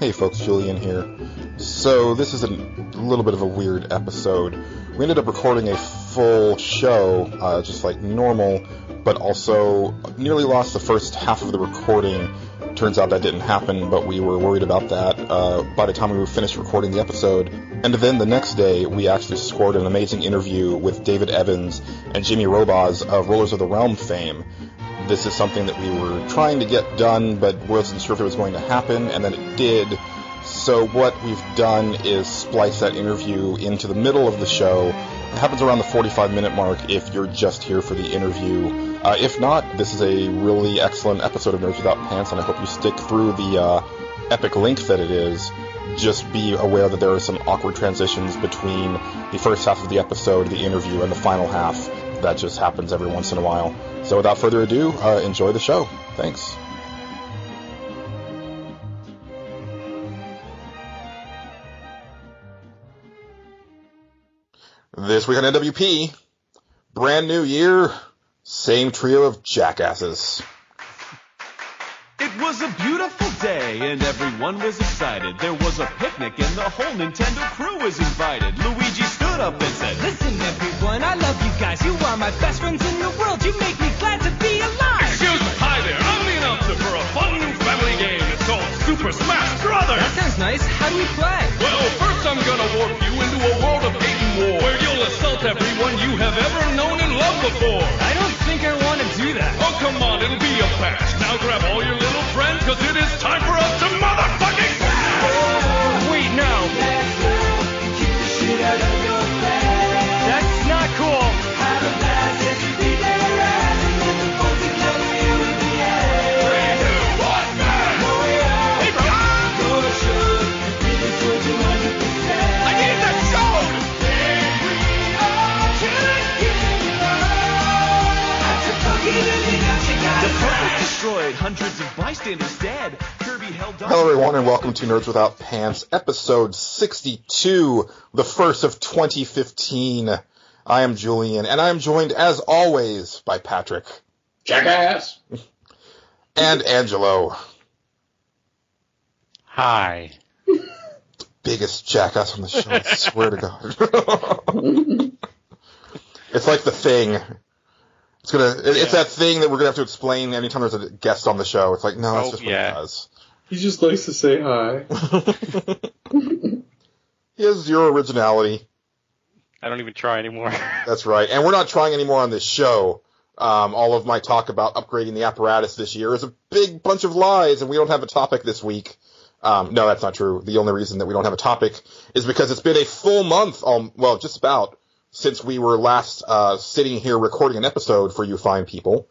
Hey folks, Julian here. So this is a little bit of a weird episode. We ended up recording a full show, just like normal, but also nearly lost the first half of the recording. Turns out that didn't happen, but we were worried about that by the time we finished recording the episode. And then the next day, we actually scored an amazing interview with David Evans and Jimmy Roboz of Rulers of the Realm fame. This is something that we were trying to get done, but wasn't sure if it was going to happen, and then it did. So what we've done is splice that interview into the middle of the show. It happens around the 45-minute mark if you're just here for the interview. If not, this is a really excellent episode of Nerds Without Pants, and I hope you stick through the epic length that it is. Just be aware that there are some awkward transitions between the first half of the episode, the interview, and the final half. That just happens every once in a while. So without further ado, enjoy the show. Thanks. This week on NWP, brand new year, same trio of jackasses. It was a beautiful day and everyone was excited. There was a picnic and the whole Nintendo crew was invited. Luigi stood up and said, "Listen everyone, I love you guys. You are my best friends in the world. You make me glad to be alive." Excuse me, hi there. I'm the announcer for a fun new family game. It's called Super Smash Brothers. That sounds nice. How do we play? Well, first I'm gonna warp you into a world of hate and war, where you'll assault everyone you have ever known and loved before. I don't think I want to do that. Oh, come on, it'll be a blast. Now grab all your little friends, cause it is time for us to motherfucking blast! Wait, no. That's not cool. I need that sound! the park was destroyed, hundreds of bystanders dead. Kirby held on. Hello everyone, and welcome to Nerds Without Pants, episode 62, the first of 2015. I am Julian, and I am joined, as always, by Patrick. Jackass! And Angelo. Hi. Biggest jackass on the show, I swear to God. It's like the thing. It's that thing that we're gonna have to explain anytime there's a guest on the show. It's like, no, that's just what he does. He just likes to say hi. He has zero originality. I don't even try anymore. That's right. And we're not trying anymore on this show. All of my talk about upgrading the apparatus this year is a big bunch of lies, and we don't have a topic this week. No, that's not true. The only reason that we don't have a topic is because it's been a full month, well, just about, since we were last sitting here recording an episode for you fine people.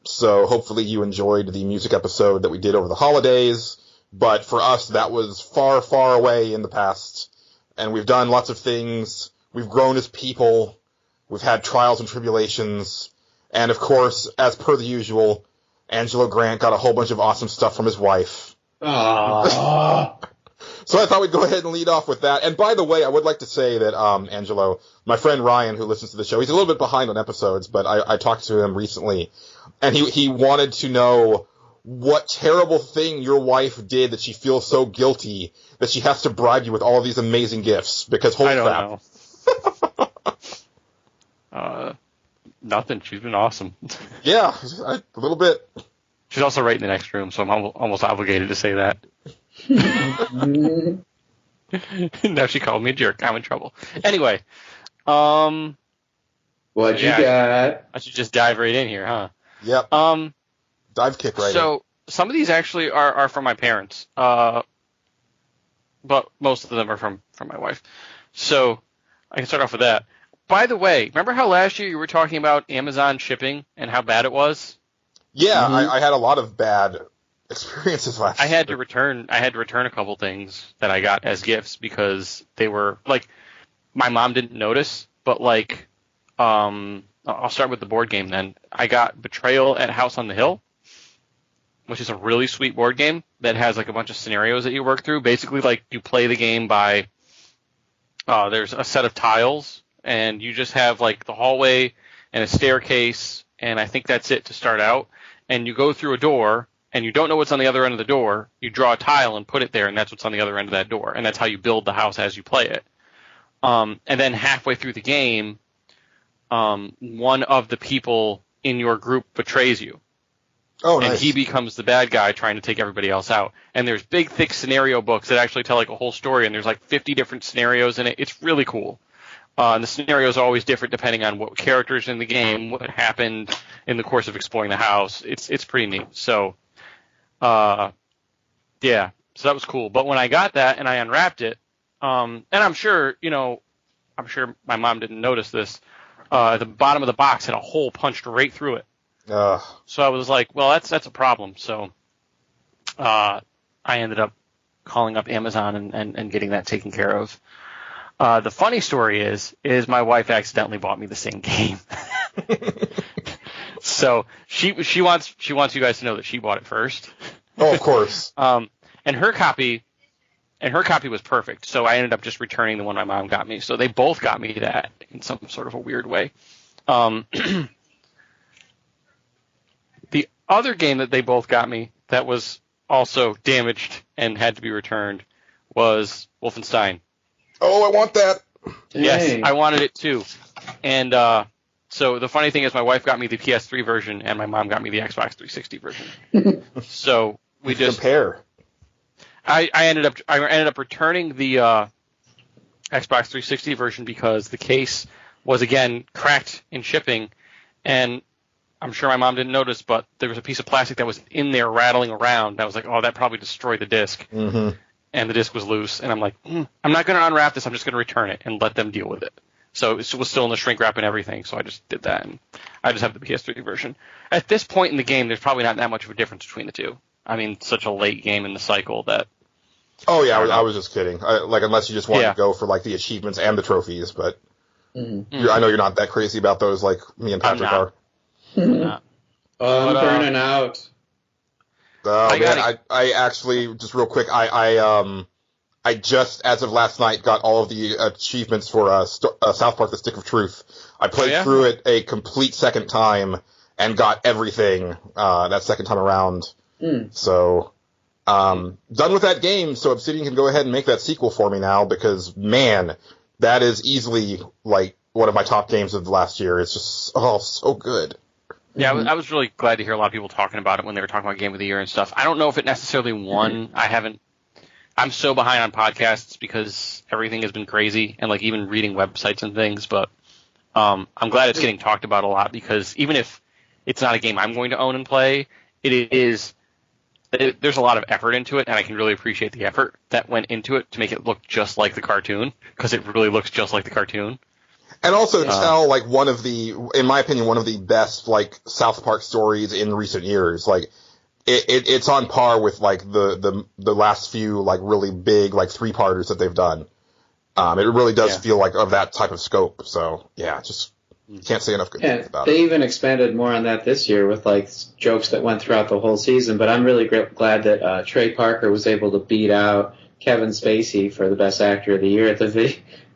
So hopefully you enjoyed the music episode that we did over the holidays. But for us, that was far, far away in the past. And we've done lots of things. We've grown as people. We've had trials and tribulations. And of course, as per the usual, Angelo Grant got a whole bunch of awesome stuff from his wife. So I thought we'd go ahead and lead off with that. And by the way, I would like to say that, Angelo, my friend Ryan, who listens to the show, he's a little bit behind on episodes, but I talked to him recently, and he wanted to know what terrible thing your wife did that she feels so guilty that she has to bribe you with all of these amazing gifts, because holy crap. Know. Nothing. She's been awesome. Yeah, a little bit. She's also right in the next room, so I'm almost obligated to say that. Now she called me a jerk. I'm in trouble. Anyway, what you got? I should just dive right in here, huh? Yep. Dive kick right in. So some of these actually are from my parents, but most of them are from my wife. So I can start off with that. By the way, remember how last year you were talking about Amazon shipping and how bad it was? Yeah, I had a lot of bad experiences last year. I had to return a couple things that I got as gifts because they were like, my mom didn't notice, but like, I'll start with the board game then. I got Betrayal at House on the Hill, which is a really sweet board game that has like a bunch of scenarios that you work through. Basically, like you play the game by, there's a set of tiles and you just have like the hallway and a staircase, and I think that's it to start out. And you go through a door, and you don't know what's on the other end of the door, you draw a tile and put it there, and that's what's on the other end of that door. And that's how you build the house as you play it. And then halfway through the game, one of the people in your group betrays you. Oh, nice. And he becomes the bad guy trying to take everybody else out. And there's big, thick scenario books that actually tell like a whole story, and there's like 50 different scenarios in it. It's really cool. And the scenarios are always different depending on what characters in the game, what happened in the course of exploring the house. It's pretty neat. So, yeah, so that was cool. But when I got that and I unwrapped it, and I'm sure my mom didn't notice this, the bottom of the box had a hole punched right through it. So I was like, well, that's a problem. So I ended up calling up Amazon and getting that taken care of. The funny story is my wife accidentally bought me the same game. So she wants you guys to know that she bought it first. Oh, of course. And her copy was perfect. So I ended up just returning the one my mom got me. So they both got me that in some sort of a weird way. The other game that they both got me that was also damaged and had to be returned was Wolfenstein. Oh, I want that. Yes, I wanted it too. And so the funny thing is my wife got me the PS3 version and my mom got me the Xbox 360 version. So we just compare. I ended up returning the Xbox 360 version because the case was again cracked in shipping, and I'm sure my mom didn't notice, but there was a piece of plastic that was in there rattling around. I was like, oh, that probably destroyed the disc. Mm-hmm. And the disc was loose. And I'm like, I'm not going to unwrap this. I'm just going to return it and let them deal with it. So it was still in the shrink wrap and everything. So I just did that. And I just have the PS3 version. At this point in the game, there's probably not that much of a difference between the two. I mean, such a late game in the cycle that. Oh, yeah, I was just kidding. Unless you just want to go for, like, the achievements and the trophies. But I know you're not that crazy about those like me and Patrick are. I'm burning out. I actually, just real quick, I just, as of last night, got all of the achievements for South Park: The Stick of Truth. I played through it a complete second time and got everything that second time around. So, done with that game, so Obsidian can go ahead and make that sequel for me now, because, man, that is easily, like, one of my top games of the last year. It's just, so good. Yeah, I was really glad to hear a lot of people talking about it when they were talking about Game of the Year and stuff. I don't know if it necessarily won. I'm so behind on podcasts because everything has been crazy, and like even reading websites and things, but I'm glad it's getting talked about a lot, because even if it's not a game I'm going to own and play, there's a lot of effort into it, and I can really appreciate the effort that went into it to make it look just like the cartoon, because it really looks just like the cartoon. And also tell, like, in my opinion, one of the best, like, South Park stories in recent years. Like, it's on par with, like, the last few, like, really big, like, 3-parters that they've done. It really does feel like of that type of scope. So, yeah, just can't say enough good things about it. They even expanded more on that this year with, like, jokes that went throughout the whole season. But I'm really glad that Trey Parker was able to beat out Kevin Spacey for the Best Actor of the Year at the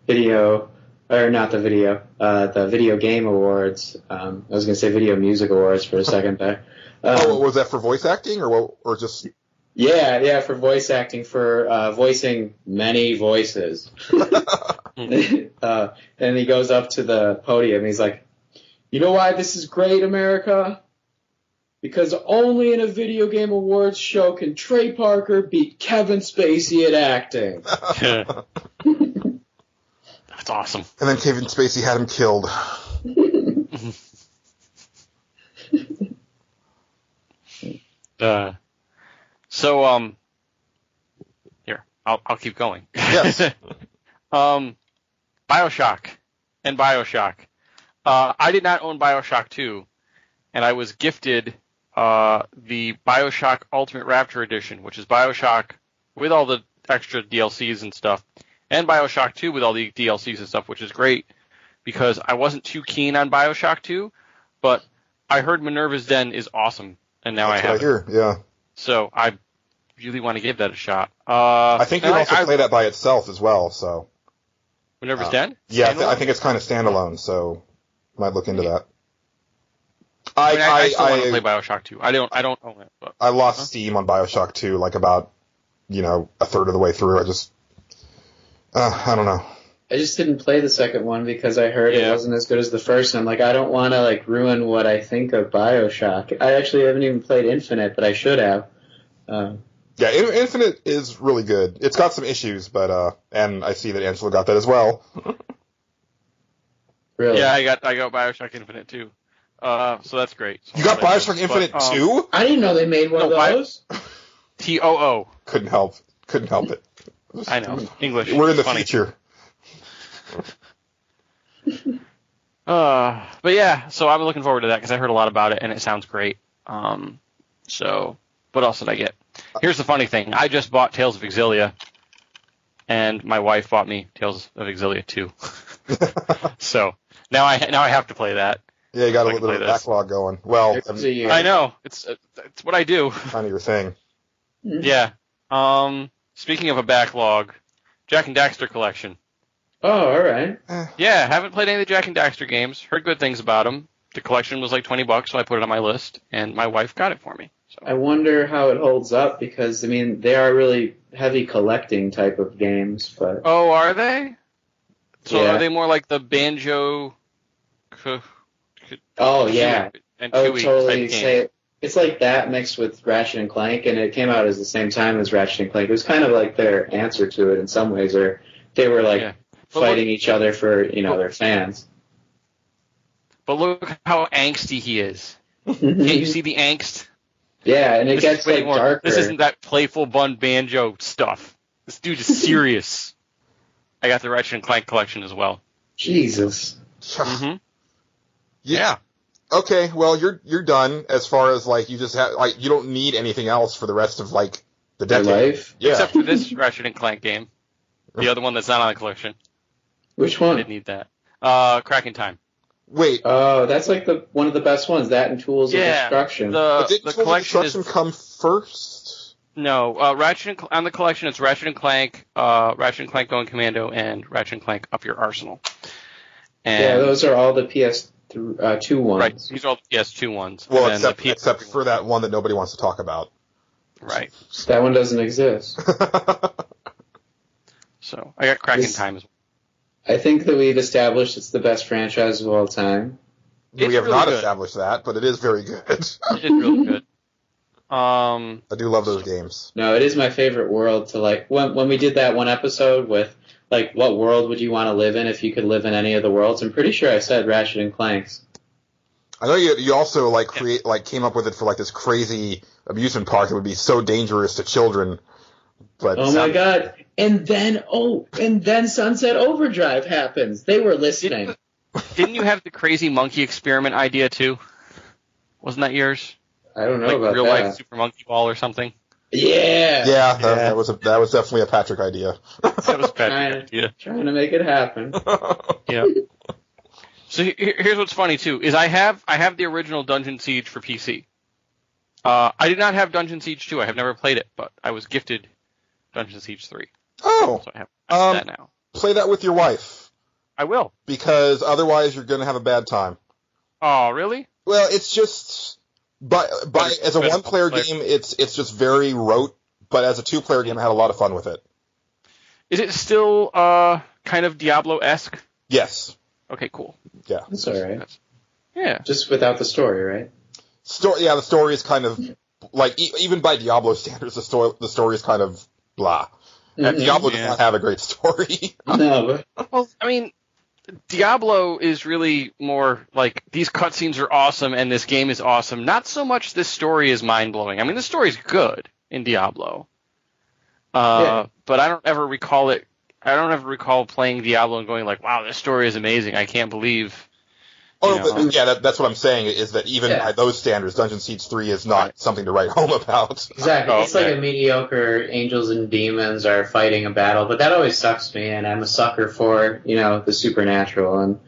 Video Game Awards. I was going to say Video Music Awards for a second there. Was that for voice acting or just? Yeah, for voice acting, for voicing many voices. And he goes up to the podium and he's like, you know why this is great, America? Because only in a Video Game Awards show can Trey Parker beat Kevin Spacey at acting. That's awesome. And then Kevin Spacey had him killed. Here, I'll keep going. Yes. BioShock and BioShock. I did not own BioShock 2, and I was gifted the BioShock Ultimate Rapture Edition, which is BioShock with all the extra DLCs and stuff, and BioShock 2 with all the DLCs and stuff, which is great, because I wasn't too keen on BioShock 2, but I heard Minerva's Den is awesome, and now That's I have what I hear, yeah. So I really want to give that a shot. I think you can also play that by itself as well, so. Minerva's Den? Yeah, I think it's kind of standalone, so might look into that. I still want to play BioShock 2. I don't own it. But, I lost steam on BioShock 2, like about, a third of the way through. I don't know. I just didn't play the second one because I heard it wasn't as good as the first, and I'm like, I don't want to ruin what I think of BioShock. I actually haven't even played Infinite, but I should have. Yeah, Infinite is really good. It's got some issues, but and I see that Angelo got that as well. Really? Yeah, I got BioShock Infinite too. So that's great. So you got BioShock Infinite too? I didn't know they made one of those. TOO. Couldn't help it. I know. English. We're in the funny. future. But yeah, so I'm looking forward to that because I heard a lot about it and it sounds great. So what else did I get? Here's the funny thing. I just bought Tales of Exilia, and my wife bought me Tales of Exilia 2. So now I have to play that. Yeah, you got a little bit of backlog going. Well, I know. It's what I do. Kind of your thing. Yeah. Speaking of a backlog, Jak and Daxter collection. Oh, all right. Yeah, haven't played any of the Jak and Daxter games. Heard good things about them. The collection was like $20, so I put it on my list, and my wife got it for me. So. I wonder how it holds up because they are really heavy collecting type of games. But oh, are they? So yeah. Are they more like the Banjo? Oh yeah, and I would Tooie totally type game. say it's like that mixed with Ratchet and Clank, and it came out at the same time as Ratchet and Clank. It was kind of like their answer to it in some ways, or they were fighting each other for their fans. But look how angsty he is. Can't you see the angst? Yeah, and it gets darker. This isn't that playful Bun Banjo stuff. This dude is serious. I got the Ratchet and Clank collection as well. Jesus. Mm-hmm. Yeah. Okay, well you're done as far as you just have you don't need anything else for the rest of the decade. Your life? Yeah. Except for this Ratchet and Clank game. The other one that's not on the collection. Which one? I didn't need that. Cracking Time. Wait. Oh, that's one of the best ones. That and Tools of Destruction. But didn't the Tools of collection Destruction come first? No, on the collection it's Ratchet and Clank Going Commando, and Ratchet and Clank Up Your Arsenal. And those are all the PS2 ones. Right, these are all the PS2 ones. Well, and except for that one that nobody wants to talk about. Right. That one doesn't exist. So I got Cracking Time as well. I think that we've established it's the best franchise of all time. We have not established that, but it is very good. It's really good. I do love those games. No, it is my favorite world to when we did that one episode with what world would you want to live in if you could live in any of the worlds? I'm pretty sure I said Ratchet and Clanks. I know you also came up with it for this crazy amusement park that would be so dangerous to children. But oh my god. And then Sunset Overdrive happens. They were listening. Didn't you have the crazy monkey experiment idea too? Wasn't that yours? I don't know about real that. life Super Monkey Ball or something? Yeah. That was definitely a Patrick idea. That was Patrick idea. Trying to make it happen. Yeah. So here's what's funny too is I have the original Dungeon Siege for PC. I did not have Dungeon Siege 2. I have never played it, but I was gifted Dungeon Siege 3. Oh. So I have that now. Play that with your wife. I will. Because otherwise you're going to have a bad time. Oh, really? Well, it's just as a one-player game, it's just very rote. But as a two-player game, I had a lot of fun with it. Is it still kind of Diablo-esque? Yes. Okay, cool. Yeah. That's all right. Yeah. Just without the story, right? The story is kind of even by Diablo standards, the story is kind of blah. And Diablo does not have a great story. No, but well, I mean, Diablo is really more these cutscenes are awesome and this game is awesome. Not so much this story is mind-blowing. I mean, the story's good in Diablo. But I don't ever recall playing Diablo and going wow, this story is amazing. I can't believe. That's what I'm saying is that even by those standards, Dungeon Siege 3 is not something to write home about. Exactly. It's like a mediocre angels and demons are fighting a battle, but that always sucks me, and I'm a sucker for, the supernatural and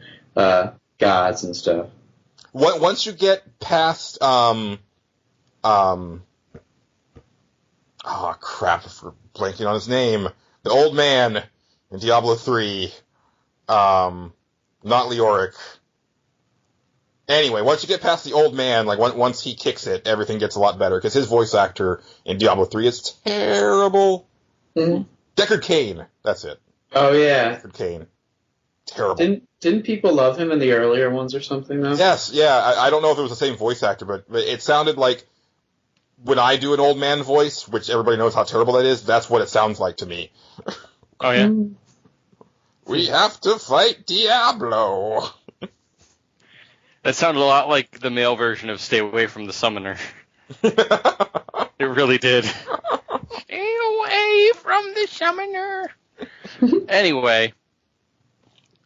gods and stuff. Once you get past oh crap, I'm blanking on his name. The old man in Diablo 3, not Leoric. Anyway, once you get past the old man, like once he kicks it, everything gets a lot better because his voice actor in Diablo 3 is terrible. Mm-hmm. Deckard Cain, that's it. Oh yeah. Deckard Cain, terrible. Didn't people love him in the earlier ones or something though? Yes, yeah. I don't know if it was the same voice actor, but it sounded like when I do an old man voice, which everybody knows how terrible that is. That's what it sounds like to me. Oh yeah. We have to fight Diablo. That sounded a lot like the male version of Stay Away from the Summoner. It really did. Stay away from the Summoner. Anyway,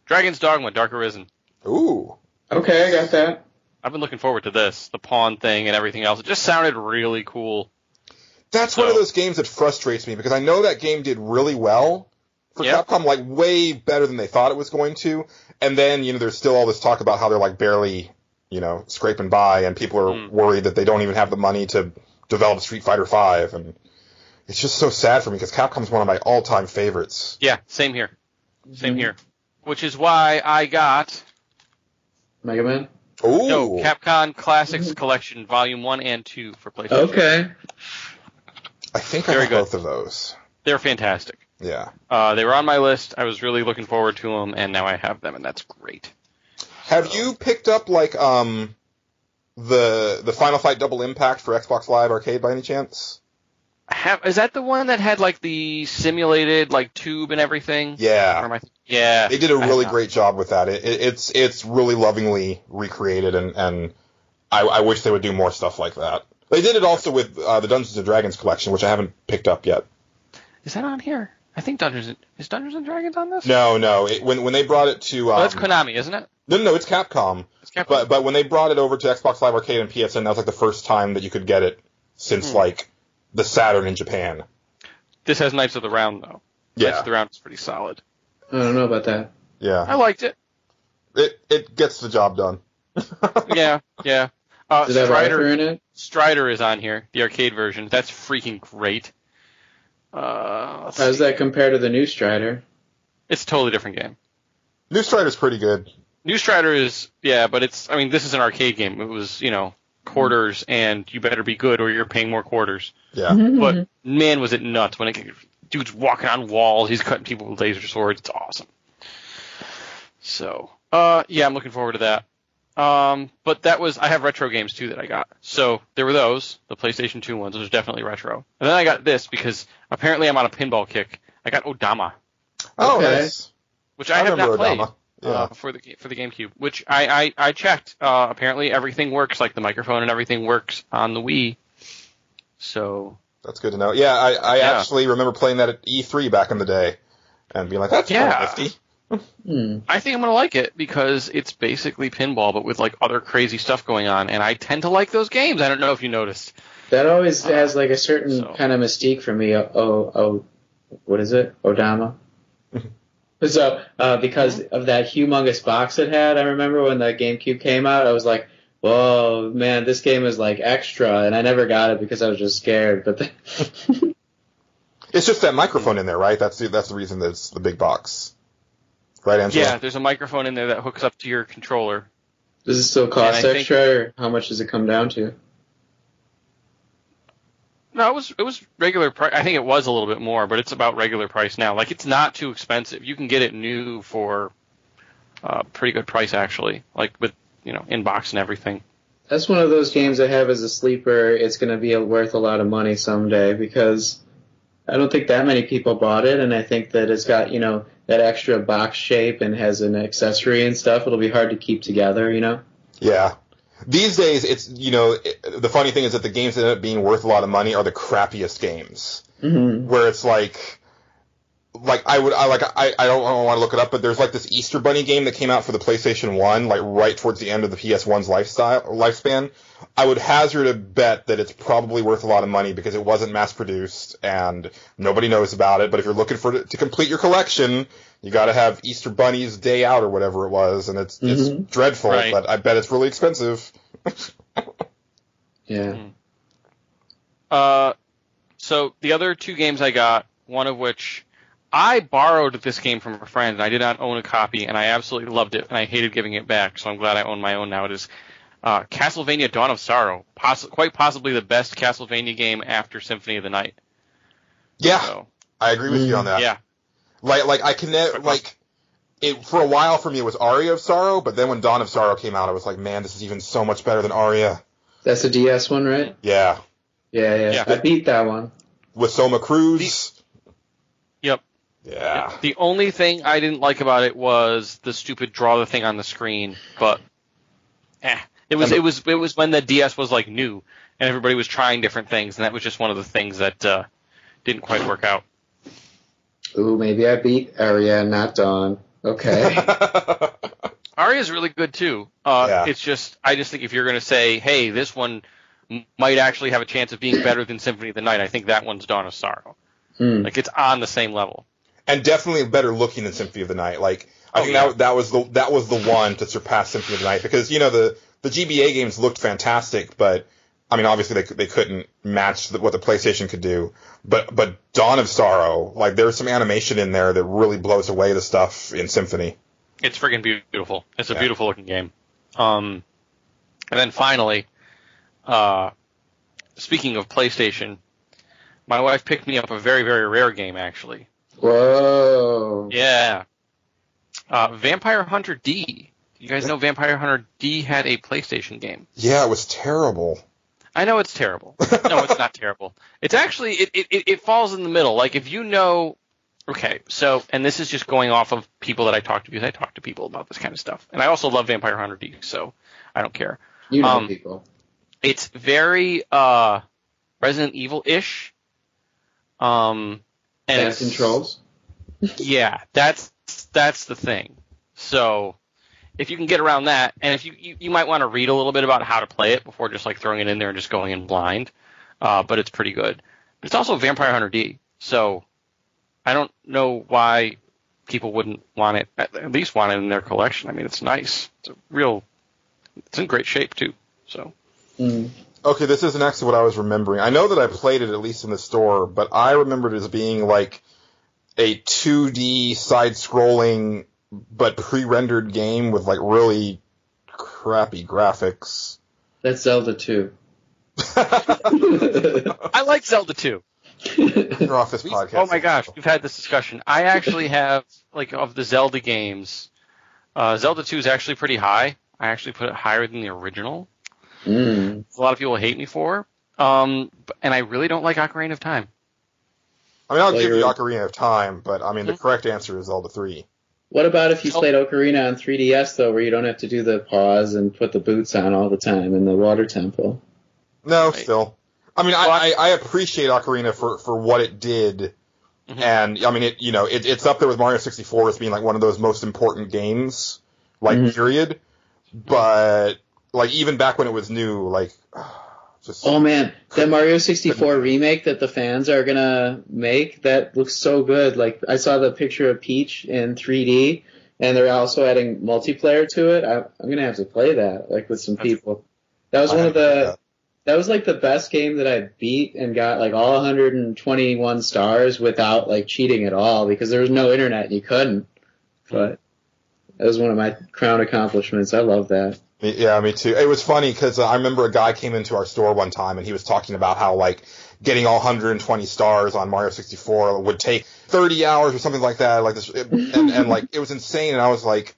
Dragon's Dogma, Dark Arisen. Ooh. Okay, I got that. I've been looking forward to this. The pawn thing and everything else. It just sounded really cool. That's one of those games that frustrates me because I know that game did really well for Capcom, like way better than they thought it was going to. And then, there's still all this talk about how they're like barely, scraping by, and people are worried that they don't even have the money to develop Street Fighter V. And it's just so sad for me because Capcom's one of my all-time favorites. Yeah, same here. Same here. Which is why I got Mega Man? Ooh. No, Capcom Classics Collection Volume 1 and 2 for PlayStation. Okay. I think I got both of those. They're fantastic. Yeah. They were on my list. I was really looking forward to them, and now I have them, and that's great. Have you picked up, like, the Final Fight Double Impact for Xbox Live Arcade by any chance? Is that the one that had, like, the simulated, like, tube and everything? Yeah. Yeah. They did a really great job with that. It's really lovingly recreated, and I wish they would do more stuff like that. They did it also with the Dungeons & Dragons collection, which I haven't picked up yet. Is that on here? I think is Dungeons & Dragons on this? No. When they brought it to... that's Konami, isn't it? No, it's Capcom. It's Capcom. But when they brought it over to Xbox Live Arcade and PSN, that was like the first time that you could get it since like the Saturn in Japan. This has Knights of the Round, though. Yeah. Knights of the Round is pretty solid. I don't know about that. Yeah. I liked it. It gets the job done. Yeah. Did that have Arthur in it? Strider is on here, the arcade version. That's freaking great. How does that compare to the new Strider? It's a totally different game. New Strider's pretty good. New Strider is, but this is an arcade game. It was, quarters, and you better be good or you're paying more quarters. Yeah. But, man, was it nuts. Dude's walking on walls, he's cutting people with laser swords. It's awesome. So, I'm looking forward to that. But I have retro games, too, that I got. So, there were those, the PlayStation 2 ones. Those are definitely retro. And then I got this, because apparently I'm on a pinball kick. I got Odama. Oh, okay. Nice. Which I have not played. Odama. Yeah. For the GameCube, which I checked. Apparently everything works, like the microphone and everything works on the Wii. So that's good to know. Yeah, I actually remember playing that at E3 back in the day, and being like, that's kind of nifty. I think I'm gonna like it because it's basically pinball, but with like other crazy stuff going on, and I tend to like those games. I don't know if you noticed. That always has like a certain kind of mystique for me. What is it? Odama. So, because of that humongous box it had, I remember when the GameCube came out, I was like, whoa, man, this game is like extra, and I never got it because I was just scared. But it's just that microphone in there, right? That's the reason that it's the big box. Right, Angelo? Yeah, there's a microphone in there that hooks up to your controller. Does it still cost extra, or how much does it come down to? No, it was regular price. I think it was a little bit more, but it's about regular price now. Like, it's not too expensive. You can get it new for a pretty good price, actually. Like, with, in box and everything. That's one of those games I have as a sleeper. It's going to be worth a lot of money someday, because I don't think that many people bought it, and I think that it's got, that extra box shape and has an accessory and stuff. It'll be hard to keep together, Yeah. These days, it's, the funny thing is that the games that end up being worth a lot of money are the crappiest games. Mm-hmm. Where it's like I don't want to look it up, but there's like this Easter Bunny game that came out for the PlayStation 1, like right towards the end of the PS1's lifespan. I would hazard a bet that it's probably worth a lot of money because it wasn't mass produced and nobody knows about it. But if you're looking to complete your collection, you got to have Easter Bunny's Day Out or whatever it was, and it's dreadful. Right. But I bet it's really expensive. Yeah. So the other two games I got, one of which I borrowed this game from a friend, and I did not own a copy, and I absolutely loved it, and I hated giving it back. So I'm glad I own my own now. It is Castlevania Dawn of Sorrow, quite possibly the best Castlevania game after Symphony of the Night. Yeah, So, I agree with you on that. yeah. Like I can it for a while for me it was Aria of Sorrow, but then when Dawn of Sorrow came out, I was like, man, this is even so much better than Aria. That's a DS one, right? Yeah. Yeah. I beat that one. With Soma Cruz. Yep. Yeah. The only thing I didn't like about it was the stupid draw the thing on the screen, but it was when the DS was like new and everybody was trying different things, and that was just one of the things that didn't quite work out. Ooh, maybe I beat Aria and not Dawn. Okay. Aria's really good too. It's just I just think if you're going to say, hey, this one might actually have a chance of being better than Symphony of the Night, I think that one's Dawn of Sorrow. Like it's on the same level. And definitely better looking than Symphony of the Night. Like I think that was the one to surpass Symphony of the Night, because the GBA games looked fantastic, but I mean obviously they couldn't match what the PlayStation could do. But Dawn of Sorrow, like there's some animation in there that really blows away the stuff in Symphony. It's friggin' beautiful. It's a beautiful looking game. And then finally, speaking of PlayStation, my wife picked me up a very, very rare game, actually. Whoa. Yeah. Vampire Hunter D. You guys know Vampire Hunter D had a PlayStation game. Yeah, it was terrible. I know it's terrible. No, it's not terrible. It's actually, it falls in the middle. Like, if you know, okay, so, and this is just going off of people that I talk to, because I talk to people about this kind of stuff. And I also love Vampire Hunter D, so I don't care. You know people. It's very Resident Evil-ish. And Bad controls? Yeah, that's the thing. So if you can get around that, and if you might want to read a little bit about how to play it before just like throwing it in there and just going in blind, but it's pretty good. It's also Vampire Hunter D, so I don't know why people wouldn't want it, at least want it in their collection. I mean, it's nice. It's in great shape too. So. Okay, this isn't actually what I was remembering. I know that I played it at least in the store, but I remembered it as being like a 2D side-scrolling but pre-rendered game with like really crappy graphics. That's Zelda 2. I like Zelda 2. You're off this podcast. Oh my gosh, we've had this discussion. I actually have, like, of the Zelda games, Zelda 2 is actually pretty high. I actually put it higher than the original. A lot of people hate me for. And I really don't like Ocarina of Time. I mean, I'll give you Ocarina of Time, but I mean, the correct answer is Zelda 3. What about if you played Ocarina on 3DS, though, where you don't have to do the pause and put the boots on all the time in the water temple? No, right. Still. I mean, I appreciate Ocarina for what it did, and I mean, it's up there with Mario 64 as being like one of those most important games, like period. But like even back when it was new, like just oh man, that Mario 64 remake that the fans are gonna make, that looks so good. Like I saw the picture of Peach in 3D, and they're also adding multiplayer to it. I'm gonna have to play that like with some people. That was That was like the best game that I beat and got like all 121 stars without like cheating at all, because there was no internet and you couldn't. But that was one of my crown accomplishments. I love that. Yeah, me too. It was funny because I remember a guy came into our store one time and he was talking about how like getting all 120 stars on Mario 64 would take 30 hours or something like that. Like this, and like it was insane. And I was like,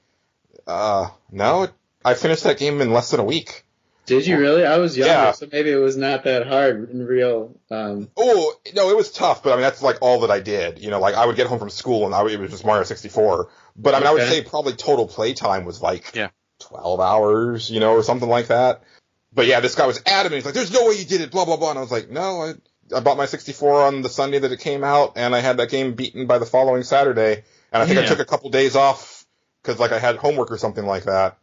no, I finished that game in less than a week. Did you really? I was younger, so maybe it was not that hard in real. Oh, no, it was tough, but I mean, that's like all that I did. You know, like I would get home from school and it was just Mario 64. But I mean, I would say probably total playtime was like 12 hours, you know, or something like that. But yeah, this guy was adamant. He's like, there's no way you did it, blah, blah, blah. And I was like, no, I bought my 64 on the Sunday that it came out, and I had that game beaten by the following Saturday. And I think I took a couple days off because like I had homework or something like that.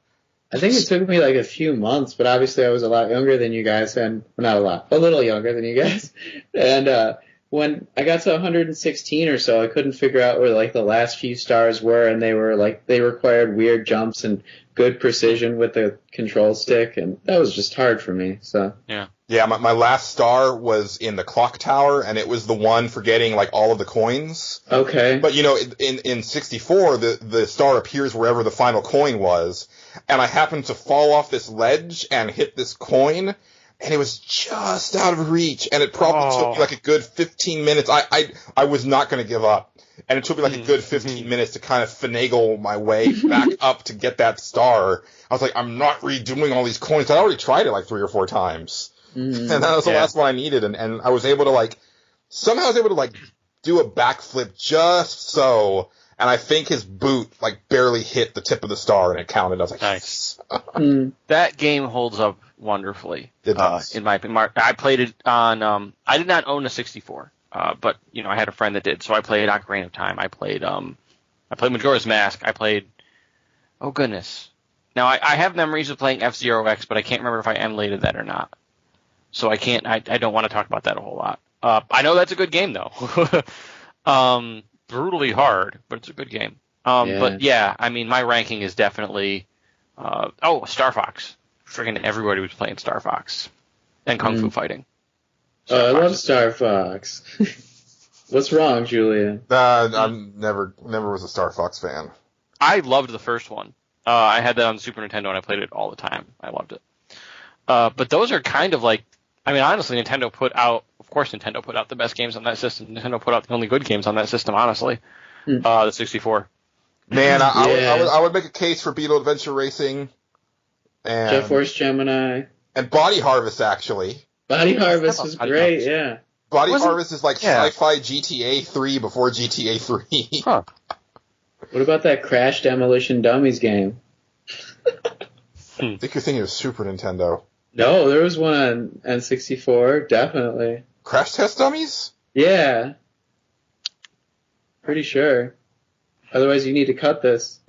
I think it took me like a few months, but obviously I was a lot younger than you guys, and well, not a lot, a little younger than you guys. And when I got to 116 or so, I couldn't figure out where like the last few stars were, and they were like they required weird jumps and good precision with the control stick, and that was just hard for me. So yeah, Yeah, my last star was in the clock tower, and it was the one for getting, like, all of the coins. Okay. But, you know, in 64, the star appears wherever the final coin was, and I happened to fall off this ledge and hit this coin, and it was just out of reach, and it probably took me, like, a good 15 minutes. I was not going to give up, and it took me, like, a good 15 minutes to kind of finagle my way back up to get that star. I was like, I'm not redoing all these coins. I already tried it, like, 3 or 4 times. And that was the last one I needed, and I was able to, like, somehow I was able to, like, do a backflip just so, and I think his boot, like, barely hit the tip of the star, and it counted. I was like, nice. That game holds up wonderfully. It does. In my opinion. I played it on, I did not own a 64, but, you know, I had a friend that did, so I played Ocarina of Time. I played Majora's Mask. I played, oh goodness. Now, I have memories of playing F-Zero X, but I can't remember if I emulated that or not. So I don't want to talk about that a whole lot. I know that's a good game, though. Brutally hard, but it's a good game. But yeah, I mean, my ranking is definitely, Star Fox. Friggin' everybody was playing Star Fox. And Kung Fu Fighting. I love Star Fox. What's wrong, Julian? I never was a Star Fox fan. I loved the first one. I had that on the Super Nintendo, and I played it all the time. I loved it. But those are kind of like, I mean, honestly, Nintendo put out the best games on that system. Nintendo put out the only good games on that system, honestly. The 64. Man, I would make a case for Beetle Adventure Racing. And Jet Force Gemini. And Body Harvest, actually. Body Harvest was great, yeah. Body Harvest is like sci-fi GTA 3 before GTA 3. Huh. What about that Crash Demolition Dummies game? I think you're thinking of Super Nintendo. No, there was one on N64, definitely. Crash Test Dummies? Yeah. Pretty sure. Otherwise, you need to cut this.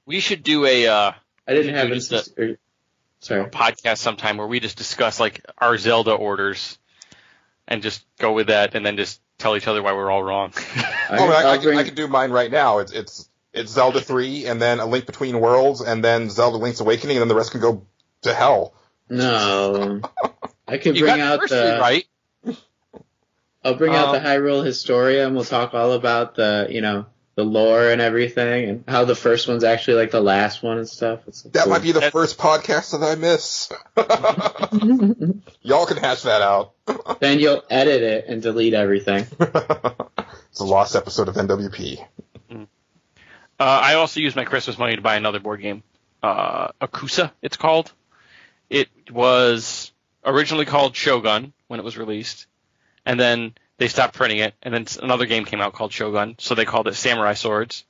We should do a podcast sometime where we just discuss like our Zelda orders and just go with that and then just tell each other why we're all wrong. I can do mine right now. It's Zelda 3 and then A Link Between Worlds and then Zelda Link's Awakening and then the rest can go to hell. No. I could bring out right? I'll bring out the Hyrule Historia and we'll talk all about the lore and everything and how the first one's actually like the last one and stuff. That might be the first podcast that I miss. Y'all can hash that out. Then you'll edit it and delete everything. It's a lost episode of NWP. I also used my Christmas money to buy another board game. Akusa, it's called. It was originally called Shogun when it was released, and then they stopped printing it, and then another game came out called Shogun, so they called it Samurai Swords,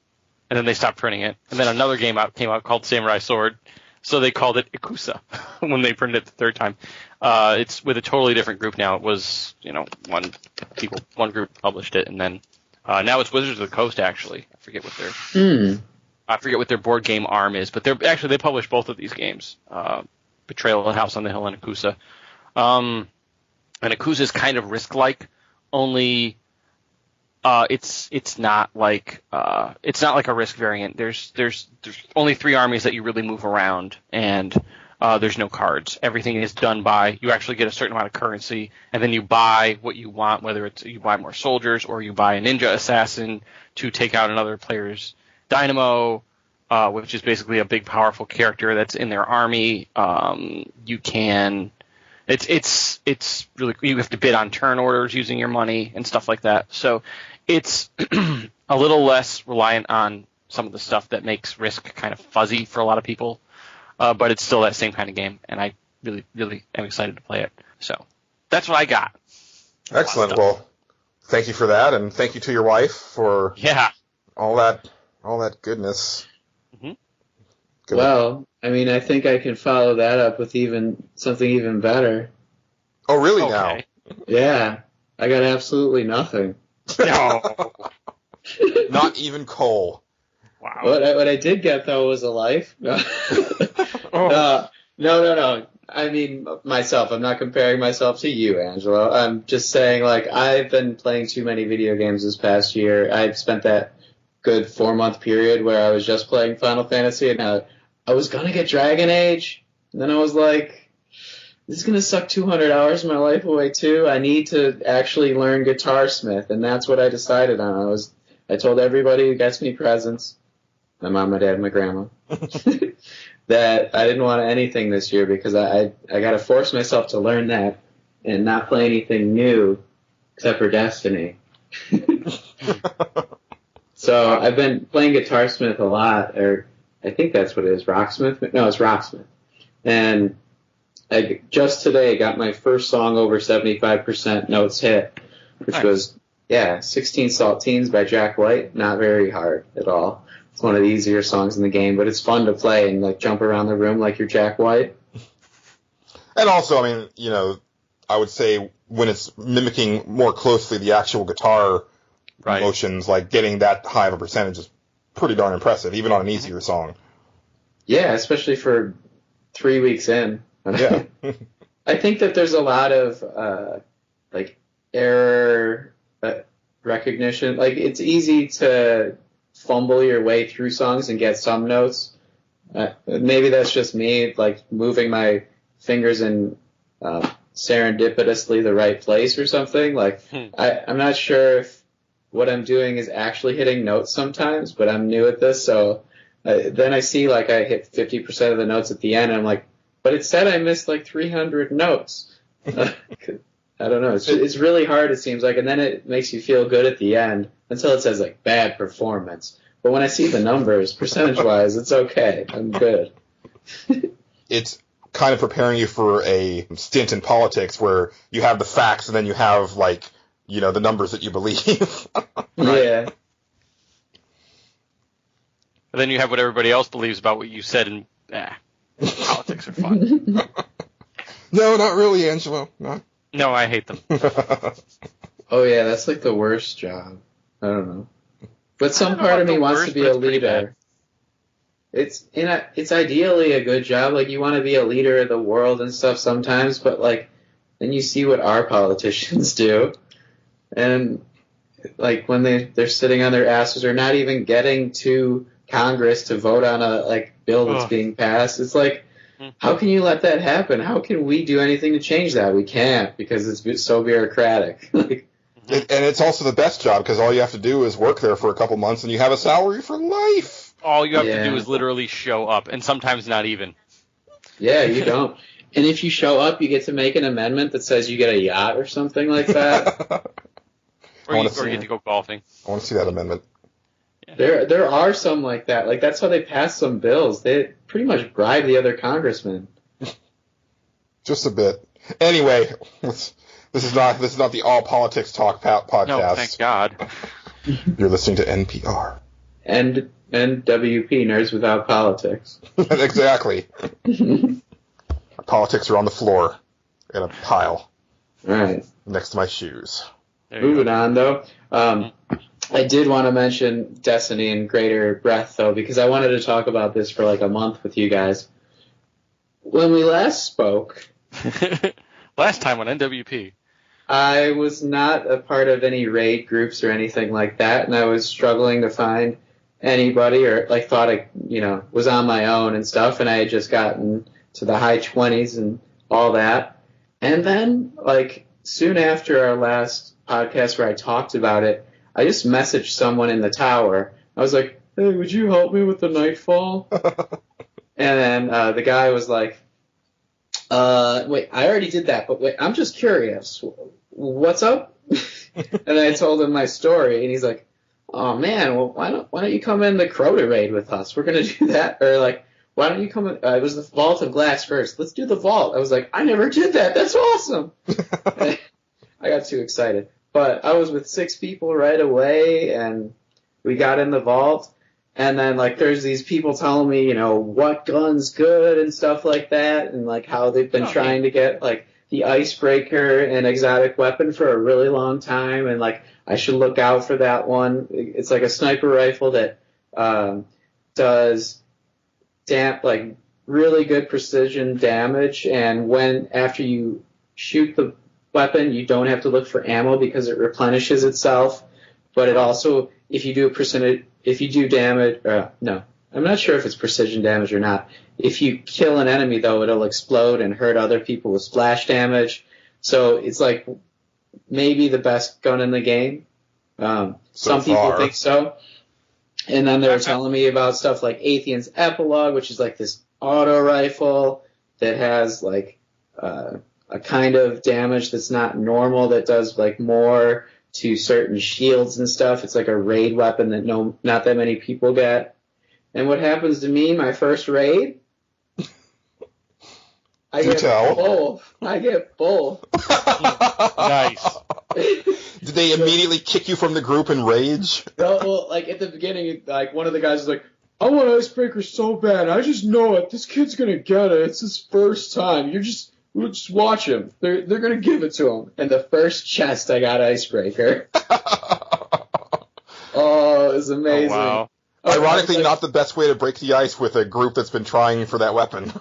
and then they stopped printing it, and then another game came out called Samurai Sword, so they called it Ikusa when they printed it the third time. It's with a totally different group now. It was, one group published it, and then now it's Wizards of the Coast, actually. I forget what their board game arm is, but they publish both of these games. Betrayal at House on the Hill and Akusa. And Akusa is kind of Risk-like, only it's not like a Risk variant. There's only 3 armies that you really move around, and there's no cards. Everything is done by, you actually get a certain amount of currency, and then you buy what you want, whether it's you buy more soldiers or you buy a ninja assassin to take out another player's dynamo, which is basically a big, powerful character that's in their army. It's really, you have to bid on turn orders using your money and stuff like that. So it's a little less reliant on some of the stuff that makes Risk kind of fuzzy for a lot of people. But it's still that same kind of game, and I really, really am excited to play it. So that's what I got. Excellent. Well, thank you for that, and thank you to your wife for all that goodness. Mm-hmm. Good. Well, I mean, I think I can follow that up with something even better. Oh, really? Okay. Now? Yeah, I got absolutely nothing. No. Not even coal. Wow. What I did get, though, was a life. No. No. I mean, myself. I'm not comparing myself to you, Angelo. I'm just saying, like, I've been playing too many video games this past year. I've spent that good 4-month period where I was just playing Final Fantasy, and I was going to get Dragon Age, and then I was like, this is going to suck 200 hours of my life away too. I need to actually learn Guitarsmith, and that's what I decided on. I told everybody who gets me presents, my mom, my dad, and my grandma, that I didn't want anything this year because I got to force myself to learn that and not play anything new except for Destiny. So I've been playing Guitarsmith a lot, or I think that's what it is, Rocksmith? No, it's Rocksmith. And I just today got my first song over 75% notes hit, which was, 16 Saltines by Jack White. Not very hard at all. It's one of the easier songs in the game, but it's fun to play and like jump around the room like you're Jack White. And also, I mean, you know, I would say when it's mimicking more closely the actual guitar motions, like getting that high of a percentage is pretty darn impressive, even on an easier song. Yeah, especially for 3 weeks in. Yeah. I think that there's a lot of error recognition. Like, it's easy to fumble your way through songs and get some notes. Maybe that's just me, like, moving my fingers in serendipitously the right place or something. Like, I'm not sure if what I'm doing is actually hitting notes sometimes, but I'm new at this, so then I see, like, I hit 50% of the notes at the end, and I'm like, but it said I missed, like, 300 notes. I don't know. It's really hard, it seems like, and then it makes you feel good at the end until it says, like, bad performance. But when I see the numbers, percentage-wise, it's okay. I'm good. It's kind of preparing you for a stint in politics where you have the facts and then you have, like, you know, the numbers that you believe. Yeah. But then you have what everybody else believes about what you said, and politics are fun. No, not really, Angelo. No, I hate them. Oh, yeah, that's like the worst job. I don't know. But some part of me wants to be a leader. It's ideally a good job. Like, you want to be a leader of the world and stuff sometimes, but, like, then you see what our politicians do. And, like, when they're sitting on their asses or not even getting to Congress to vote on a, like, bill that's being passed, it's like, how can you let that happen? How can we do anything to change that? We can't, because it's so bureaucratic. And it's also the best job, because all you have to do is work there for a couple months and you have a salary for life. All you have to do is literally show up, and sometimes not even. Yeah, you don't. And if you show up, you get to make an amendment that says you get a yacht or something like that. or you get to go golfing. I want to see that amendment. Yeah. There are some like that. Like, that's how they pass some bills. They pretty much bribe the other congressmen. Just a bit. Anyway, this is not the All Politics Talk podcast. No, thank God. You're listening to NPR. And WP, Nerds Without Politics. Exactly. Politics are on the floor in a pile. Right. Next to my shoes. Moving on, though. I did want to mention Destiny in greater breadth, though, because I wanted to talk about this for like a month with you guys. When we last spoke... Last time on NWP. I was not a part of any raid groups or anything like that, and I was struggling to find anybody, or like thought I, was on my own and stuff, and I had just gotten to the high 20s and all that. And then, like, soon after our last podcast where I talked about it, I just messaged someone in the tower. I was like, hey, would you help me with the Nightfall? And then the guy was like, wait, I already did that, but wait, I'm just curious. What's up? And I told him my story, and he's like, oh, man, well, why don't you come in the Crota raid with us? We're going to do that. Or, like, why don't you come in? It was the Vault of Glass first. Let's do the Vault. I was like, I never did that. That's awesome. I got too excited. But I was with 6 people right away, and we got in the Vault. And then, like, there's these people telling me, what gun's good and stuff like that, and, like, how they've been trying to get, like, the Icebreaker and exotic weapon for a really long time, and, like, I should look out for that one. It's like a sniper rifle that does really good precision damage, and after you shoot the weapon, you don't have to look for ammo because it replenishes itself. But it also, if you do I'm not sure if it's precision damage or not. If you kill an enemy, though, it'll explode and hurt other people with splash damage. So it's like maybe the best gun in the game. Some people think so. And then they were telling me about stuff like Atheon's Epilogue, which is like this auto rifle that has like a kind of damage that's not normal, that does like more to certain shields and stuff. It's like a raid weapon that not that many people get. And what happens to me, my first raid? I get both. Nice. Did they immediately kick you from the group in rage? Well, like at the beginning, like one of the guys was like, I want Icebreaker so bad. I just know it. This kid's gonna get it. It's his first time. We'll just watch him. They're gonna give it to him. And the first chest, I got Icebreaker. Oh, it was amazing. Oh, wow. Ironically, not the best way to break the ice with a group that's been trying for that weapon.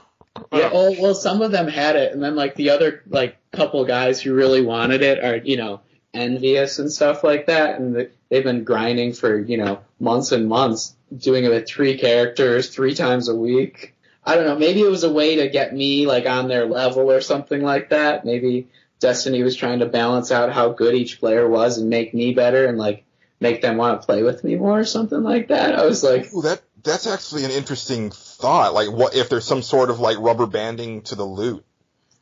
Yeah, well, some of them had it, and then like the other like couple guys who really wanted it are, envious and stuff like that, and they've been grinding for, months and months, doing it with 3 characters 3 times a week. I don't know, maybe it was a way to get me like on their level or something like that. Maybe Destiny was trying to balance out how good each player was and make me better and like make them want to play with me more or something like that. I was like, ooh, that's actually an interesting thought. Like, what if there's some sort of like rubber banding to the loot?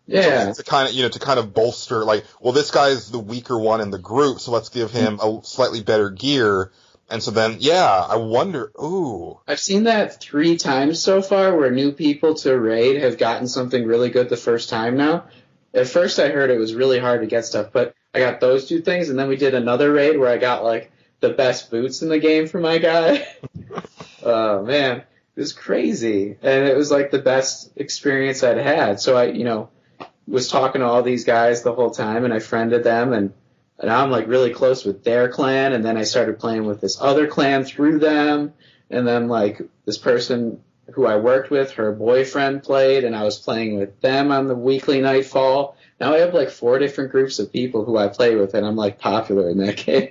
Yeah. To kind of bolster, like, well, this guy's the weaker one in the group, so let's give him a slightly better gear. And so then, I wonder, ooh. I've seen that 3 times so far where new people to raid have gotten something really good the first time now. At first I heard it was really hard to get stuff, but I got those 2 things, and then we did another raid where I got like the best boots in the game for my guy. Oh, man. It was crazy. And it was like the best experience I'd had. So I, was talking to all these guys the whole time, and I friended them, and now I'm like really close with their clan, and then I started playing with this other clan through them, and then like this person who I worked with, her boyfriend played, and I was playing with them on the weekly nightfall. Now I have like 4 different groups of people who I play with, and I'm like popular in that game.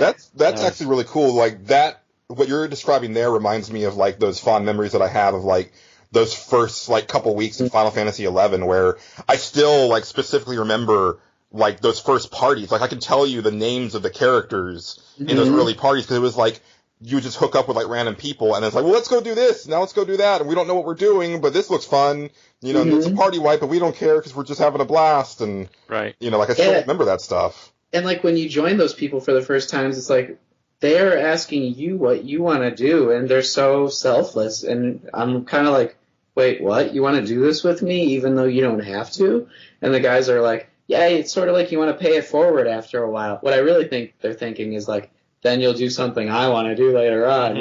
That's actually really cool. Like that, what you're describing there reminds me of like those fond memories that I have of like those first like couple weeks in Final Fantasy XI, where I still like specifically remember like those first parties. Like I can tell you the names of the characters in those early parties, because it was like you would just hook up with like random people, and it's like, well, let's go do this, now let's go do that, and we don't know what we're doing, but this looks fun. It's a party wipe, but we don't care because we're just having a blast, and right. Like I still remember that stuff. And like when you join those people for the first times, it's like they're asking you what you want to do, and they're so selfless, and I'm kind of like, wait, what? You want to do this with me even though you don't have to? And the guys are like, yeah, it's sort of like you want to pay it forward after a while. What I really think they're thinking is like, then you'll do something I want to do later on,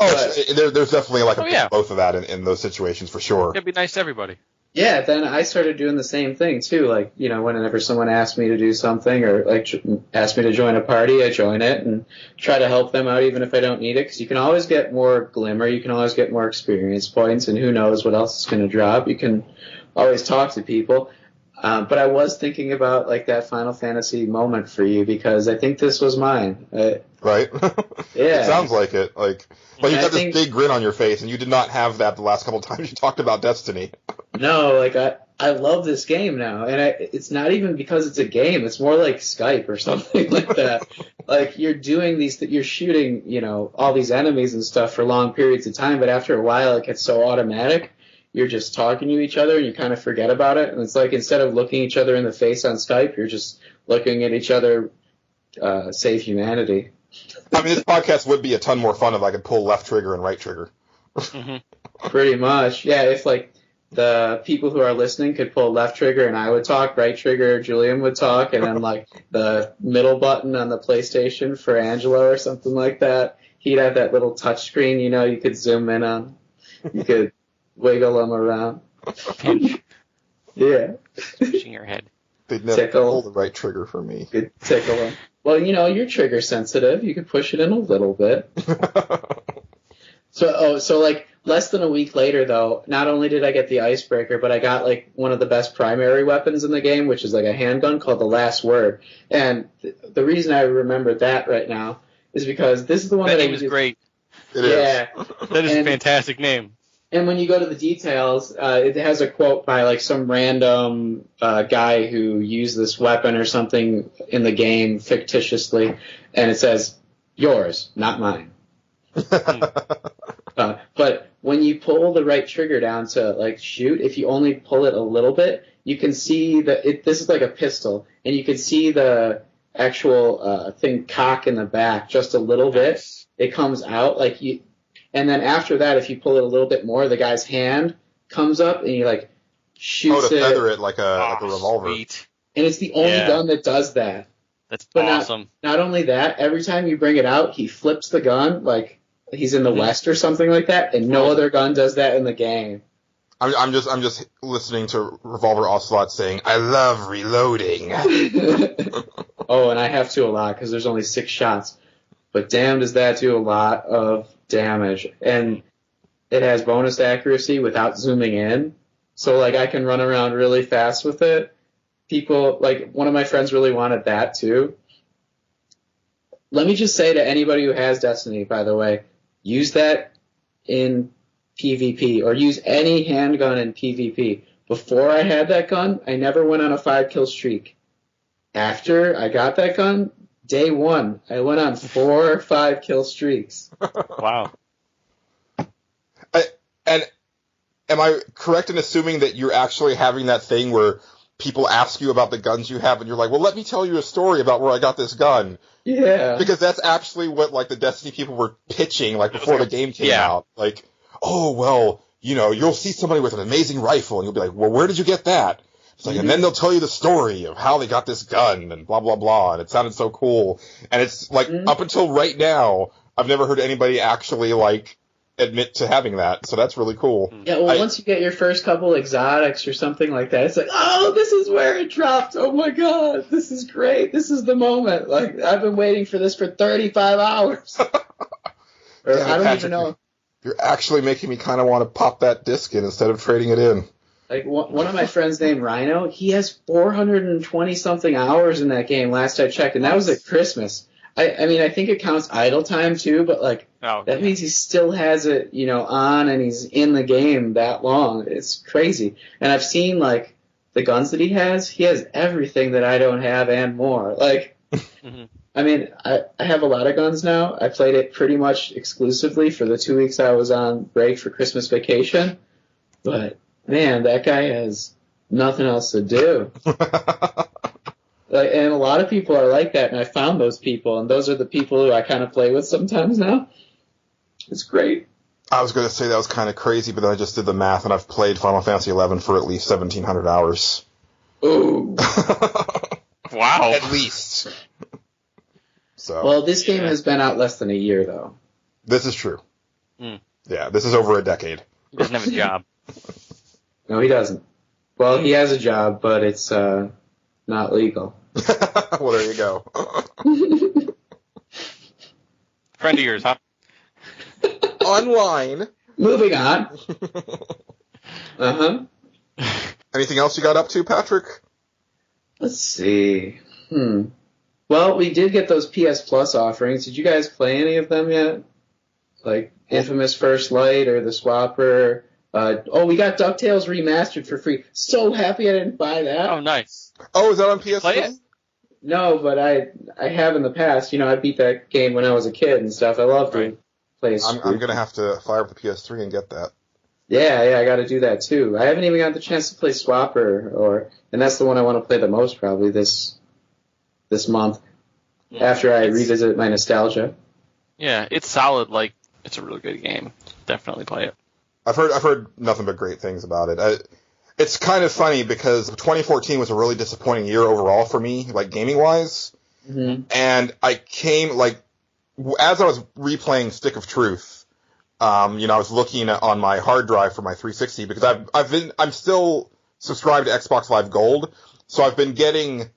Oh, there's definitely like both of that in those situations for sure. It'd be nice to everybody. Yeah, then I started doing the same thing too. Like, whenever someone asked me to do something or like asked me to join a party, I join it and try to help them out even if I don't need it, because you can always get more glimmer, you can always get more experience points, and who knows what else is going to drop. You can always talk to people. But I was thinking about like that Final Fantasy moment for you, because I think this was mine. Right? Yeah. It sounds like it. Like, but you got this big grin on your face, and you did not have that the last couple of times you talked about Destiny. No, like I love this game now, and it's not even because it's a game. It's more like Skype or something like that. Like you're doing you're shooting, all these enemies and stuff for long periods of time, but after a while it gets so automatic. You're just talking to each other and you kind of forget about it. And it's like instead of looking each other in the face on Skype, you're just looking at each other, save humanity. I mean, this podcast would be a ton more fun if I could pull left trigger and right trigger. Pretty much. Yeah, if like the people who are listening could pull left trigger and I would talk, right trigger Julian would talk, and then like the middle button on the PlayStation for Angelo or something like that, he'd have that little touch screen, you could zoom in on. You could wiggle them around. Pinch. Yeah. Pushing your head. They'd never pull the right trigger for me. Could tickle them. Well, you're trigger sensitive. You could push it in a little bit. So like less than a week later, though, not only did I get the Icebreaker, but I got like one of the best primary weapons in the game, which is like a handgun called the Last Word. And the reason I remember that right now is because this is the one that that name is great. It is. Yeah. That is a fantastic name. And when you go to the details, it has a quote by like some random guy who used this weapon or something in the game fictitiously, and it says, "Yours, not mine." But when you pull the right trigger down to like shoot, if you only pull it a little bit, you can see that this is like a pistol, and you can see the actual thing cock in the back just a little bit. It comes out and then after that, if you pull it a little bit more, the guy's hand comes up and you like shoots to feather it like a revolver. Sweet. And it's the only gun that does that. That's but awesome. Not only that, every time you bring it out, he flips the gun like he's in the West or something like that, and no other gun does that in the game. I'm just listening to Revolver Ocelot saying, "I love reloading." Oh, and I have to a lot because there's only 6 shots. But damn, does that do a lot of damage. And it has bonus accuracy without zooming in. So, like, I can run around really fast with it. People, like, one of my friends really wanted that, too. Let me just say to anybody who has Destiny, by the way, use that in PvP, or use any handgun in PvP. Before I had that gun, I never went on a 5-kill streak. After I got that gun, day 1, I went on 4 or 5-kill streaks. Wow. And am I correct in assuming that you're actually having that thing where people ask you about the guns you have, and you're like, well, let me tell you a story about where I got this gun? Yeah. Because that's actually what, like, the Destiny people were pitching, like, before the game came out. Like, oh, well, you know, you'll see somebody with an amazing rifle, and you'll be like, well, where did you get that? It's like, and then they'll tell you the story of how they got this gun, and blah, blah, blah, and it sounded so cool. And it's, like, up until right now, I've never heard anybody actually, like, admit to having that, so that's really cool. Yeah, well, once you get your first couple exotics or something like that, it's like, oh, this is where it dropped. Oh, my God, this is great. This is the moment. Like, I've been waiting for this for 35 hours. Or Yeah, I don't Patrick, even know. You're actually making me kind of want to pop that disc in instead of trading it in. Like, one of my friends named Rhino, he has 420-something hours in that game last I checked, and that was at Christmas. I mean, I think it counts idle time, too, but, like, that means he still has it, you know, on, and he's in the game that long. It's crazy. And I've seen, like, the guns that he has everything that I don't have and more. Like, I mean, I have a lot of guns now. I played it pretty much exclusively for the 2 weeks I was on break for Christmas vacation. But, man, that guy has nothing else to do. And a lot of people are like that, and I found those people, and those are the people who I kind of play with sometimes now. It's great. I was going to say that was kind of crazy, but then I just did the math, and I've played Final Fantasy XI for at least 1,700 hours. Ooh. Wow. At least. So. Well, this game has been out less than a year, though. This is true. Yeah, this is over a decade. He doesn't have a job. No, he doesn't. Well, he has a job, but it's not legal. Well, there you go. Friend of yours, huh? Online. Moving on. Anything else you got up to, Patrick? Let's see. Well, we did get those PS Plus offerings. Did you guys play any of them yet? Like Infamous First Light or The Swapper? We got DuckTales Remastered for free. So happy I didn't buy that. Oh, nice. Oh, is that on PS Play Plus? it? No, but I have in the past. You know, I beat that game when I was a kid and stuff. I love to play. I'm going to have to fire up the PS3 and get that. Yeah, I got to do that too. I haven't even got the chance to play Swapper, and that's the one I want to play the most probably this month. After I revisit my nostalgia. Yeah, it's solid. Like, it's a really good game. Definitely play it. I've heard nothing but great things about it. It's kind of funny because 2014 was a really disappointing year overall for me, like gaming-wise. And I came, like, as I was replaying Stick of Truth, I was looking on my hard drive for my 360 because I'm still subscribed to Xbox Live Gold, so I've been getting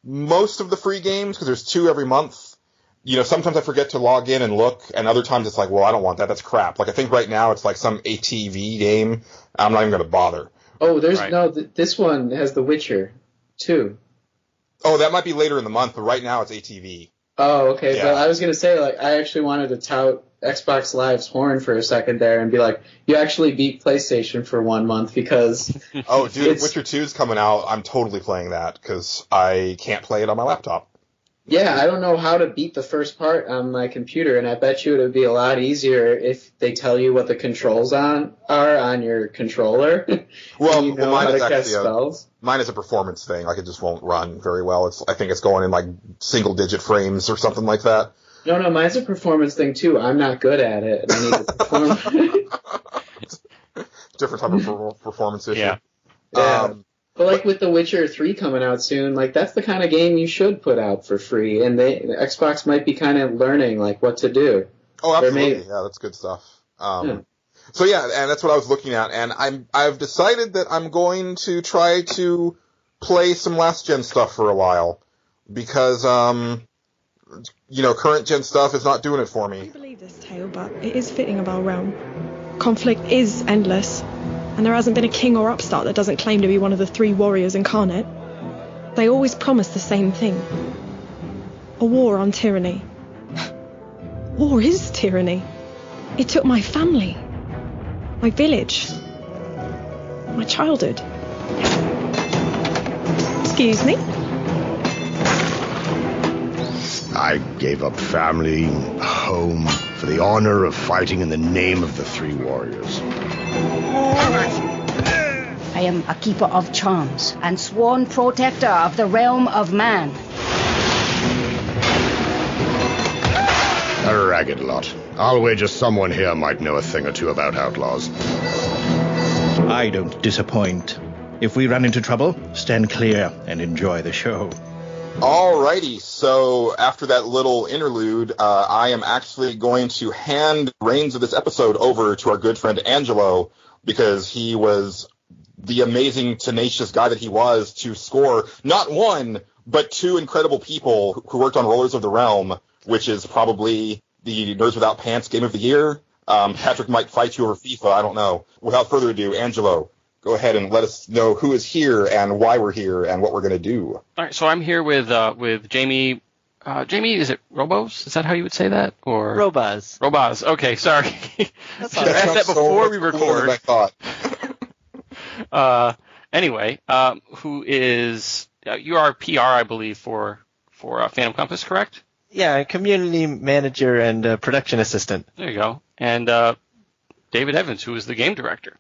most of the free games because there's 2 every month. You know, sometimes I forget to log in and look, and other times it's like, well, I don't want that. That's crap. Like, I think right now it's like some ATV game. I'm not even going to bother. Oh, this one has The Witcher 2. Oh, that might be later in the month, but right now it's ATV. Oh, okay. Yeah. But I was going to say, like, I actually wanted to tout Xbox Live's horn for a second there and be like, you actually beat PlayStation for 1 month because... Oh, dude, Witcher 2's coming out. I'm totally playing that because I can't play it on my laptop. Yeah, I don't know how to beat the first part on my computer, and I bet you it would be a lot easier if they tell you what the controls are on your controller. Well, you know mine how is to cast actually spells. Mine is a performance thing. Like, it just won't run very well. I think it's going in like single-digit frames or something like that. No, mine's a performance thing too. I'm not good at it, and I need to perform. Different type of performance issue. Yeah. But like with The Witcher 3 coming out soon, like that's the kind of game you should put out for free, and Xbox might be kind of learning like what to do. Oh, absolutely. Yeah, that's good stuff. So yeah, and that's what I was looking at, and I've decided that I'm going to try to play some last gen stuff for a while because current gen stuff is not doing it for me. I don't believe this tale, but it is fitting of our realm. Conflict is endless. And there hasn't been a king or upstart that doesn't claim to be one of the 3 warriors incarnate. They always promise the same thing. A war on tyranny. War is tyranny. It took my family, my village, my childhood. Excuse me? I gave up family, home, for the honor of fighting in the name of the 3 warriors. I am a keeper of charms and sworn protector of the realm of man. A ragged lot. I'll wager someone here might know a thing or two about outlaws. I don't disappoint. If we run into trouble, stand clear and enjoy the show. Alrighty, so after that little interlude, I am actually going to hand reins of this episode over to our good friend Angelo, because he was the amazing, tenacious guy that he was to score not 1, but 2 incredible people who worked on Rollers of the Realm, which is probably the Nerds Without Pants Game of the Year. Patrick might fight you over FIFA, I don't know. Without further ado, Angelo, go ahead and let us know who is here and why we're here and what we're going to do. All right, so I'm here with Jamie. Jamie, is it Roboz? Is that how you would say that? Or Roboz. Roboz. Okay, sorry. That's I asked that before we record. I thought. Anyway, who is you are PR, I believe, for Phantom Compass, correct? Yeah, community manager and production assistant. There you go. And David Evans, who is the game director.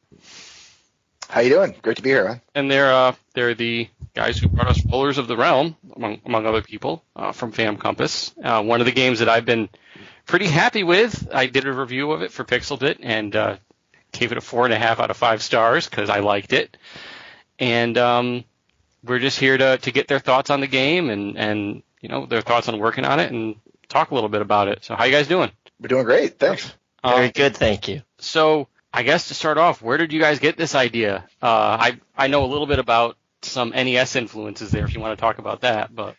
How you doing? Great to be here, man. And they're the guys who brought us Rollers of the Realm, among other people, from Phantom Compass. One of the games that I've been pretty happy with. I did a review of it for Pixelbit and gave it a 4.5 out of 5 stars because I liked it. And we're just here to get their thoughts on the game and their thoughts on working on it and talk a little bit about it. So how you guys doing? We're doing great. Thanks. Very good, thank you. So I guess to start off, where did you guys get this idea? I know a little bit about some NES influences there if you want to talk about that. But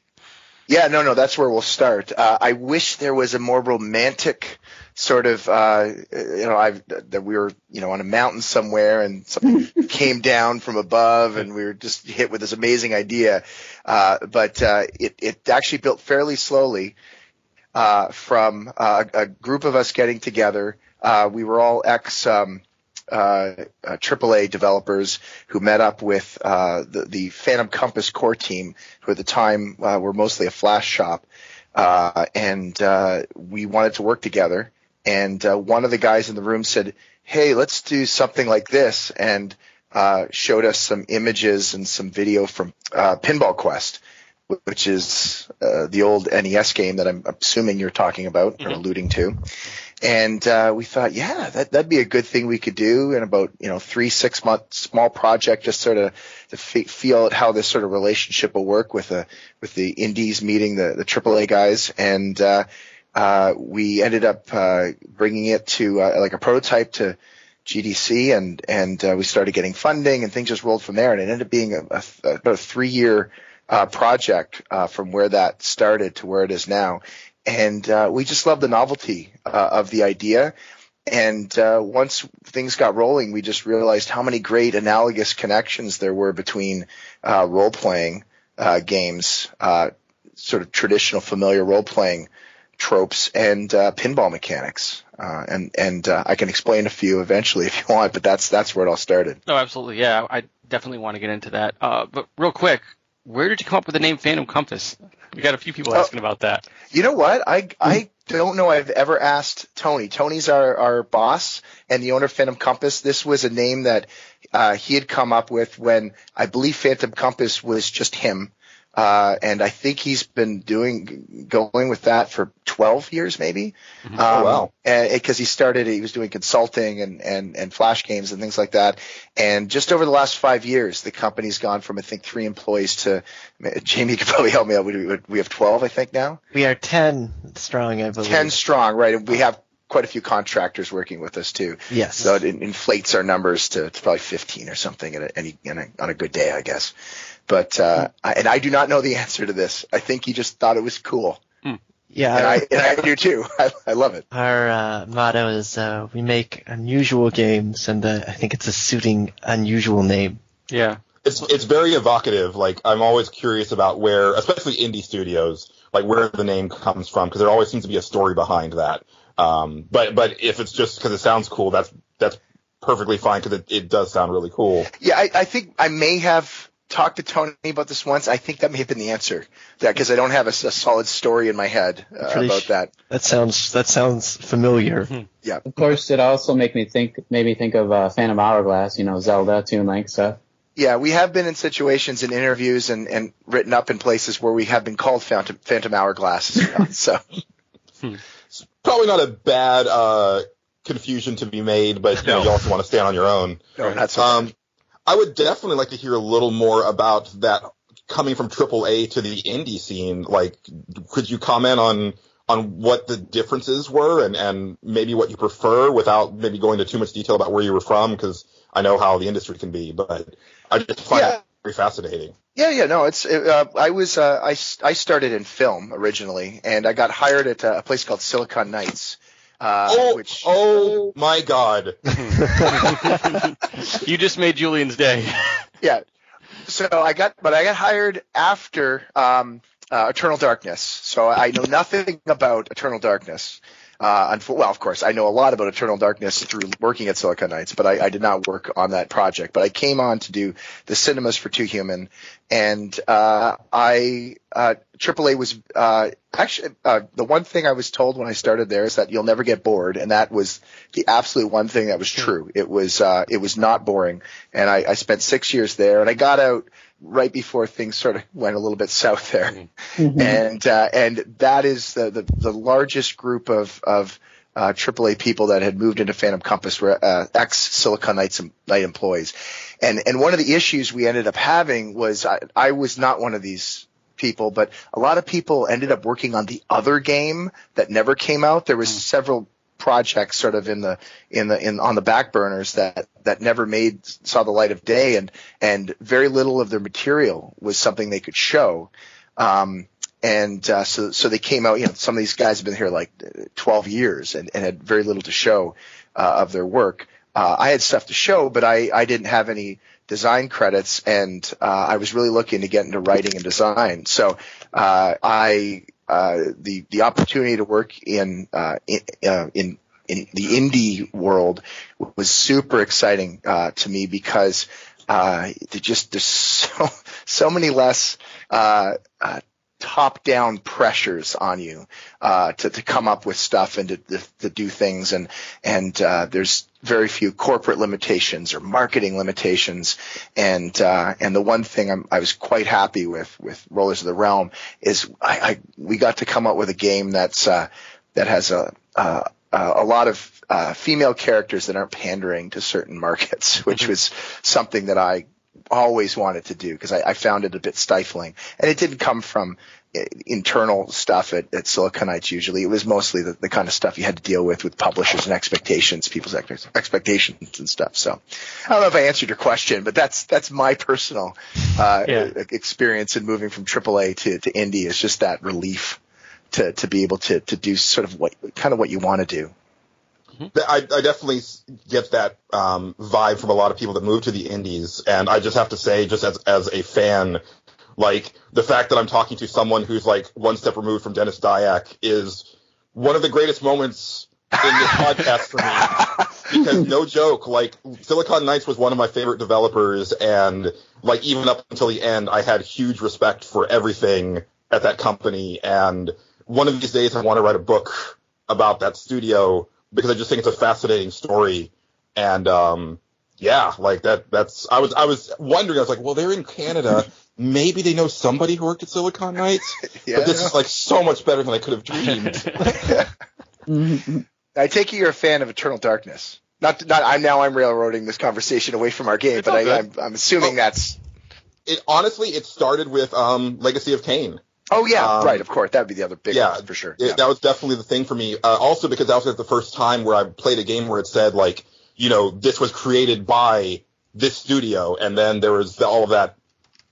yeah, no, that's where we'll start. I wish there was a more romantic sort of, that we were, on a mountain somewhere and something came down from above and we were just hit with this amazing idea. But it actually built fairly slowly from a group of us getting together. We were all AAA developers who met up with the Phantom Compass core team, who at the time were mostly a flash shop, and we wanted to work together. And one of the guys in the room said, "Hey, let's do something like this," and showed us some images and some video from Pinball Quest, which is the old NES game that I'm assuming you're talking about or alluding to. And we thought, yeah, that'd be a good thing we could do in about 3-6 month small project, just sort of to feel how this sort of relationship will work with the indies meeting the AAA guys. And we ended up bringing it to like a prototype to GDC, and we started getting funding, and things just rolled from there. And it ended up being about a 3-year project from where that started to where it is now. And we just love the novelty of the idea. And once things got rolling, we just realized how many great analogous connections there were between role-playing games, sort of traditional familiar role-playing tropes and pinball mechanics. And I can explain a few eventually if you want, but that's where it all started. Oh, absolutely. Yeah, I definitely want to get into that. But real quick, where did you come up with the name Phantom Compass? We got a few people asking about that. You know what? I don't know I've ever asked Tony. Tony's our boss and the owner of Phantom Compass. This was a name that he had come up with when I believe Phantom Compass was just him. And I think he's been going with that for 12 years maybe. Oh, wow. Because he was doing consulting and flash games and things like that. And just over the last 5 years, the company's gone from, I think, 3 employees to, Jamie could probably help me out. We have 12, I think now. We are 10 strong, I believe. 10 strong, right. And we have quite a few contractors working with us too. Yes. So it inflates our numbers to probably 15 or something on a good day, I guess. But and I do not know the answer to this. I think he just thought it was cool. Yeah, and I do too. I love it. Our motto is we make unusual games, and I think it's a suiting unusual name. Yeah, it's very evocative. Like, I'm always curious about where, especially indie studios, like where the name comes from, because there always seems to be a story behind that. But if it's just because it sounds cool, that's perfectly fine, because it does sound really cool. Yeah, I think I may have talked to Tony about this once. I think that may have been the answer, because I don't have a solid story in my head about that. That sounds familiar. Yeah. Of course, it also made me think of Phantom Hourglass, Zelda, Toon Link stuff. Yeah, we have been in situations in interviews and written up in places where we have been called Phantom Hourglass as well. So it's probably not a bad confusion to be made, but you also want to stand on your own. No, that's okay. I would definitely like to hear a little more about that coming from AAA to the indie scene. Like, could you comment on what the differences were and maybe what you prefer without maybe going into too much detail about where you were from? Because I know how the industry can be, but I just find it very fascinating. Yeah, no, I started in film originally, and I got hired at a place called Silicon Knights. Oh my God! You just made Julian's day. Yeah. So I got hired after Eternal Darkness. So I know nothing about Eternal Darkness. Well, of course, I know a lot about Eternal Darkness through working at Silicon Knights, but I did not work on that project. But I came on to do the cinemas for Too Human, and AAA was actually the one thing I was told when I started there is that you'll never get bored, and that was the absolute one thing that was true. It was not boring, and I spent 6 years there, and I got out right before things sort of went a little bit south there. Mm-hmm. And that is the largest group of AAA people that had moved into Phantom Compass were ex-Silicon Knight employees. And one of the issues we ended up having was I was not one of these people, but a lot of people ended up working on the other game that never came out. There was several projects sort of on the back burners that never saw the light of day, and very little of their material was something they could show. So they came out, some of these guys have been here like 12 years and had very little to show of their work. I had stuff to show, but I didn't have any design credits, and I was really looking to get into writing and design. So the opportunity to work in the indie world was super exciting to me, because there's so many less top-down pressures on you to come up with stuff and to do things, and there's very few corporate limitations or marketing limitations, and the one thing I was quite happy with Rollers of the Realm is we got to come up with a game that has a lot of female characters that aren't pandering to certain markets, which was something that I always wanted to do, because I found it a bit stifling. And it didn't come from internal stuff at Silicon Knights usually. It was mostly the kind of stuff you had to deal with people's expectations and stuff. So I don't know if I answered your question, but that's my personal experience in moving from AAA to indie, is just that relief to be able to do sort of what you want to do. I definitely get that vibe from a lot of people that move to the indies, and I just have to say, just as a fan, like, the fact that I'm talking to someone who's like one step removed from Dennis Dyack is one of the greatest moments in this podcast for me, because no joke, like Silicon Knights was one of my favorite developers, and like even up until the end, I had huge respect for everything at that company. And one of these days, I want to write a book about that studio because I just think it's a fascinating story. And yeah, like that's I was wondering, I was like, well, they're in Canada. Maybe they know somebody who worked at Silicon Knights, but this is like so much better than I could have dreamed. I take it you're a fan of Eternal Darkness. Not. I'm railroading this conversation away from our game, but I'm assuming that's. It started with Legacy of Kain. Oh yeah, right. Of course, that would be the other big one for sure. That was definitely the thing for me. Also because that was the first time where I played a game where it said like, you know, this was created by this studio, and then there was all of that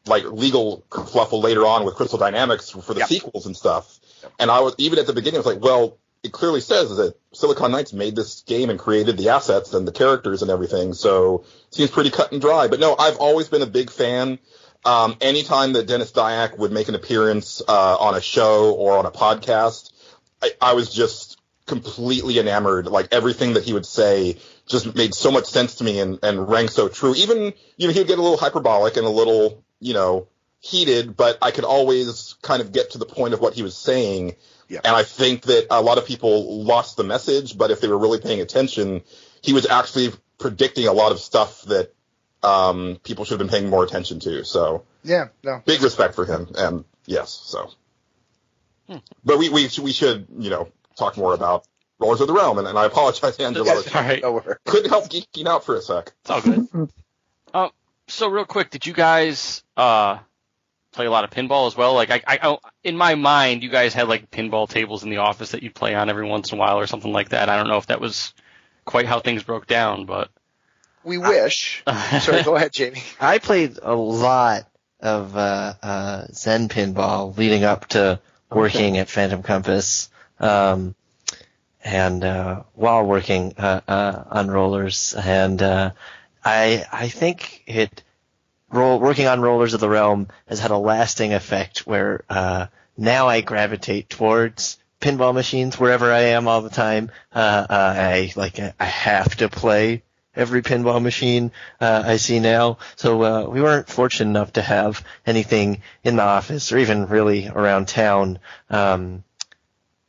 like legal kerfluffle later on with Crystal Dynamics for the sequels and stuff. And I was even at the beginning, I was like, well, it clearly says that Silicon Knights made this game and created the assets and the characters and everything, so it seems pretty cut and dry. But no, I've always been a big fan. Anytime that Dennis Dyack would make an appearance on a show or on a podcast, I was just completely enamored. Like everything that he would say just made so much sense to me and rang so true. Even, you know, he would get a little hyperbolic and a little, you know, heated, but I could always kind of get to the point of what he was saying. Yeah. And I think that a lot of people lost the message, but if they were really paying attention, he was actually predicting a lot of stuff that people should have been paying more attention to. So big respect for him. And yes, so. But we should, you know, talk more about Rollers of the Realm. And I apologize, Angelo. Yes, right. Couldn't help geeking out for a sec. It's all good. So real quick, did you guys play a lot of pinball as well? Like I in my mind, you guys had like pinball tables in the office that you'd play on every once in a while or something like that. I don't know if that was quite how things broke down, but we wish. Sorry, go ahead, Jamie. I played a lot of Zen pinball leading up to working at Phantom Compass, and while working on rollers, and I think working on Rollers of the Realm has had a lasting effect where now I gravitate towards pinball machines wherever I am all the time. I have to play every pinball machine I see now. So we weren't fortunate enough to have anything in the office or even really around town.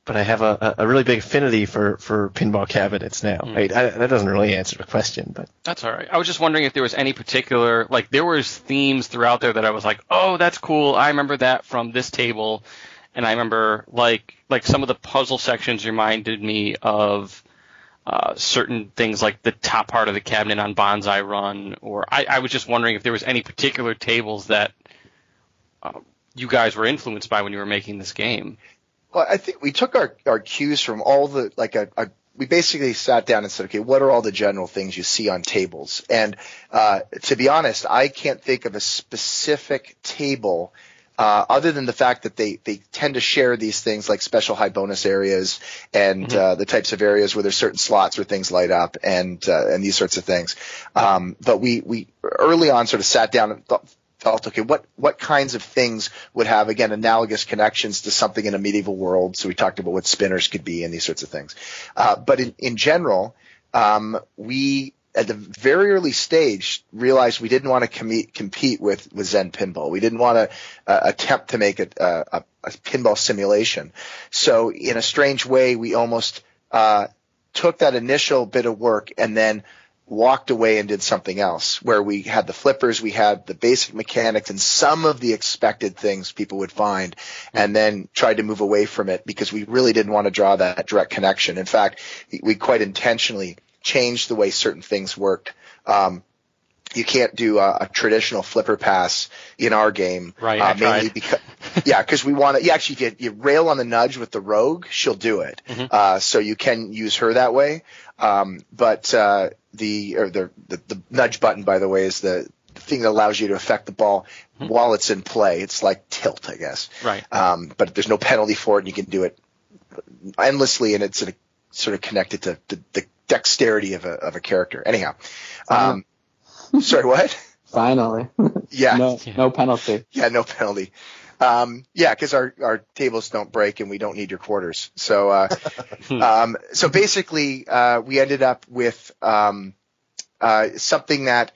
But I have a really big affinity for pinball cabinets now. That doesn't really answer the question, but that's all right. I was just wondering if there was any particular, like there was themes throughout there that I was like, oh, that's cool. I remember that from this table, and I remember like some of the puzzle sections reminded me of certain things like the top part of the cabinet on Bonsai Run, or I was just wondering if there was any particular tables that you guys were influenced by when you were making this game. Well, I think we took our cues from all the we basically sat down and said, okay, what are all the general things you see on tables? And to be honest, I can't think of a specific table other than the fact that they tend to share these things like special high bonus areas and the types of areas where there's certain slots where things light up and these sorts of things. But we early on sort of sat down and felt, okay, what kinds of things would have, again, analogous connections to something in a medieval world? So we talked about what spinners could be and these sorts of things. But in general, we, at the very early stage, realized we didn't want to compete with Zen Pinball. We didn't want to attempt to make a pinball simulation. So in a strange way, we almost took that initial bit of work and then walked away and did something else, where we had the flippers, we had the basic mechanics and some of the expected things people would find, and then tried to move away from it because we really didn't want to draw that direct connection. In fact, we quite intentionally changed the way certain things worked. You can't do a traditional flipper pass in our game, right? Mainly because we want to. Yeah, actually, if you rail on the nudge with the rogue, she'll do it. So you can use her that way. But the nudge button, by the way, is the thing that allows you to affect the ball while it's in play. It's like tilt, I guess. Right. But there's no penalty for it, and you can do it endlessly, and it's sort of connected to the dexterity of a character. Anyhow. Sorry, what? Finally. Yeah. No penalty. Yeah, no penalty. Because our tables don't break and we don't need your quarters. So, so basically, we ended up with something that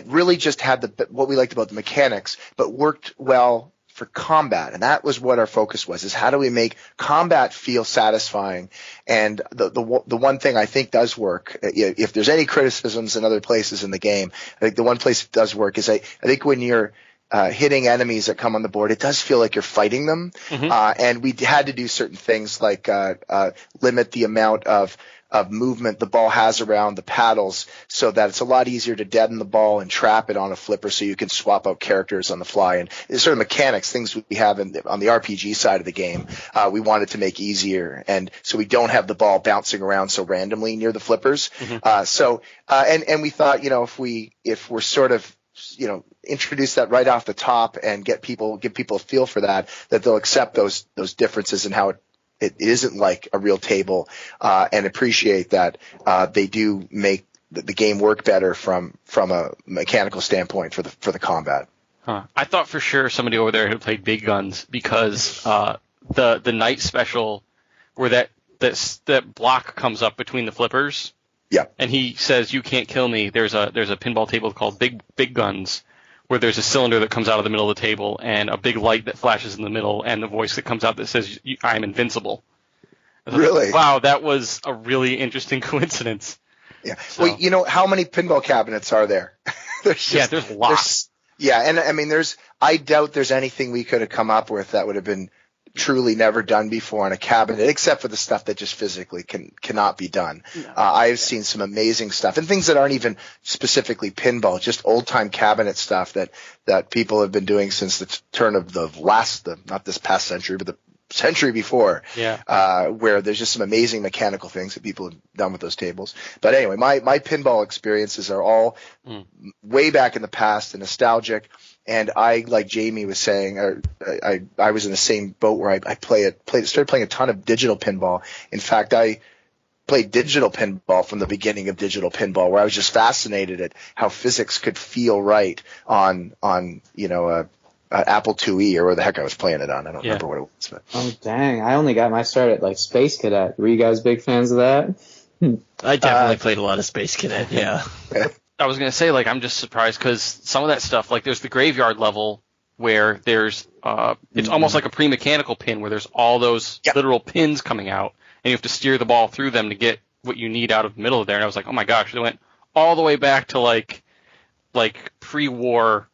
really just had what we liked about the mechanics, but worked well for combat. And that was what our focus was, is how do we make combat feel satisfying? And the one thing I think does work, if there's any criticisms in other places in the game, I think the one place it does work is I think when you're hitting enemies that come on the board, it does feel like you're fighting them. And we had to do certain things like limit the amount of movement the ball has around the paddles so that it's a lot easier to deaden the ball and trap it on a flipper so you can swap out characters on the fly. And it's sort of mechanics, things we have on the RPG side of the game, we wanted to make easier. And so we don't have the ball bouncing around so randomly near the flippers. And we thought, if we're sort of, introduce that right off the top and give people a feel for that they'll accept those differences and how it isn't like a real table, and appreciate that they do make the game work better from a mechanical standpoint for the combat. I thought for sure somebody over there had played Big Guns because the night special where that block comes up between the flippers. Yeah. And he says, "You can't kill me." There's a pinball table called Big Guns, where there's a cylinder that comes out of the middle of the table and a big light that flashes in the middle and the voice that comes out that says, "I'm invincible." Really? Like, wow, that was a really interesting coincidence. Yeah. So. Well, how many pinball cabinets are there? There's lots. And I mean, I doubt there's anything we could have come up with that would have been truly never done before on a cabinet, except for the stuff that just physically cannot be done. I've seen some amazing stuff and things that aren't even specifically pinball, just old time cabinet stuff that people have been doing since the turn of not this past century, but the century before. Where there's just some amazing mechanical things that people have done with those tables. But anyway, my pinball experiences are all way back in the past and nostalgic. And I, like Jamie was saying, I was in the same boat where I started playing a ton of digital pinball. In fact, I played digital pinball from the beginning of digital pinball, where I was just fascinated at how physics could feel right on Apple IIe or where the heck I was playing it on. I don't remember what it was. But. Oh dang! I only got my start at like Space Cadet. Were you guys big fans of that? I definitely played a lot of Space Cadet. Yeah. I was going to say, I'm just surprised because some of that stuff, there's the graveyard level where there's, it's almost like a pre-mechanical pin where there's all those literal pins coming out, and you have to steer the ball through them to get what you need out of the middle of there. And I was like, oh my gosh, they went all the way back to like pre-war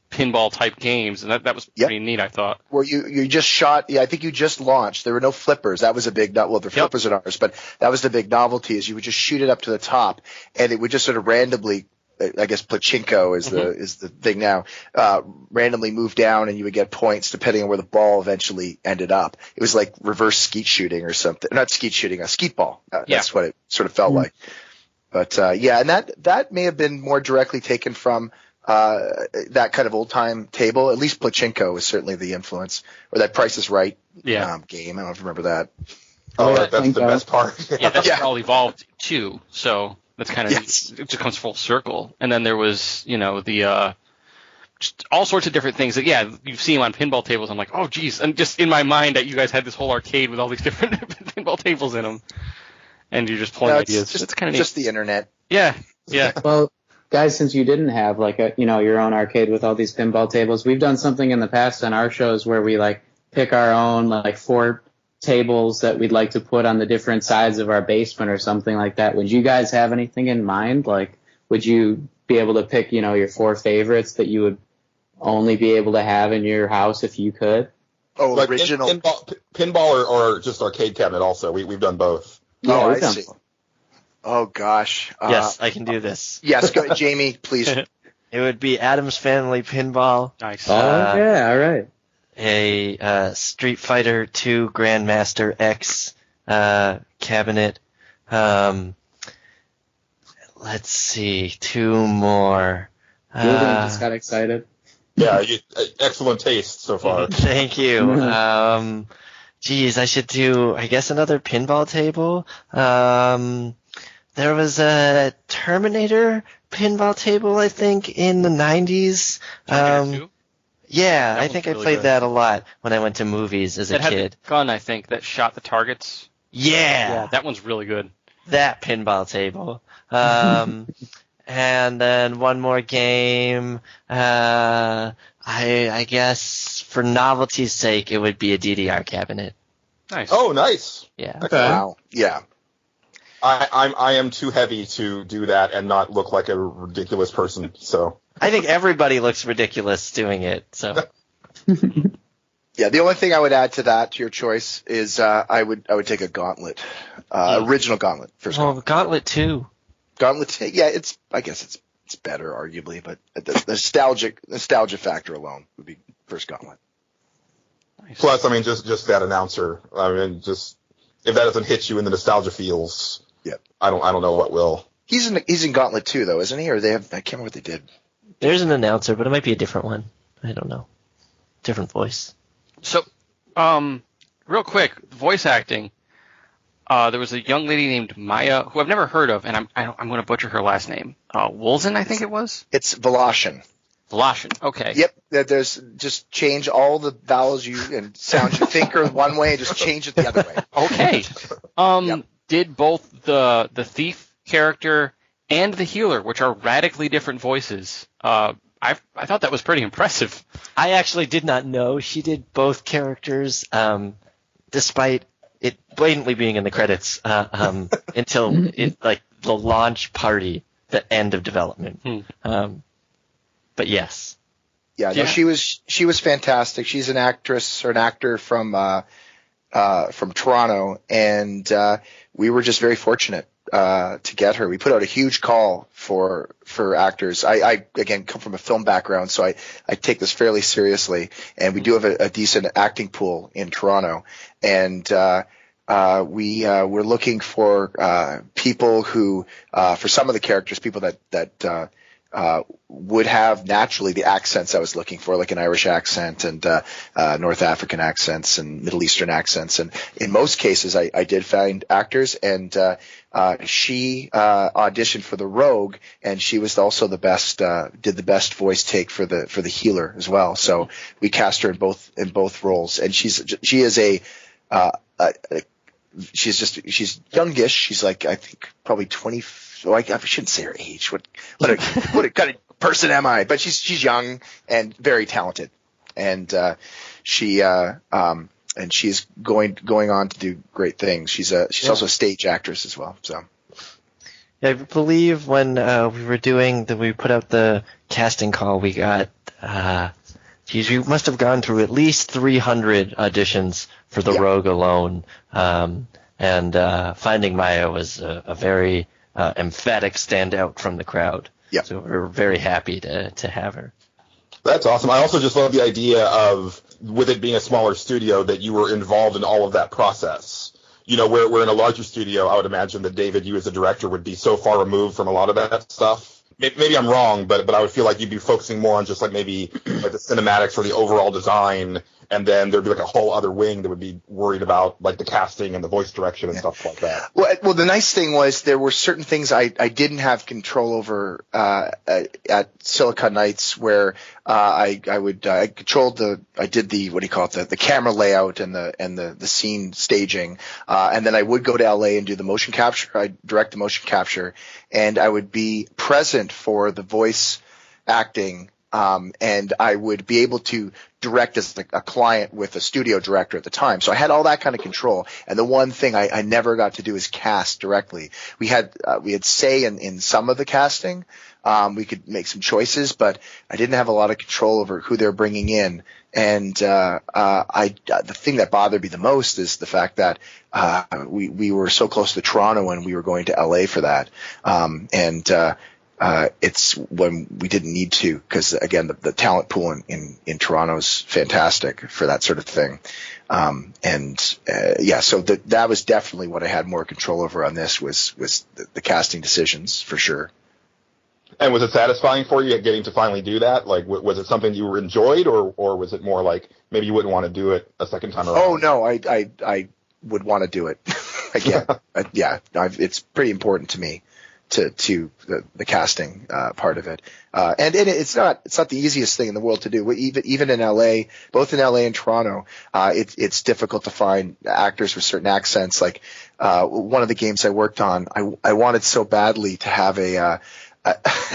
pinball type games, and that was pretty neat, I thought. Where you just shot, I think you just launched. There were no flippers. That was a big, the flippers are ours, but that was the big novelty, is you would just shoot it up to the top, and it would just sort of randomly, I guess pachinko is the thing now, randomly move down, and you would get points depending on where the ball eventually ended up. It was like reverse skeet shooting or something. Not skeet shooting, a skeet ball. That's what it sort of felt like. But and that may have been more directly taken from that kind of old time table. At least pachinko was certainly the influence, or that Price is Right game. I don't know if you remember that. That's the best part. That's all evolved too. So that's kind of it just comes full circle. And then there was the just all sorts of different things that you've seen on pinball tables. I'm like, oh geez, and just in my mind that you guys had this whole arcade with all these different pinball tables in them, and you're just pulling ideas. It's kind of neat. Just the internet. Yeah. Well, guys, since you didn't have your own arcade with all these pinball tables, we've done something in the past on our shows where we pick our own 4 tables that we'd like to put on the different sides of our basement or something like that. Would you guys have anything in mind? Would you be able to pick, your 4 favorites that you would only be able to have in your house if you could? Oh, original pinball or just arcade cabinet also. We've done both. Oh, I see. Oh gosh. Yes, I can do this. Yes, go, Jamie, please. It would be Addams Family Pinball. Nice. All right. A Street Fighter 2 Grandmaster X cabinet. Let's see, 2 more. Julian just got excited. Yeah, excellent taste so far. Thank you. Geez, I should do, I guess, another pinball table. There was a Terminator pinball table, I think, in the 90s. Yeah, I think I played that a lot when I went to movies as a kid. It had the gun, I think, that shot the targets. Yeah, that one's really good. That pinball table. And then one more game. I guess for novelty's sake, it would be a DDR cabinet. Nice. Oh, nice. Yeah. Okay. Wow. Yeah. I am too heavy to do that and not look like a ridiculous person. So I think everybody looks ridiculous doing it. So. Yeah, the only thing I would add to that, to your choice, is I would take a Gauntlet, original Gauntlet. First Gauntlet 2. Gauntlet 2. Yeah, I guess it's better, arguably, but the nostalgia factor alone would be first Gauntlet. Nice. Plus, I mean, just that announcer. I mean, just if that doesn't hit you in the nostalgia feels, I don't know what will. He's in Gauntlet 2 though, isn't he? Or I can't remember what they did. There's an announcer, but it might be a different one. I don't know. Different voice. So, real quick, voice acting. There was a young lady named Maya who I've never heard of, and I'm going to butcher her last name. Wolzen, I think it was. It's Voloshin. Voloshin. Okay. Yep. There's just change all the vowels and sounds you think are one way, and just change it the other way. Okay. Yep. Did both the thief character and the healer, which are radically different voices. I thought that was pretty impressive. I actually did not know she did both characters, despite it blatantly being in the credits, until the launch party, the end of development. But yes. Yeah, no, she was fantastic. She's an actress or an actor from Toronto, and we were just very fortunate to get her. We put out a huge call for actors. I again come from a film background, so I take this fairly seriously, and we do have a decent acting pool in Toronto, and we're looking for people who, for some of the characters, people that would have naturally the accents I was looking for, like an Irish accent and North African accents and Middle Eastern accents. And in most cases, I did find actors, and she auditioned for the Rogue, and she was also the best, did the best voice take for the healer as well. So we cast her in both roles, and she's youngish. She's like, I think probably 20. Oh, I shouldn't say her age. What kind of person am I? But she's young and very talented, and she's going on to do great things. She's also a stage actress as well. So yeah, I believe when we put out the casting call, we got we must have gone through at least 300 auditions for the Rogue alone, and finding Maya was a very emphatic standout from the crowd. Yeah. So we're very happy to have her. That's awesome. I also just love the idea of, with it being a smaller studio, that you were involved in all of that process. You know, we're in a larger studio. I would imagine that David, you as a director, would be so far removed from a lot of that stuff. Maybe I'm wrong, but I would feel like you'd be focusing more on just like maybe like the cinematics or the overall design, and then there'd be like a whole other wing that would be worried about like the casting and the voice direction and stuff like that. Well, the nice thing was there were certain things I didn't have control over at Silicon Knights, where I did the camera layout and the scene staging, and then I would go to LA and do the motion capture. I'd direct the motion capture, and I would be present for the voice acting. And I would be able to direct as a client with a studio director at the time. So I had all that kind of control. And the one thing I never got to do is cast directly. We had say in some of the casting. We could make some choices, but I didn't have a lot of control over who they're bringing in. And the thing that bothered me the most is the fact that we were so close to Toronto and we were going to LA for that. It's when we didn't need to, because again, the talent pool in Toronto is fantastic for that sort of thing. So that was definitely what I had more control over on this was the casting decisions for sure. And was it satisfying for you getting to finally do that? Like, was it something you enjoyed, or was it more like maybe you wouldn't want to do it a second time around? Oh no, I would want to do it again. It's pretty important to me. to the casting part of it. And it's not the easiest thing in the world to do. Even in LA, both in LA and Toronto, it's difficult to find actors with certain accents. Like one of the games I worked on, I wanted so badly to have an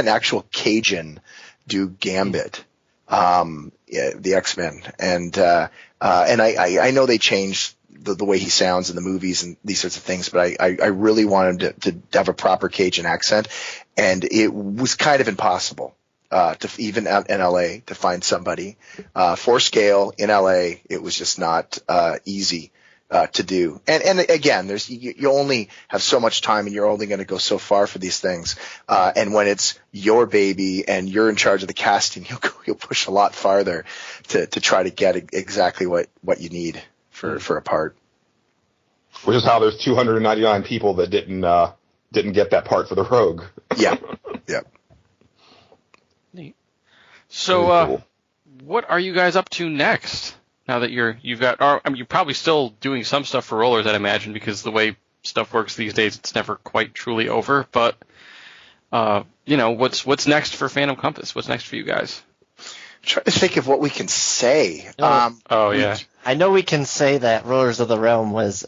actual Cajun do Gambit, the X-Men, and I know they changed the way he sounds in the movies and these sorts of things, but I really want him to have a proper Cajun accent, and it was kind of impossible to even out in LA to find somebody for scale in LA. It was just not easy to do. And again, you only have so much time, and you're only going to go so far for these things. And when it's your baby and you're in charge of the casting, you'll push a lot farther to try to get exactly what you need for a part. Which is how there's 299 people that didn't get that part for the Rogue. Yeah. Neat. So, cool. What are you guys up to next? Now that you're probably still doing some stuff for Rollers, I'd imagine, because the way stuff works these days, it's never quite truly over. But what's next for Phantom Compass? What's next for you guys? I'm trying to think of what we can say. Yeah. I know we can say that Rollers of the Realm was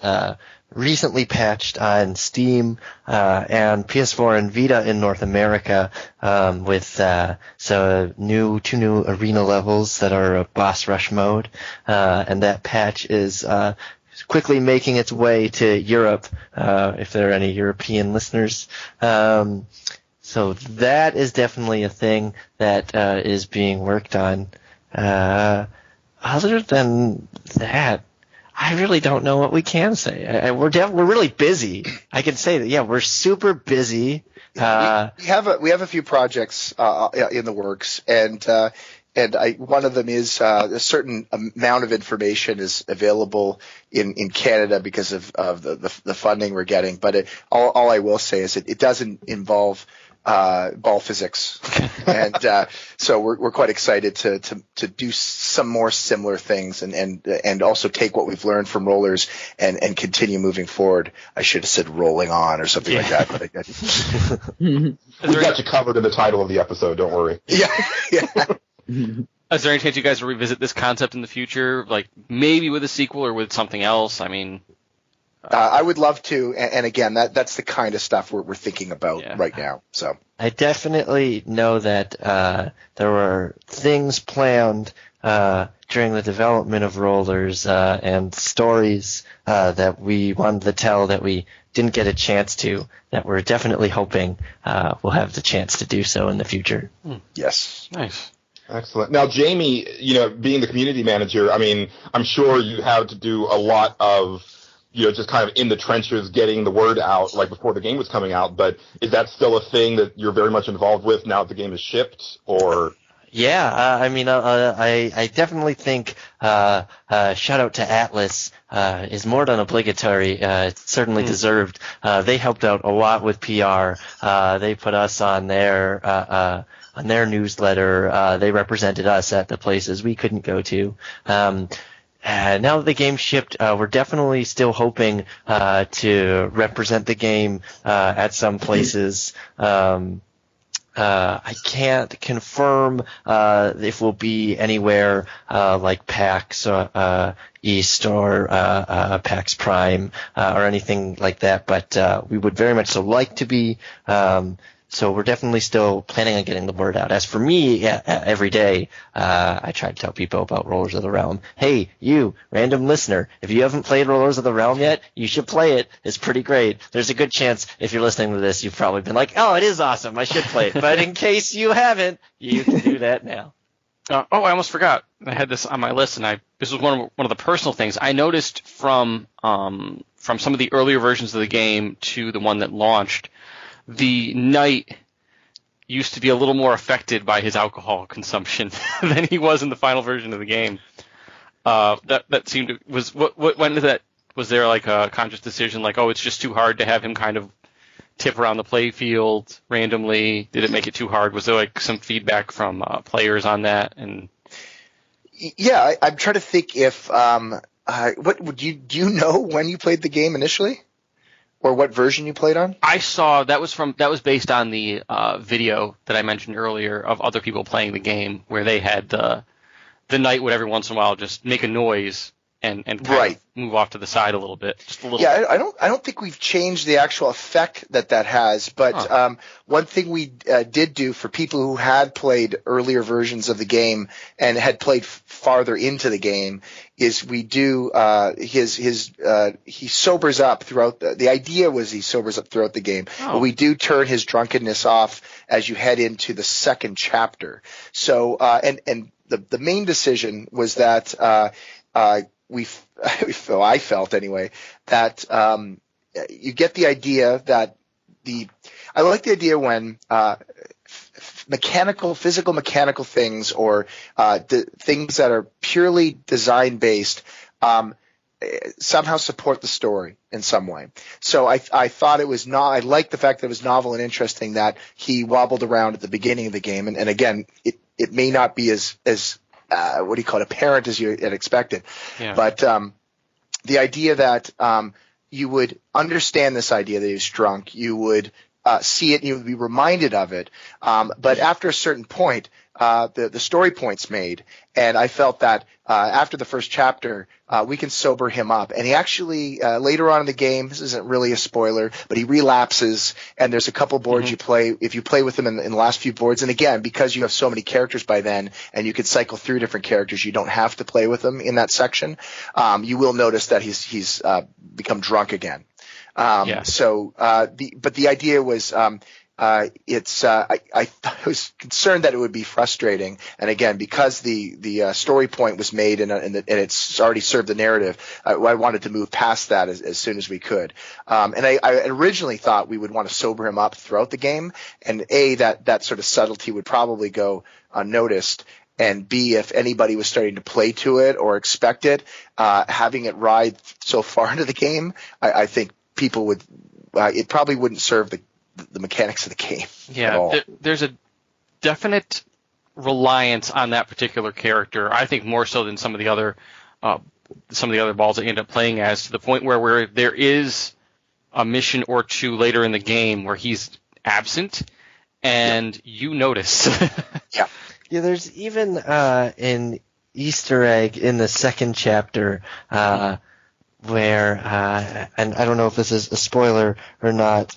recently patched on Steam and PS4 and Vita in North America with two new arena levels that are a boss rush mode, and that patch is quickly making its way to Europe, if there are any European listeners. So that is definitely a thing that is being worked on. Other than that, I really don't know what we can say. We're really busy. I can say that. Yeah, we're super busy. We have a few projects in the works, and one of them is a certain amount of information is available in Canada because of the funding we're getting. But all I will say is it doesn't involve ball physics, and so we're quite excited to do some more similar things, and also take what we've learned from Rollers and continue moving forward. I should have said rolling on or something like that. But we got you covered in the title of the episode. Don't worry. Yeah. Is there any chance you guys will revisit this concept in the future, like maybe with a sequel or with something else? I mean. I would love to, and again, that's the kind of stuff we're thinking about right now. So I definitely know that there were things planned during the development of Rollers and stories that we wanted to tell that we didn't get a chance to, that we're definitely hoping we'll have the chance to do so in the future. Yes. Nice. Excellent. Now, Jamie, being the community manager, I mean, I'm sure you had to do a lot of just kind of in the trenches getting the word out, like before the game was coming out, but is that still a thing that you're very much involved with now that the game is shipped, or? Yeah, I definitely think shout out to Atlas is more than obligatory. It's certainly deserved. They helped out a lot with PR. They put us on their newsletter. They represented us at the places we couldn't go to. Now that the game's shipped, we're definitely still hoping to represent the game at some places. I can't confirm if we'll be anywhere like PAX East or PAX Prime or anything like that, but we would very much so like to be. So we're definitely still planning on getting the word out. As for me, every day, I try to tell people about Rollers of the Realm. Hey, you, random listener, if you haven't played Rollers of the Realm yet, you should play it. It's pretty great. There's a good chance if you're listening to this, you've probably been like, oh, it is awesome. I should play it. But in case you haven't, you can do that now. I almost forgot. I had this on my list, and this was one of the personal things I noticed from some of the earlier versions of the game to the one that launched. The knight used to be a little more affected by his alcohol consumption than he was in the final version of the game. That seemed to when did that? Was there like a conscious decision, like, oh, it's just too hard to have him kind of tip around the play field randomly? Did it make it too hard? Was there like some feedback from players on that? And yeah, I'm trying to think if do you know when you played the game initially? Or what version you played on? I saw that was based on the video that I mentioned earlier of other people playing the game, where they had the knight would every once in a while just make a noise and kind of move off to the side a little bit, just a little. Yeah, bit. I don't think we've changed the actual effect that has, but one thing we did do for people who had played earlier versions of the game and had played farther into the game is we do he sobers up throughout the idea was he sobers up throughout the game. But we do turn his drunkenness off as you head into the second chapter. So and the main decision was that I felt anyway that you get the idea that I like the idea when physical mechanical things or things that are purely design based somehow support the story in some way. So I thought it was I liked the fact that it was novel and interesting that he wobbled around at the beginning of the game, and again it may not be as what do you call it, apparent as you had expected. Yeah. But the idea that you would understand this idea that he was drunk, you would see it and you would be reminded of it. But after a certain point, the story point's made, and I felt that after the first chapter, we can sober him up. And he actually, later on in the game, this isn't really a spoiler, but he relapses, and there's a couple boards you play, if you play with him in the last few boards, and again, because you have so many characters by then, and you could cycle through different characters, you don't have to play with them in that section, you will notice that he's become drunk again. So, but the idea was, I was concerned that it would be frustrating, and again, because the story point was made and it's already served the narrative, I wanted to move past that as soon as we could. And I originally thought we would want to sober him up throughout the game, and that sort of subtlety would probably go unnoticed. And B, if anybody was starting to play to it or expect it, having it ride so far into the game, I think people would. It probably wouldn't serve the mechanics of the game. Yeah, there's a definite reliance on that particular character. I think more so than some of the other balls that you end up playing as, to the point where there is a mission or two later in the game where he's absent, and you notice. Yeah, there's even an Easter egg in the second chapter where, and I don't know if this is a spoiler or not.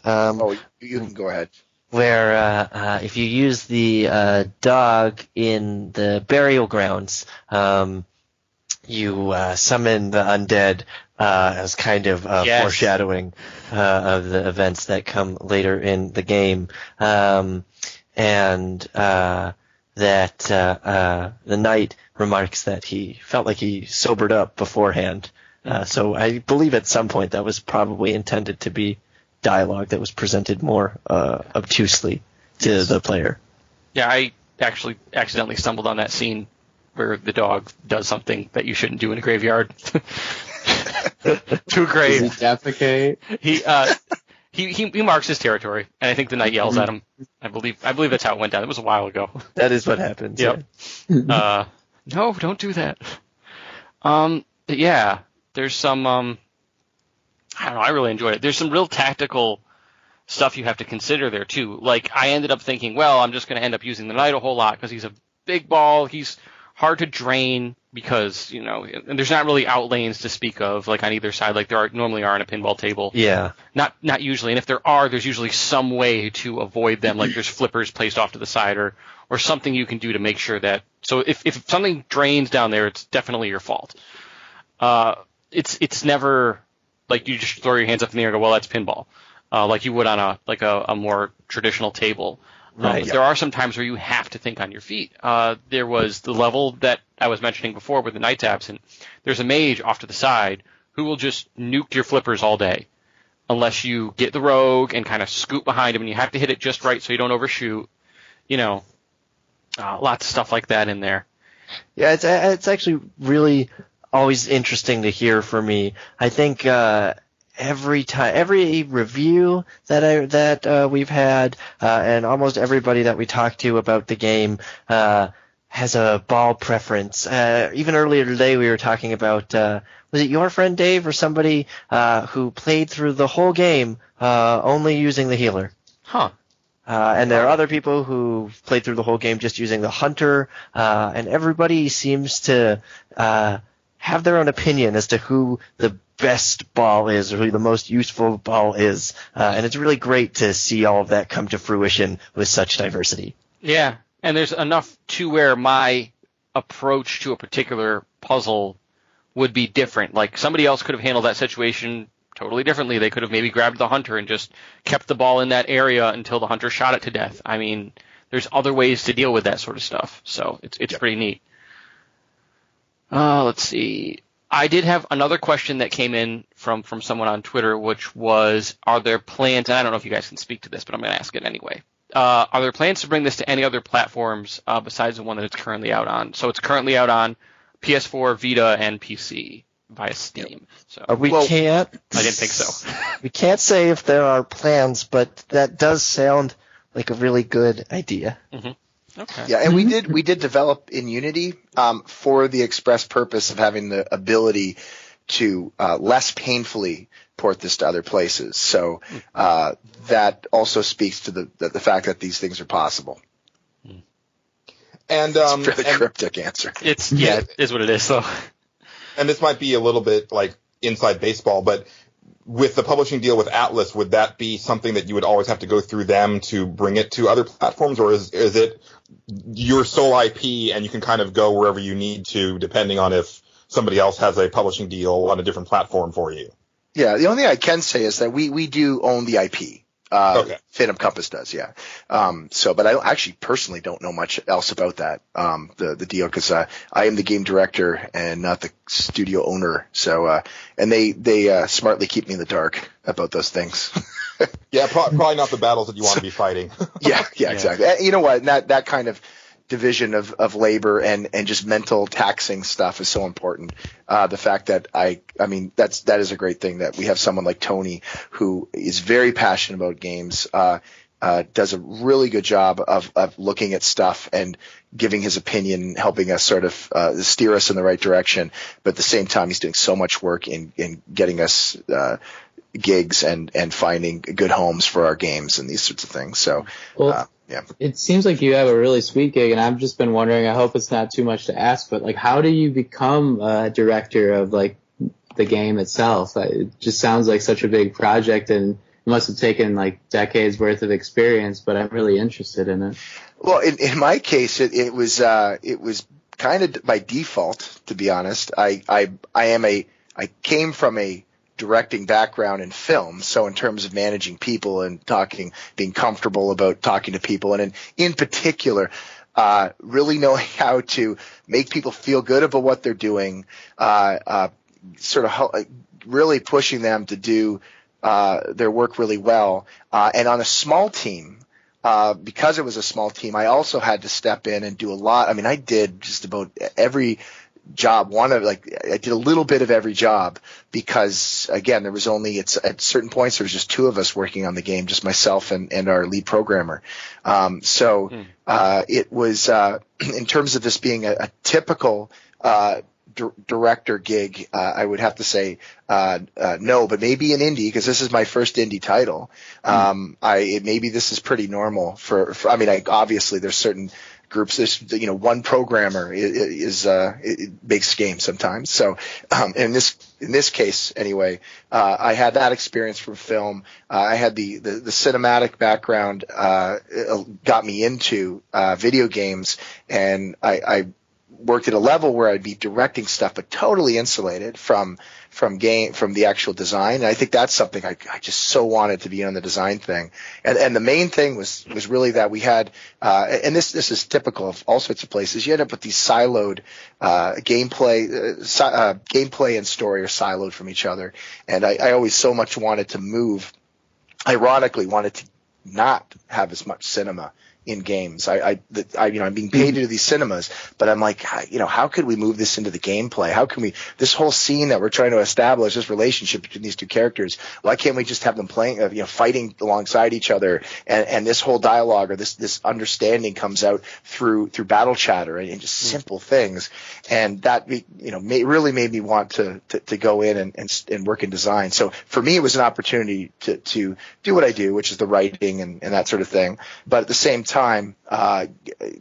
You can go ahead. Where if you use the dog in the burial grounds, you summon the undead as kind of foreshadowing of the events that come later in the game. And that the knight remarks that he felt like he sobered up beforehand. So I believe at some point that was probably intended to be dialogue that was presented more obtusely to the player. Yeah, I actually accidentally stumbled on that scene where the dog does something that you shouldn't do in a graveyard. To a grave. Does he defecate? He marks his territory, and I think the knight yells at him. I believe that's how it went down. It was a while ago. That is what happens. Yep. No, don't do that. Yeah, there's some. I don't know. I really enjoyed it. There's some real tactical stuff you have to consider there too. Like, I ended up thinking, well, I'm just going to end up using the knight a whole lot because he's a big ball. He's hard to drain because, and there's not really out lanes to speak of, like on either side, like there normally are on a pinball table. Yeah. Not usually. And if there are, there's usually some way to avoid them. Like there's flippers placed off to the side or something you can do to make sure that. So if something drains down there, it's definitely your fault. It's never like you just throw your hands up in the air and go, well, that's pinball. Like you would on a more traditional table. Right. There are some times where you have to think on your feet. There was the level that I was mentioning before where the knight's absent. There's a mage off to the side who will just nuke your flippers all day unless you get the rogue and kind of scoot behind him, and you have to hit it just right so you don't overshoot. Lots of stuff like that in there. Yeah, it's actually really always interesting to hear for me. I think every review that we've had, and almost everybody that we talked to about the game, has a ball preference. Even earlier today we were talking about, was it your friend Dave or somebody who played through the whole game only using the healer? Huh. And there are other people who played through the whole game just using the hunter, and everybody seems to have their own opinion as to who the best ball is or who the most useful ball is. And it's really great to see all of that come to fruition with such diversity. Yeah, and there's enough to where my approach to a particular puzzle would be different. Like, somebody else could have handled that situation totally differently. They could have maybe grabbed the hunter and just kept the ball in that area until the hunter shot it to death. I mean, there's other ways to deal with that sort of stuff, so it's pretty neat. Let's see. I did have another question that came in from someone on Twitter, which was, are there plans, and I don't know if you guys can speak to this, but I'm going to ask it anyway. Are there plans to bring this to any other platforms besides the one that it's currently out on? So it's currently out on PS4, Vita, and PC via Steam. So We can't. I didn't think so. We can't say if there are plans, but that does sound like a really good idea. Mm-hmm. Okay. Yeah, and we did develop in Unity for the express purpose of having the ability to less painfully port this to other places. So that also speaks to the fact that these things are possible. And it's a fairly cryptic answer. It is what it is. So, and this might be a little bit like inside baseball, but with the publishing deal with Atlas, would that be something that you would always have to go through them to bring it to other platforms, or is it your sole IP and you can kind of go wherever you need to, depending on if somebody else has a publishing deal on a different platform for you? Yeah, the only thing I can say is that we do own the IP. Okay. Phantom Compass does, yeah. But I actually personally don't know much else about that, the deal, because I am the game director and not the studio owner. So, and they smartly keep me in the dark about those things. Yeah, probably not the battles that you want to be fighting. Yeah, exactly. And you know what? That kind of division of labor and just mental taxing stuff is so important. The fact that I mean, that is a great thing that we have someone like Tony who is very passionate about games, does a really good job of looking at stuff and giving his opinion, helping us sort of steer us in the right direction. But at the same time, he's doing so much work in getting us gigs and finding good homes for our games and these sorts of things. So, yeah. It seems like you have a really sweet gig, and I've just been wondering, I hope it's not too much to ask, but like, how do you become a director of like the game itself? It just sounds like such a big project, and it must have taken like decades worth of experience, but I'm really interested in it. Well, in my case, it was kind of by default, to be honest. I came from a directing background in film, so in terms of managing people and being comfortable about talking to people, and in particular, really knowing how to make people feel good about what they're doing, sort of really pushing them to do their work really well, and on a small team. Because it was a small team, I also had to step in and do a lot. I mean, I did just about every job. I did a little bit of every job because, again, there was only at certain points there was just two of us working on the game, just myself and our lead programmer. It was in terms of this being a typical director gig, I would have to say no, but maybe an indie, because this is my first indie title. Maybe this is pretty normal for I mean, obviously there's certain groups. There's one programmer it makes games sometimes. So in this case anyway, I had that experience from film. I had the cinematic background got me into video games, and I worked at a level where I'd be directing stuff, but totally insulated from the actual design. And I think that's something I just so wanted to be on the design thing. And the main thing was really that we had, and this is typical of all sorts of places, you end up with these siloed gameplay and story are siloed from each other. And I always so much wanted to not have as much cinema in games. I'm being paid to do these cinemas, but I'm like, how could we move this into the gameplay? How can we, this whole scene that we're trying to establish, this relationship between these two characters, why can't we just have them playing, fighting alongside each other, and this whole dialogue or this understanding comes out through battle chatter and just simple things, and that really made me want to go in and work in design. So for me, it was an opportunity to do what I do, which is the writing and that sort of thing, but at the same time,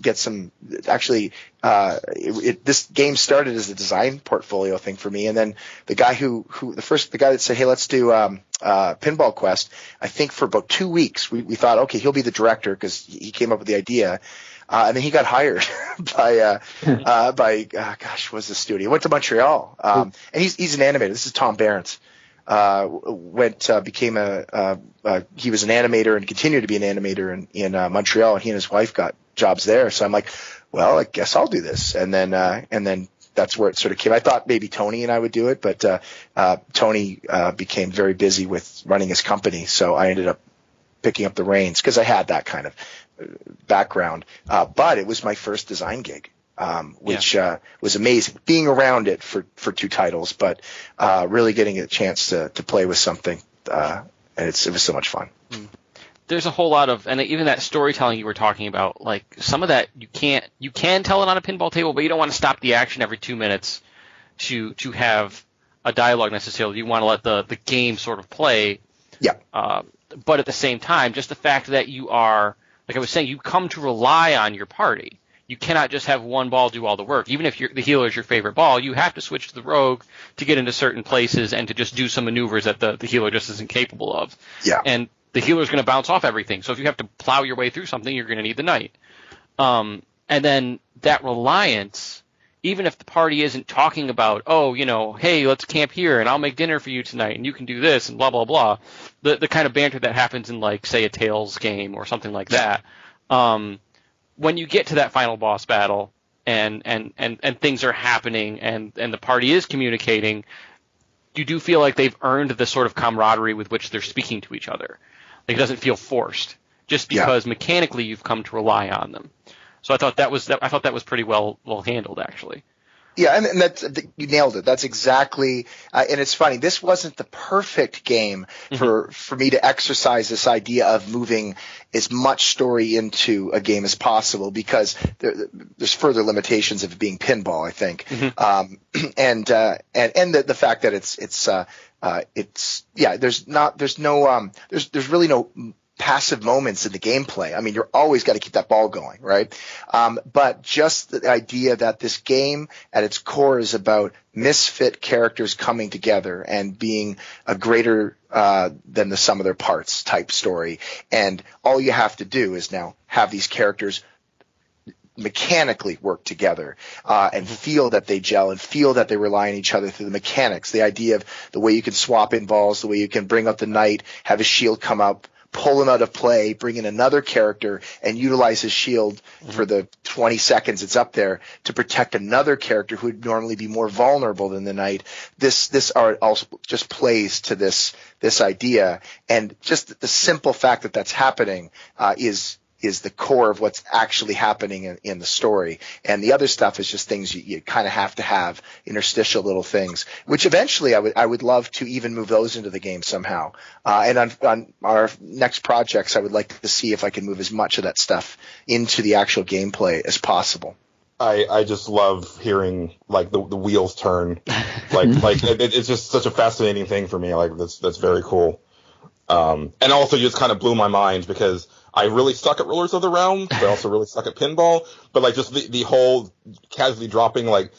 get some actually. This game started as a design portfolio thing for me, and then the guy the guy that said, "Hey, let's do Pinball Quest." I think for about 2 weeks, we thought, okay, he'll be the director because he came up with the idea. And then he got hired by what's the studio? Went to Montreal, and he's an animator. This is Tom Behrens. Became he was an animator and continued to be an animator in Montreal, and he and his wife got jobs there. So I'm like, well, I guess I'll do this. And then that's where it sort of came. I thought maybe Tony and I would do it, but Tony became very busy with running his company, so I ended up picking up the reins because I had that kind of background. But it was my first design gig. Which was amazing, being around it for 2 titles, but really getting a chance to play with something, and it was so much fun. There's a whole lot of, and even that storytelling you were talking about, like some of that you can tell it on a pinball table, but you don't want to stop the action every 2 minutes to have a dialogue necessarily. You want to let the game sort of play. Yeah. But at the same time, just the fact that you are, like I was saying, you come to rely on your party. You cannot just have one ball do all the work. Even if the healer is your favorite ball, you have to switch to the rogue to get into certain places and to just do some maneuvers that the healer just isn't capable of. Yeah. And the healer is going to bounce off everything. So if you have to plow your way through something, you're going to need the knight. And then that reliance, even if the party isn't talking about, hey, let's camp here and I'll make dinner for you tonight and you can do this and blah, blah, blah. The kind of banter that happens in, like, say, a Tales game or something like that. When you get to that final boss battle and things are happening and the party is communicating, you do feel like they've earned the sort of camaraderie with which they're speaking to each other. Like, it doesn't feel forced just because mechanically you've come to rely on them. So I thought that was pretty well handled, actually. Yeah, and that's, you nailed it. That's exactly, and it's funny. This wasn't the perfect game for me to exercise this idea of moving as much story into a game as possible, because there's further limitations of it being pinball, I think. And the fact that there's really no passive moments in the gameplay. I mean, you're always got to keep that ball going, right? But just the idea that this game at its core is about misfit characters coming together and being a greater than the sum of their parts type story. And all you have to do is now have these characters mechanically work together and feel that they gel and feel that they rely on each other through the mechanics. The idea of the way you can swap in balls, the way you can bring up the knight, have his shield come up, pull him out of play, bring in another character, and utilize his shield for the 20 seconds it's up there to protect another character who would normally be more vulnerable than the knight. This art also just plays to this idea, and just the simple fact that that's happening is the core of what's actually happening in the story. And the other stuff is just things you kind of have to have, interstitial little things, which eventually I would love to even move those into the game somehow. And on our next projects, I would like to see if I can move as much of that stuff into the actual gameplay as possible. I just love hearing, like, the wheels turn. like it's just such a fascinating thing for me. Like, that's very cool. And also just kind of blew my mind because I really suck at Rulers of the Realm, but I also really suck at pinball. But, like, just the whole casually dropping, like,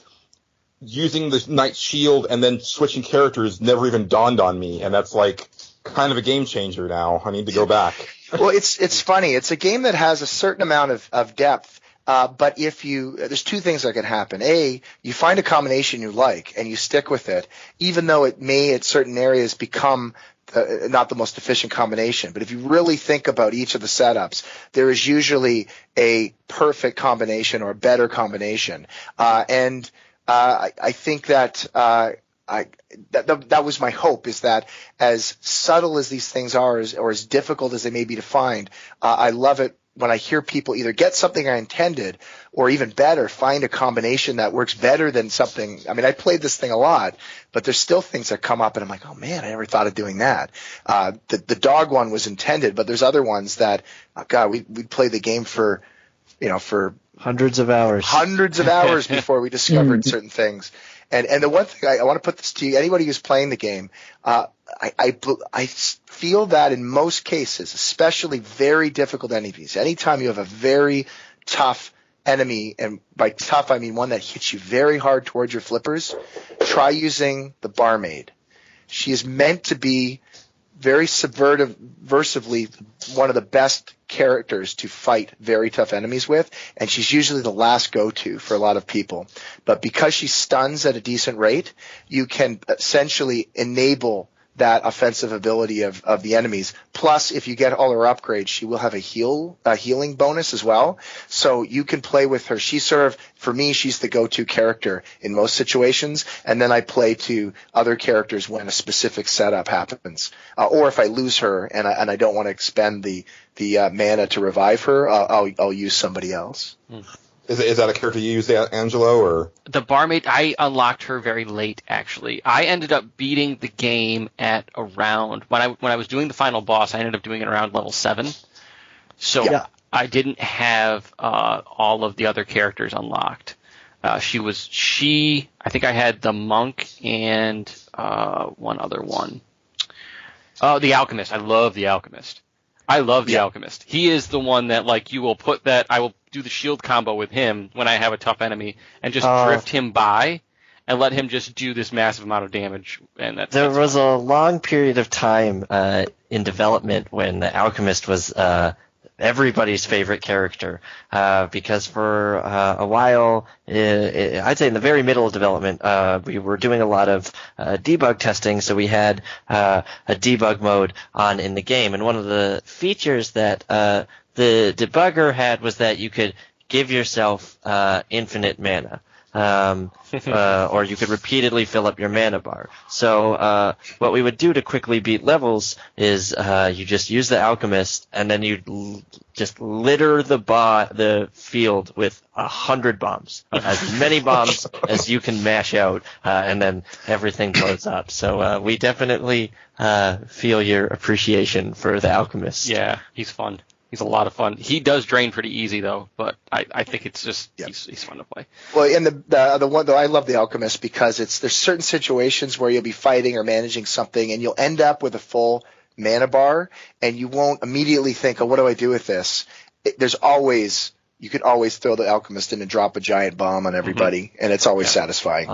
using the knight's shield and then switching characters never even dawned on me. And that's, like, kind of a game changer now. I need to go back. Well, it's funny. It's a game that has a certain amount of depth. But there's 2 things that can happen. A, you find a combination you like and you stick with it, even though it may at certain areas become not the most efficient combination. But if you really think about each of the setups, there is usually a perfect combination or a better combination. And I think that that was my hope, is that as subtle as these things are, or as difficult as they may be to find, I love it when I hear people either get something I intended or even better, find a combination that works better than something. I mean, I played this thing a lot, but there's still things that come up and I'm like, oh man, I never thought of doing that. The dog one was intended, but there's other ones that, oh God, we played the game for hundreds of hours before we discovered certain things. And the one thing I want to put this to you, anybody who's playing the game, I feel that in most cases, especially very difficult enemies, anytime you have a very tough enemy, and by tough I mean one that hits you very hard towards your flippers, try using the barmaid. She is meant to be very subversively one of the best characters to fight very tough enemies with, and she's usually the last go-to for a lot of people. But because she stuns at a decent rate, you can essentially enable that offensive ability of the enemies. Plus, if you get all her upgrades, she will have a healing bonus as well. So you can play with her. She's sort of, for me, she's the go-to character in most situations. And then I play to other characters when a specific setup happens. Or if I lose her and I don't want to expend the mana to revive her, I'll use somebody else. Is that a character you use, Angelo, or? The barmaid, I unlocked her very late, actually. I ended up beating the game at around, when I was doing the final boss, I ended up doing it around level 7. So yeah. I didn't have all of the other characters unlocked. I think I had the monk and one other one. The alchemist. I love the alchemist. Alchemist. He is the one that, like, you will put that, I will do the shield combo with him when I have a tough enemy and just drift him by and let him just do this massive amount of damage. And there was a long period of time in development when the alchemist was everybody's favorite character, because for a while, I'd say in the very middle of development, we were doing a lot of debug testing, so we had a debug mode on in the game, and one of the features that the debugger had was that you could give yourself infinite mana. Or you could repeatedly fill up your mana bar. So what we would do to quickly beat levels is you just use the alchemist, and then you just litter the field with 100 bombs, as many bombs as you can mash out, and then everything blows up. So we definitely feel your appreciation for the alchemist. Yeah, he's fun. He's a lot of fun. He does drain pretty easy though, but I think it's just he's fun to play. Well, and the one though, I love the alchemist because there's certain situations where you'll be fighting or managing something and you'll end up with a full mana bar and you won't immediately think, oh, what do I do with this? You could always throw the alchemist in and drop a giant bomb on everybody, and it's always satisfying.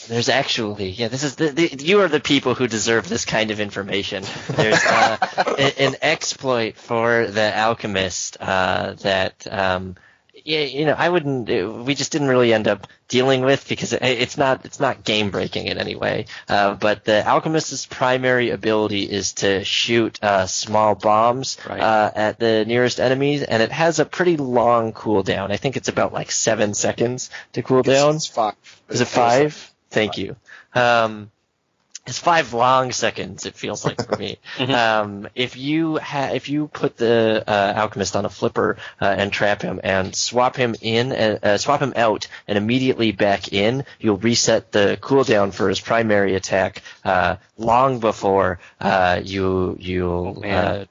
There's actually, you are the people who deserve this kind of information. There's an exploit for the alchemist that we just didn't really end up dealing with because it's not game breaking in any way. But the alchemist's primary ability is to shoot small bombs at the nearest enemies, and it has a pretty long cooldown. I think it's about like 7 seconds to cool down. It's 5. Is it 5? Thank you. It's 5 long seconds, it feels like for me. If you put the alchemist on a flipper and trap him and swap him out and immediately back in, you'll reset the cooldown for his primary attack long before you'll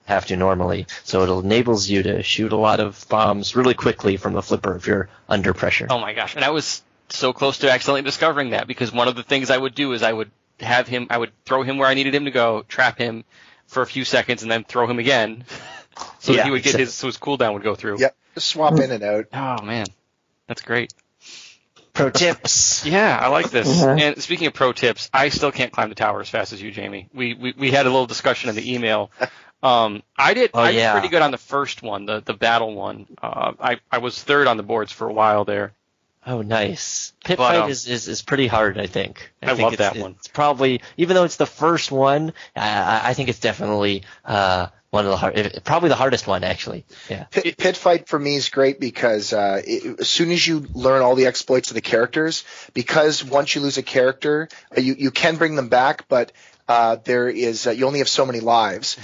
have to normally. So it enables you to shoot a lot of bombs really quickly from the flipper if you're under pressure. Oh my gosh! And I was so close to accidentally discovering that, because one of the things I would do is I would throw him where I needed him to go, trap him for a few seconds, and then throw him again, so that he would get his cooldown would go through. Yep, just swap in and out. Oh man, that's great. Pro tips. Yeah, I like this. And speaking of pro tips, I still can't climb the tower as fast as you, Jamie. We had a little discussion in the email. I did pretty good on the first one, the battle one. I was third on the boards for a while there. Oh, nice. Pit fight is pretty hard, I think. I love that one. It's probably, even though it's the first one, I think it's definitely one of the probably the hardest one, actually. Yeah. Pit fight for me is great because as soon as you learn all the exploits of the characters, because once you lose a character, you can bring them back, but there is you only have so many lives.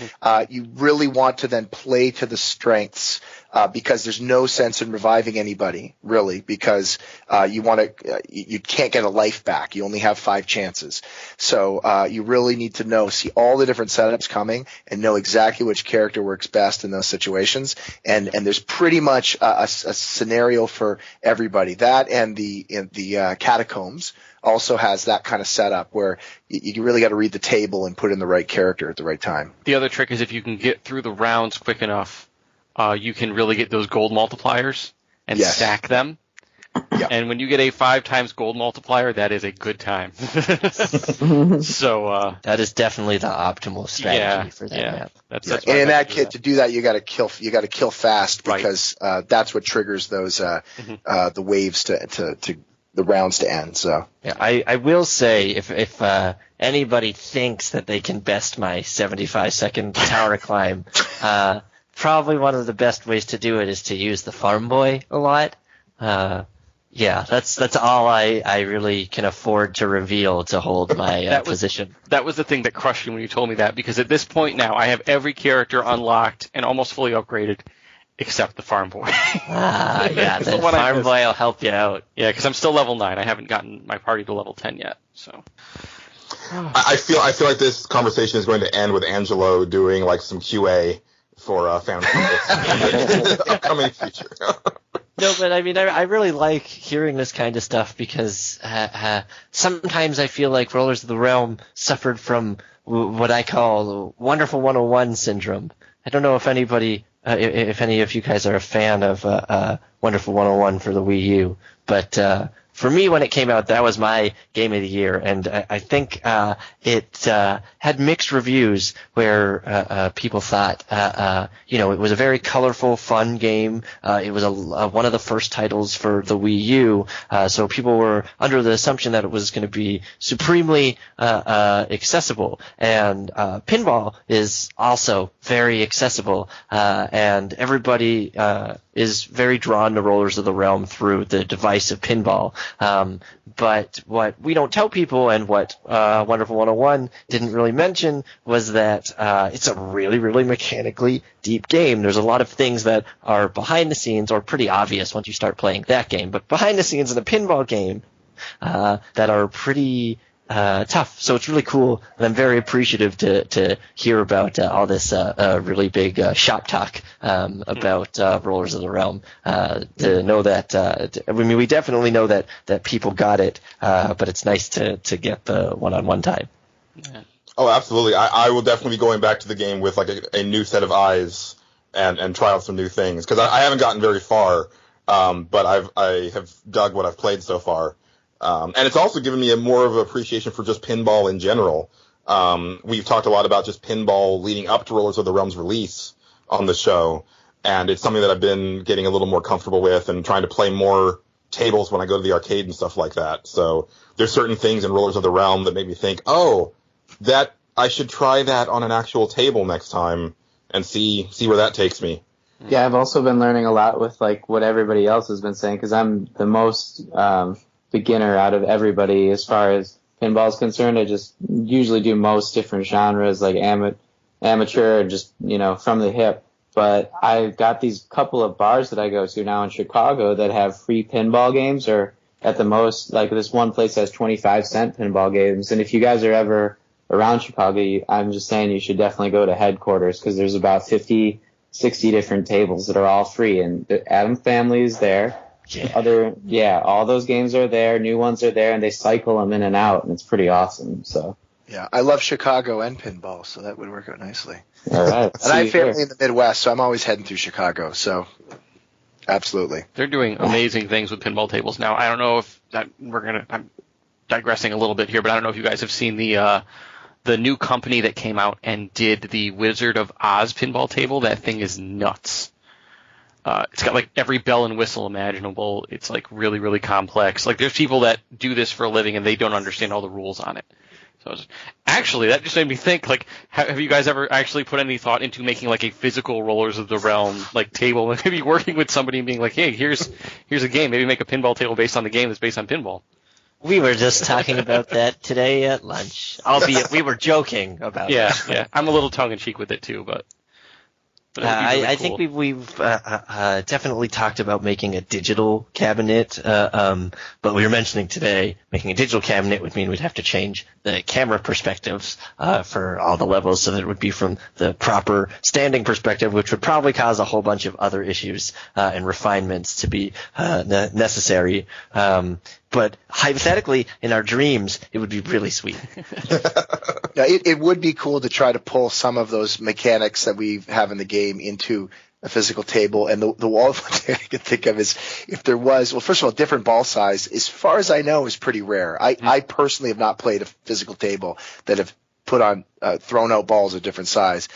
You really want to then play to the strengths because there's no sense in reviving anybody, really, because you can't get a life back. You only have 5 chances. So you really need to see all the different setups coming and know exactly which character works best in those situations. And there's pretty much a scenario for everybody. That and the catacombs also has that kind of setup where you really got to read the table and put in the right character at the right time. The other trick is if you can get through the rounds quick enough, you can really get those gold multipliers and stack them. Yep. And when you get a 5 times gold multiplier, that is a good time. So that is definitely the optimal strategy for that map. That's and in that kit, to do that, you got to kill fast because that's what triggers those the waves to the rounds to end. So yeah, I will say if anybody thinks that they can best my 75-second tower climb, probably one of the best ways to do it is to use the farm boy a lot. That's all I really can afford to reveal to hold my position. That was the thing that crushed me when you told me that, because at this point now I have every character unlocked and almost fully upgraded except the farm boy. The farm boy will help you out. Yeah, because I'm still level 9. I haven't gotten my party to level 10 yet. So I feel like this conversation is going to end with Angelo doing like some QA for Phantom Compass in the upcoming future. No, but I mean, I really like hearing this kind of stuff because sometimes I feel like Rollers of the Realm suffered from what I call Wonderful 101 syndrome. I don't know if anybody, if any of you guys are a fan of Wonderful 101 for the Wii U, but for me, when it came out, that was my game of the year, and I think it had mixed reviews where people thought, it was a very colorful, fun game. It was one of the first titles for the Wii U, so people were under the assumption that it was going to be supremely accessible. And pinball is also very accessible, and everybody is very drawn to Rollers of the Realm through the device of pinball. But what we don't tell people, and what Wonderful 101 didn't really mention, was that it's a really, really mechanically deep game. There's a lot of things that are behind the scenes or pretty obvious once you start playing that game, but behind the scenes in a pinball game that are pretty tough. So it's really cool, and I'm very appreciative to hear about all this really big shop talk about Rollers of the Realm. To know that, we definitely know that people got it, but it's nice to get the one-on-one time. Yeah. Oh, absolutely. I will definitely be going back to the game with like a new set of eyes and try out some new things, because I haven't gotten very far, but I have dug what I've played so far. And it's also given me more of an appreciation for just pinball in general. We've talked a lot about just pinball leading up to Rollers of the Realm's release on the show, and it's something that I've been getting a little more comfortable with and trying to play more tables when I go to the arcade and stuff like that. So there's certain things in Rollers of the Realm that make me think, that I should try that on an actual table next time and see where that takes me. Yeah, I've also been learning a lot with like what everybody else has been saying, because I'm the most beginner out of everybody as far as pinball is concerned. I just usually do most different genres, like amateur and just, from the hip. But I've got these couple of bars that I go to now in Chicago that have free pinball games, or at the most, like this one place has 25-cent pinball games. And if you guys are ever around Chicago, I'm just saying you should definitely go to headquarters, because there's about 50, 60 different tables that are all free. And the Adam family is there. All those games are there, new ones are there, and they cycle them in and out, and it's pretty awesome. So yeah, I love Chicago and pinball, so that would work out nicely. All right, and I have family in the Midwest, so I'm always heading through Chicago. So absolutely, they're doing amazing things with pinball tables now. I don't know if I'm digressing a little bit here, but I don't know if you guys have seen the new company that came out and did the Wizard of Oz pinball table. That thing is nuts. It's got like every bell and whistle imaginable. It's like really, really complex. Like there's people that do this for a living and they don't understand all the rules on it. So actually, that just made me think, like, have you guys ever actually put any thought into making like a physical Rollers of the Realm like table, and maybe working with somebody and being like, hey, here's a game. Maybe make a pinball table based on the game that's based on pinball. We were just talking about that today at lunch. Albeit we were joking about it. Yeah. I'm a little tongue-in-cheek with it, too, but it would be really I cool. think we've definitely talked about making a digital cabinet, but we were mentioning today making a digital cabinet would mean we'd have to change the camera perspectives for all the levels, so that it would be from the proper standing perspective, which would probably cause a whole bunch of other issues and refinements to be necessary. But hypothetically, in our dreams, it would be really sweet. Yeah, it would be cool to try to pull some of those mechanics that we have in the game into a physical table. And the one thing I could think of is if there was, well, first of all, different ball size, as far as I know, is pretty rare. I personally have not played a physical table that have put on thrown out balls of different size.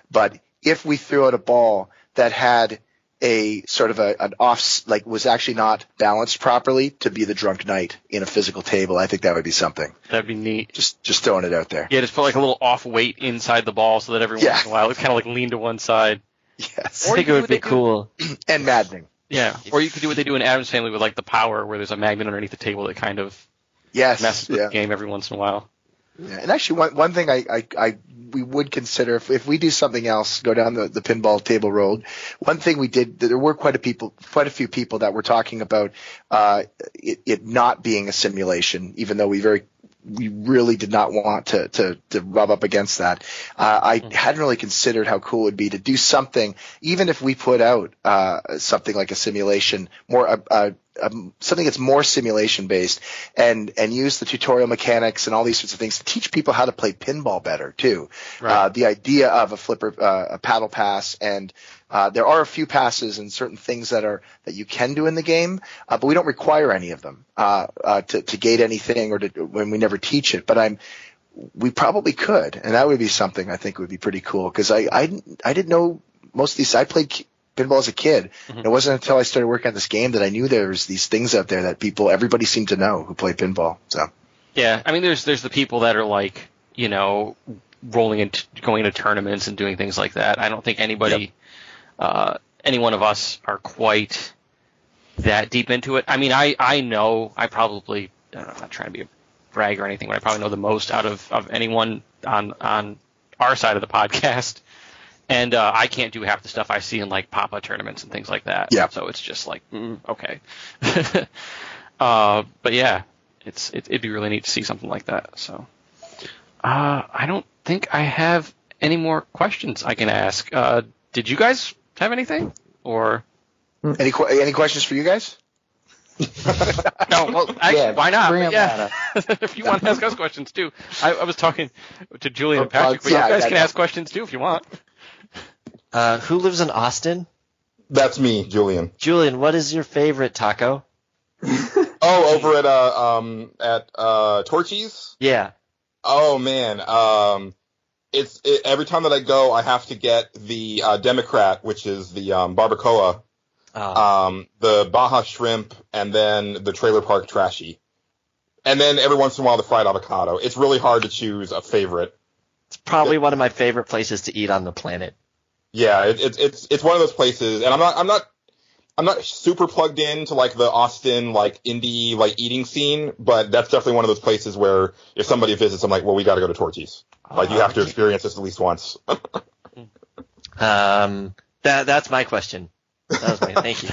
But if we threw out a ball that had a sort of an off, like was actually not balanced properly to be the drunk knight in a physical table, I think that would be something. That'd be neat. Just throwing it out there. Yeah, just put like a little off weight inside the ball so that every once in a while it's kind of like lean to one side. Yes. I think it would be cool. And maddening. Yeah. Or you could do what they do in Addams Family with like the power, where there's a magnet underneath the table that kind of messes with the game every once in a while. Yeah. And actually, one thing we would consider if we do something else, go down the pinball table road. One thing we did, there were quite a few people that were talking about it not being a simulation, even though we really did not want to rub up against that. I hadn't really considered how cool it would be to do something, even if we put out something like a simulation, more something that's more simulation based, and use the tutorial mechanics and all these sorts of things to teach people how to play pinball better too. Right. The idea of a flipper, a paddle pass, and there are a few passes and certain things that you can do in the game, but we don't require any of them to gate anything or when we never teach it. But we probably could, and that would be something I think would be pretty cool, because I didn't know most of these. I played pinball as a kid. Mm-hmm. And it wasn't until I started working on this game that I knew there was these things out there that everybody seemed to know who play pinball. So yeah, I mean, there's the people that are like, rolling into going into tournaments and doing things like that. I don't think anybody, any one of us, are quite that deep into it. I mean, I know I probably, I'm not trying to be a brag or anything, but I probably know the most out of anyone on our side of the podcast. And I can't do half the stuff I see in like Papa tournaments and things like that. Yeah. So it's just like, okay. But yeah, it'd be really neat to see something like that. So I don't think I have any more questions I can ask. Did you guys have anything? Or any questions for you guys? No, well, actually, why not? Yeah. If you want to ask us questions too. I was talking to Julian and Patrick, but you guys can ask questions too if you want. Who lives in Austin? That's me, Julian. Julian, what is your favorite taco? Over at Torchy's? Yeah. Oh man, every time that I go, I have to get the Democrat, which is the barbacoa, the Baja shrimp, and then the Trailer Park Trashy, and then every once in a while the fried avocado. It's really hard to choose a favorite. It's probably one of my favorite places to eat on the planet. Yeah, it's one of those places, and I'm not super plugged into like the Austin like indie like eating scene, but that's definitely one of those places where if somebody visits, I'm like, well, we got to go to Torchy's. Like you have to experience this at least once. That's my question. That was my thank you.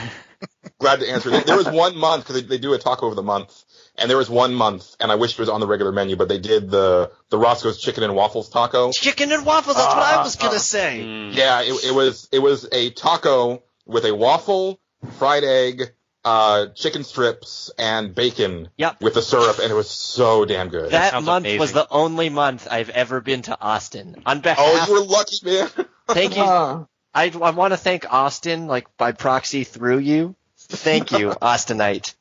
Glad to answer. There was 1 month, because they do a taco of the month, and there was 1 month, and I wish it was on the regular menu, but they did the Roscoe's Chicken and Waffles taco. Chicken and waffles. That's what I was gonna say. Yeah, it was a taco with a waffle, fried egg, chicken strips, and bacon. Yep. With the syrup, and it was so damn good. That month was the only month I've ever been to Austin. On behalf. Oh, you were lucky, man. Thank you. I want to thank Austin, like by proxy through you. Thank you, Austinite.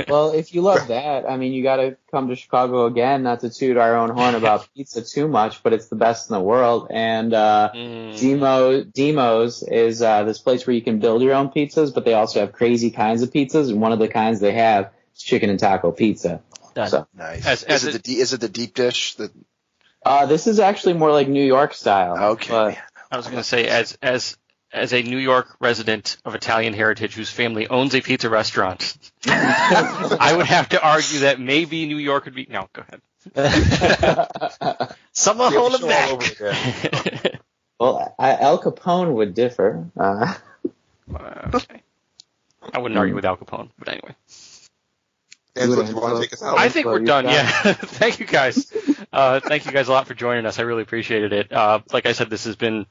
Well, if you love that, I mean, you got to come to Chicago again. Not to toot our own horn about pizza too much, but it's the best in the world. And Demo's is this place where you can build your own pizzas, but they also have crazy kinds of pizzas. And one of the kinds they have is chicken and taco pizza. So, nice. Is it the deep dish? This is actually more like New York style. Okay. But I was going to say, as as a New York resident of Italian heritage whose family owns a pizza restaurant, I would have to argue that maybe New York would be. No, go ahead. Someone hold him back. Well, Al Capone would differ. Okay. I wouldn't argue with Al Capone, but anyway. Angelo, do you want to take us out? I think we're done, yeah. Thank you, guys. Thank you guys a lot for joining us. I really appreciated it. Like I said, this has been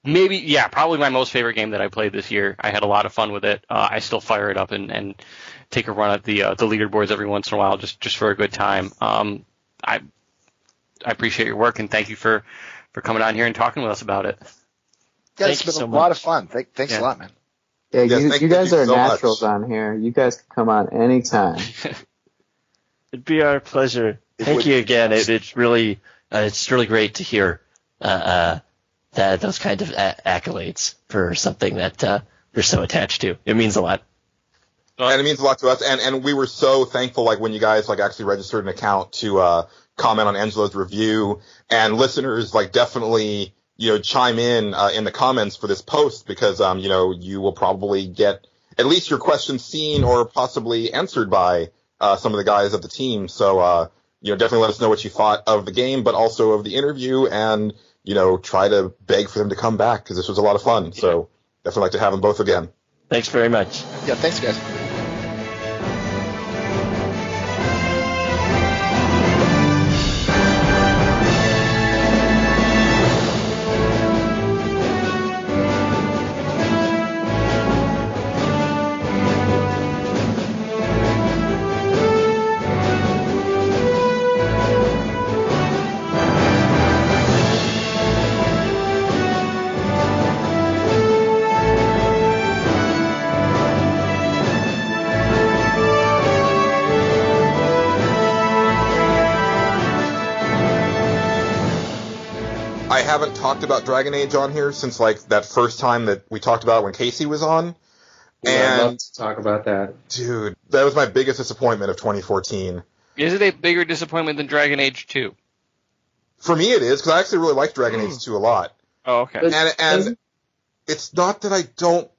probably my most favorite game that I played this year. I had a lot of fun with it. I still fire it up and take a run at the leaderboards every once in a while just for a good time. I appreciate your work, and thank you for coming on here and talking with us about it. Yeah, it's been a lot of fun. Thanks a lot, man. Yeah, you guys are naturals on here. You guys can come on anytime. It'd be our pleasure. Thank you again. It's really great to hear that those kind of accolades for something that you're so attached to. It means a lot. And it means a lot to us. And we were so thankful, like, when you guys actually registered an account to comment on Angelo's review, and listeners definitely chime in the comments for this post, because you will probably get at least your questions seen or possibly answered by some of the guys of the team. So definitely let us know what you thought of the game, but also of the interview, and try to beg for them to come back, because this was a lot of fun. So definitely like to have them both again. Thanks very much. Yeah, thanks, guys. I haven't talked about Dragon Age on here since that first time that we talked about it when Casey was on. I'd love to talk about that. Dude, that was my biggest disappointment of 2014. Is it a bigger disappointment than Dragon Age 2? For me it is, because I actually really liked Dragon Age 2 a lot. Oh, okay. And it's not that I don't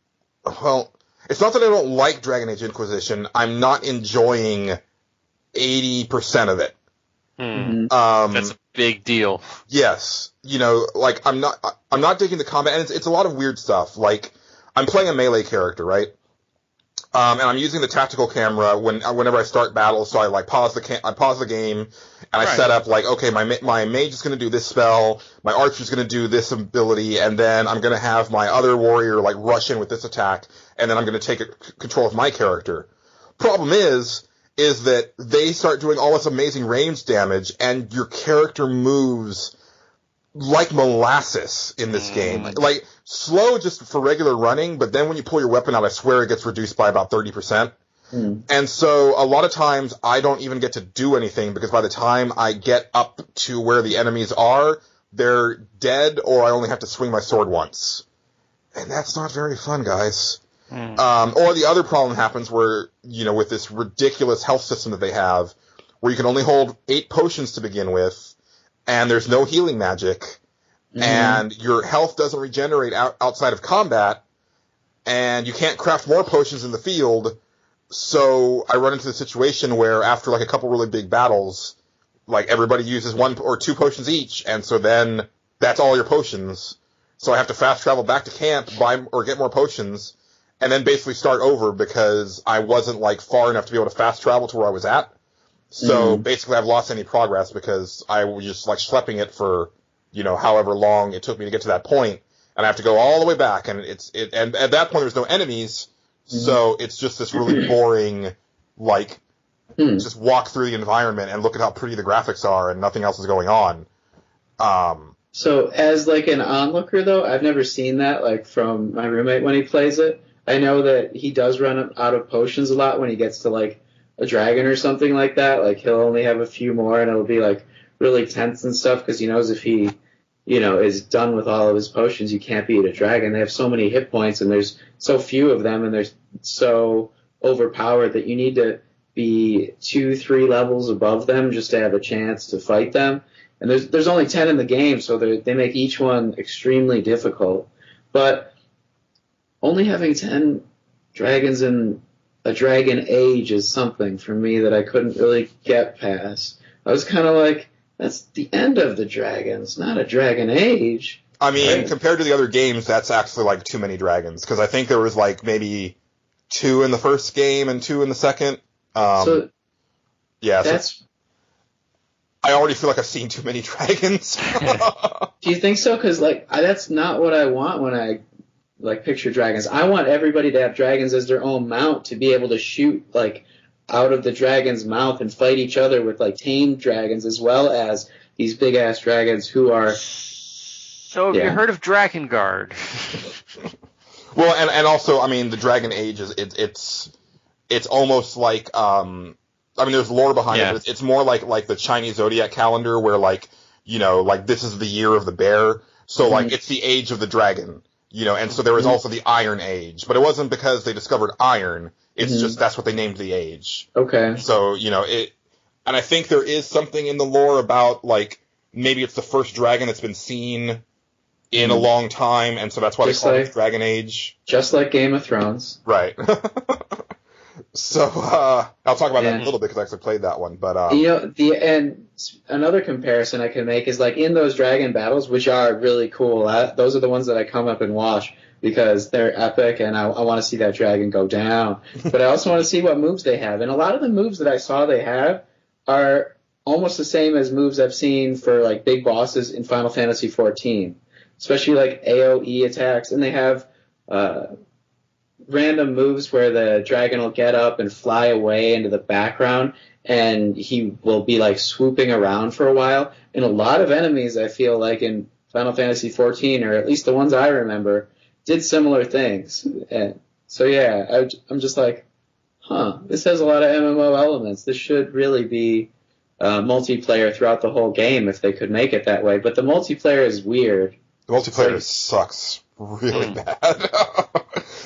like Dragon Age Inquisition. I'm not enjoying 80% of it. That's a big deal. Yes. I'm not digging the combat, and it's a lot of weird stuff. I'm playing a melee character, right? And I'm using the tactical camera whenever I start battles, so I pause the game, and I set up okay, my mage is going to do this spell, my archer is going to do this ability, and then I'm going to have my other warrior rush in with this attack, and then I'm going to take control of my character. Problem is that they start doing all this amazing range damage, and your character moves like molasses in this game. Slow just for regular running, but then when you pull your weapon out, I swear it gets reduced by about 30%. And so a lot of times I don't even get to do anything, because by the time I get up to where the enemies are, they're dead, or I only have to swing my sword once. And that's not very fun, guys. Or the other problem happens where, with this ridiculous health system that they have, where you can only hold 8 potions to begin with, and there's no healing magic, and your health doesn't regenerate outside of combat, and you can't craft more potions in the field. So I run into the situation where after a couple really big battles, everybody uses 1 or 2 potions each, and so then that's all your potions. So I have to fast travel back to camp, buy or get more potions, and then basically start over, because I wasn't far enough to be able to fast travel to where I was at. So basically I've lost any progress, because I was just schlepping it for, however long it took me to get to that point, and I have to go all the way back, and and at that point there's no enemies, so it's just this really boring, just walk through the environment and look at how pretty the graphics are, and nothing else is going on. So as an onlooker though, I've never seen that from my roommate when he plays it. I know that he does run out of potions a lot when he gets to a dragon or something like that. He'll only have a few more, and it'll be really tense and stuff, because he knows if he is done with all of his potions, you can't beat a dragon. They have so many hit points, and there's so few of them, and they're so overpowered that you need to be 2-3 levels above them just to have a chance to fight them. And there's only 10 in the game, so they make each one extremely difficult. But only having 10 dragons in a dragon age is something for me that I couldn't really get past. I was kind of like, that's the end of the dragons, not a dragon age. I mean, right? Compared to the other games, that's actually like too many dragons, because I think there was like maybe 2 in the first game and 2 in the second. So I already feel like I've seen too many dragons. Do you think so? Because that's not what I want when I picture dragons. I want everybody to have dragons as their own mount, to be able to shoot out of the dragon's mouth and fight each other with tamed dragons, as well as these big ass dragons who are. So have you heard of Drakengard? Well, and also, I mean, the Dragon Age is it's almost like there's lore behind it, but it's more like the Chinese zodiac calendar, where this is the year of the bear, so it's the age of the dragon, and so there was also the Iron Age, but it wasn't because they discovered iron. It's just that's what they named the age. Okay. So and I think there is something in the lore about maybe it's the first dragon that's been seen in a long time, and so that's why they call it Dragon Age. Just like Game of Thrones. Right. So I'll talk about that in a little bit, because I actually played that one. But and another comparison I can make is in those dragon battles, which are really cool. Those are the ones that I come up and watch because they're epic, and I want to see that dragon go down. But I also want to see what moves they have, and a lot of the moves that I saw they have are almost the same as moves I've seen for big bosses in Final Fantasy XIV, especially AoE attacks, and they have random moves where the dragon will get up and fly away into the background, and he will be swooping around for a while. And a lot of enemies, I feel in Final Fantasy XIV, or at least the ones I remember, did similar things. And so I'm just this has a lot of MMO elements. This should really be multiplayer throughout the whole game if they could make it that way. But the multiplayer is weird. The multiplayer sucks really bad.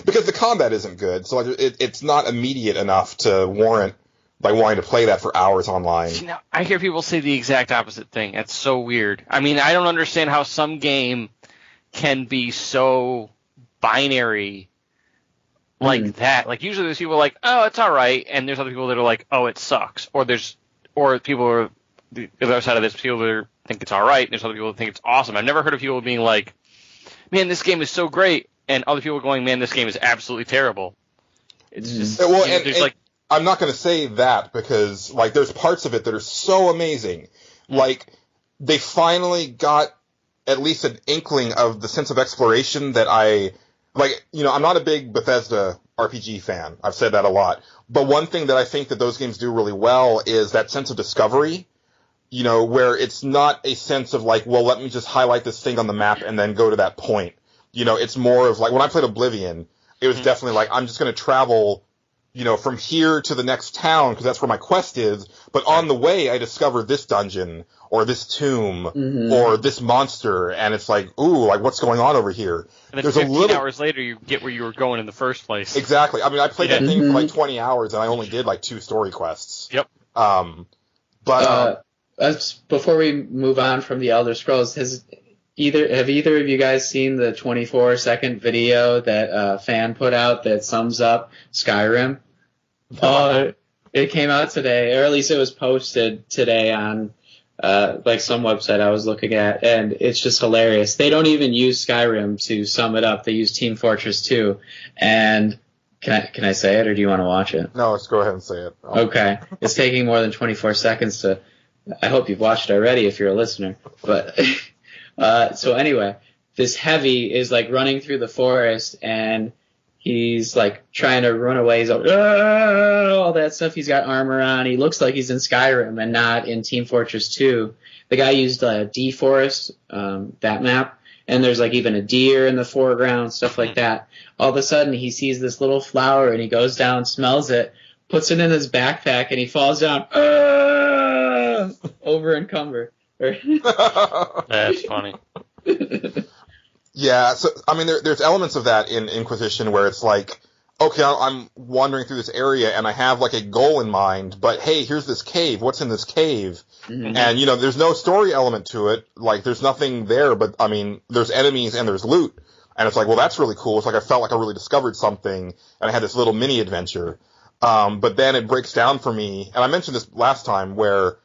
Because the combat isn't good, so it's not immediate enough to warrant wanting to play that for hours online. See, now, I hear people say the exact opposite thing. That's so weird. I mean, I don't understand how some game can be so binary like that. Usually there's people oh, it's all right, and there's other people that are oh, it sucks. Or people are the other side of this. People that think it's all right, and there's other people that think it's awesome. I've never heard of people being man, this game is so great, and other people going, man, this game is absolutely terrible. It's just I'm not going to say that, because there's parts of it that are so amazing. They finally got at least an inkling of the sense of exploration that I'm not a big Bethesda RPG fan. I've said that a lot. But one thing that I think that those games do really well is that sense of discovery, where it's not a sense of well, let me just highlight this thing on the map and then go to that point. It's more of when I played Oblivion, it was definitely I'm just going to travel, from here to the next town because that's where my quest is. But on the way, I discover this dungeon or this tomb or this monster, and it's ooh, what's going on over here? And then 15 hours later, you get where you were going in the first place. Exactly. I mean, I played that thing for 20 hours, and I only did 2 story quests. Yep. Before we move on from the Elder Scrolls, have either of you guys seen the 24-second video that a fan put out that sums up Skyrim? It came out today, or at least it was posted today on some website I was looking at, and it's just hilarious. They don't even use Skyrim to sum it up. They use Team Fortress 2. And can I say it, or do you want to watch it? No, let's go ahead and say it. Okay. It's taking more than 24 seconds to... I hope you've watched it already if you're a listener. But so anyway, this heavy is running through the forest, and he's trying to run away. He's all that stuff. He's got armor on. He looks like he's in Skyrim and not in Team Fortress 2. The guy used D-Forest, that map, and there's even a deer in the foreground, stuff like that. All of a sudden, he sees this little flower, and he goes down, smells it, puts it in his backpack, and he falls down. Over encumbered. That's funny. Yeah, so I mean, there's elements of that in Inquisition where it's okay, I'm wandering through this area and I have a goal in mind, but hey, here's this cave. What's in this cave? And there's no story element to it. There's nothing there, but I mean, there's enemies and there's loot. And it's like, well, that's really cool. It's like I felt like I really discovered something, and I had this little mini adventure. But then it breaks down for me, and I mentioned this last time, where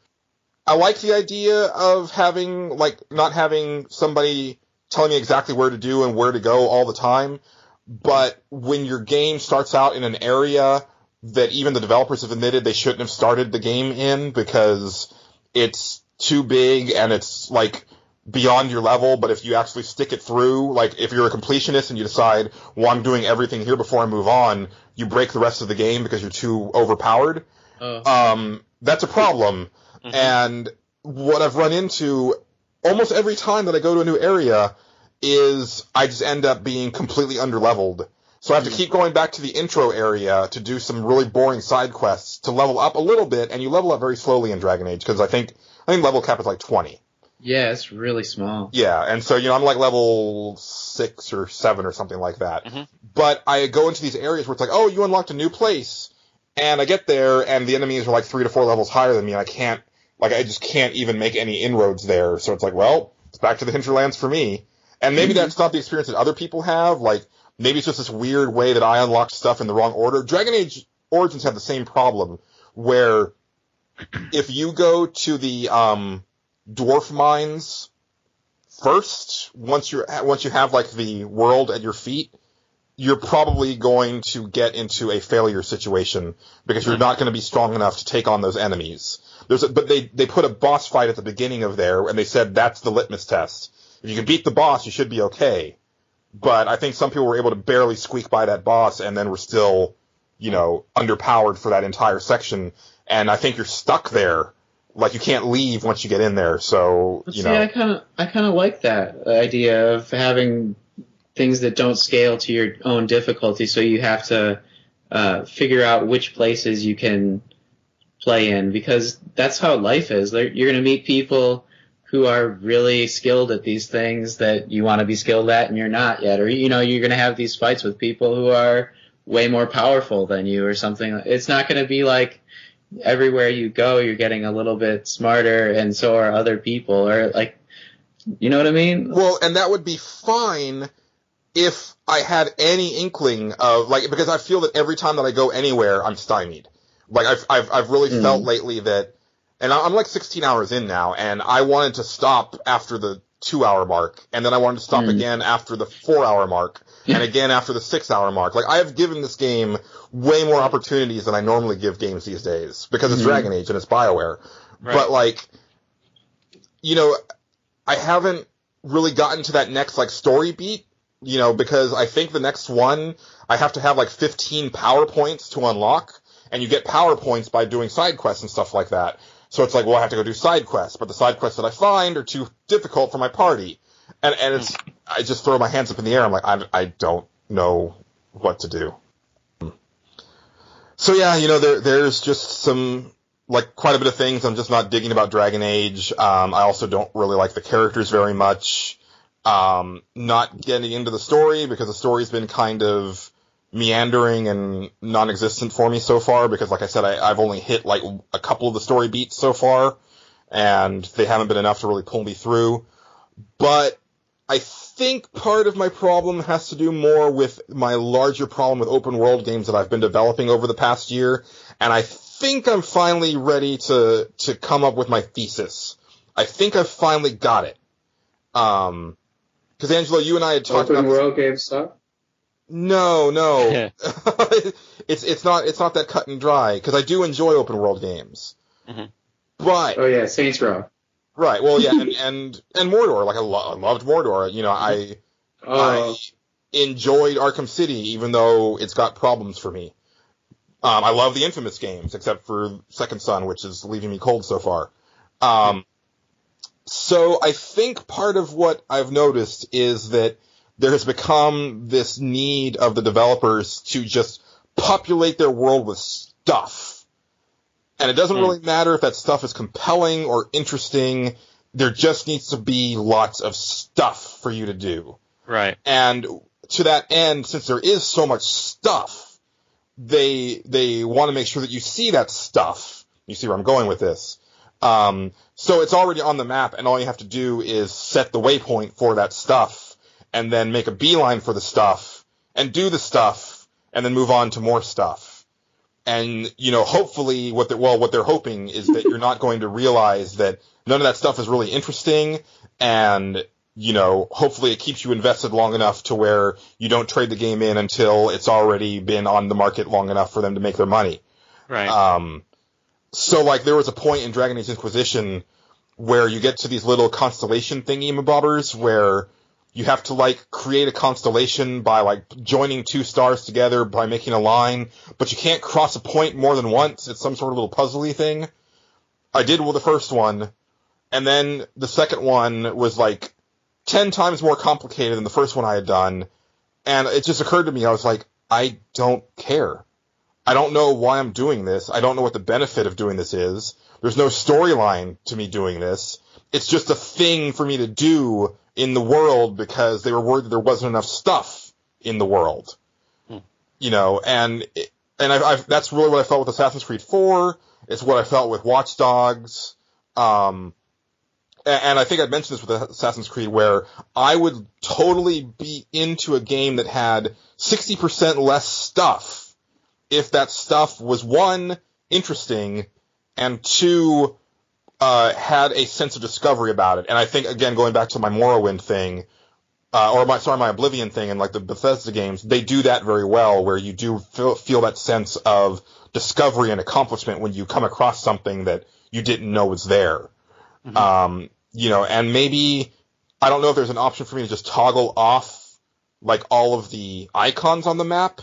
I like the idea of having, like, not having somebody telling me exactly where to do and where to go all the time. But when your game starts out in an area that even the developers have admitted they shouldn't have started the game in because it's too big and it's, like, beyond your level, but if you actually stick it through, like, if you're a completionist and you decide, well, I'm doing everything here before I move on, you break the rest of the game because you're too overpowered. That's a problem. Mm-hmm. And what I've run into almost every time that I go to a new area is I just end up being completely underleveled. So I have to keep going back to the intro area to do some really boring side quests to level up a little bit, and you level up very slowly in Dragon Age, because I think level cap is like 20. Yeah, it's really small. Yeah, and so, I'm like level 6 or 7 or something like that. Mm-hmm. But I go into these areas where it's like, oh, you unlocked a new place, and I get there, and the enemies are like 3 to 4 levels higher than me, and I just can't even make any inroads there. So it's like, well, it's back to the hinterlands for me. And maybe that's not the experience that other people have. Like, maybe it's just this weird way that I unlocked stuff in the wrong order. Dragon Age Origins had the same problem, where if you go to the dwarf mines first, once you have, like, the world at your feet, you're probably going to get into a failure situation because you're not going to be strong enough to take on those enemies. But they put a boss fight at the beginning of there, and they said that's the litmus test. If you can beat the boss, you should be okay. But I think some people were able to barely squeak by that boss, and then were still, underpowered for that entire section. And I think you're stuck there. Like, you can't leave once you get in there. So, I kind of like that idea of having things that don't scale to your own difficulty, so you have to figure out which places you can play in, because that's how life is. You're going to meet people who are really skilled at these things that you want to be skilled at and you're not yet. Or, you're going to have these fights with people who are way more powerful than you or something. It's not going to be like everywhere you go, you're getting a little bit smarter, and so are other people. Or, like, you know what I mean? Well, and that would be fine if I had any inkling of, like, because I feel that every time that I go anywhere, I'm stymied. Like, I've really felt lately that, and I'm like 16 hours in now, and I wanted to stop after the 2-hour mark, and then I wanted to stop again after the 4-hour mark, and again after the 6-hour mark. Like, I have given this game way more opportunities than I normally give games these days, because it's Dragon Age and it's BioWare. Right. But, like, I haven't really gotten to that next, like, story beat, because I think the next one, I have to have, like, 15 power points to unlock, and you get power points by doing side quests and stuff like that. So it's like, well, I have to go do side quests, but the side quests that I find are too difficult for my party. And it's, I just throw my hands up in the air. I'm like, I don't know what to do. So yeah, there's just some, like, quite a bit of things I'm just not digging about Dragon Age. I also don't really like the characters very much. Not getting into the story, because the story's been kind of meandering and non-existent for me so far, because, like I said, I've only hit, like, a couple of the story beats so far, and they haven't been enough to really pull me through. But I think part of my problem has to do more with my larger problem with open world games that I've been developing over the past year, and I think I'm finally ready to come up with my thesis. I think I've finally got it. Because, Angelo, you and I had talked about open world game stuff? No. It's not that cut and dry, because I do enjoy open world games. Mm-hmm. But oh yeah, Saints Row. Right. Well, yeah, and Mordor. Like, I loved Mordor. I enjoyed Arkham City, even though it's got problems for me. I love the Infamous games, except for Second Son, which is leaving me cold so far. So I think part of what I've noticed is that there has become this need of the developers to just populate their world with stuff. And it doesn't really matter if that stuff is compelling or interesting. There just needs to be lots of stuff for you to do. Right. And to that end, since there is so much stuff, they want to make sure that you see that stuff. You see where I'm going with this. So it's already on the map, and all you have to do is set the waypoint for that stuff, and then make a beeline for the stuff and do the stuff and then move on to more stuff. And, hopefully what they're hoping is that you're not going to realize that none of that stuff is really interesting, and, hopefully it keeps you invested long enough to where you don't trade the game in until it's already been on the market long enough for them to make their money. Right. So, there was a point in Dragon Age Inquisition where you get to these little constellation thingy-mabobbers where you have to, create a constellation by, joining two stars together by making a line, but you can't cross a point more than once. It's some sort of little puzzly thing. I did the first one, and then the second one was, 10 times more complicated than the first one I had done, and it just occurred to me, I was like, I don't care. I don't know why I'm doing this. I don't know what the benefit of doing this is. There's no storyline to me doing this. It's just a thing for me to do in the world because they were worried that there wasn't enough stuff in the world. And that's really what I felt with Assassin's Creed 4. It's what I felt with Watch Dogs. And I think I'd mentioned this with Assassin's Creed, where I would totally be into a game that had 60% less stuff if that stuff was, one, interesting, and two, had a sense of discovery about it. And I think, again, going back to my Morrowind thing, my Oblivion thing and the Bethesda games, they do that very well, where you do feel that sense of discovery and accomplishment when you come across something that you didn't know was there. Mm-hmm. And maybe, I don't know if there's an option for me to just toggle off, all of the icons on the map,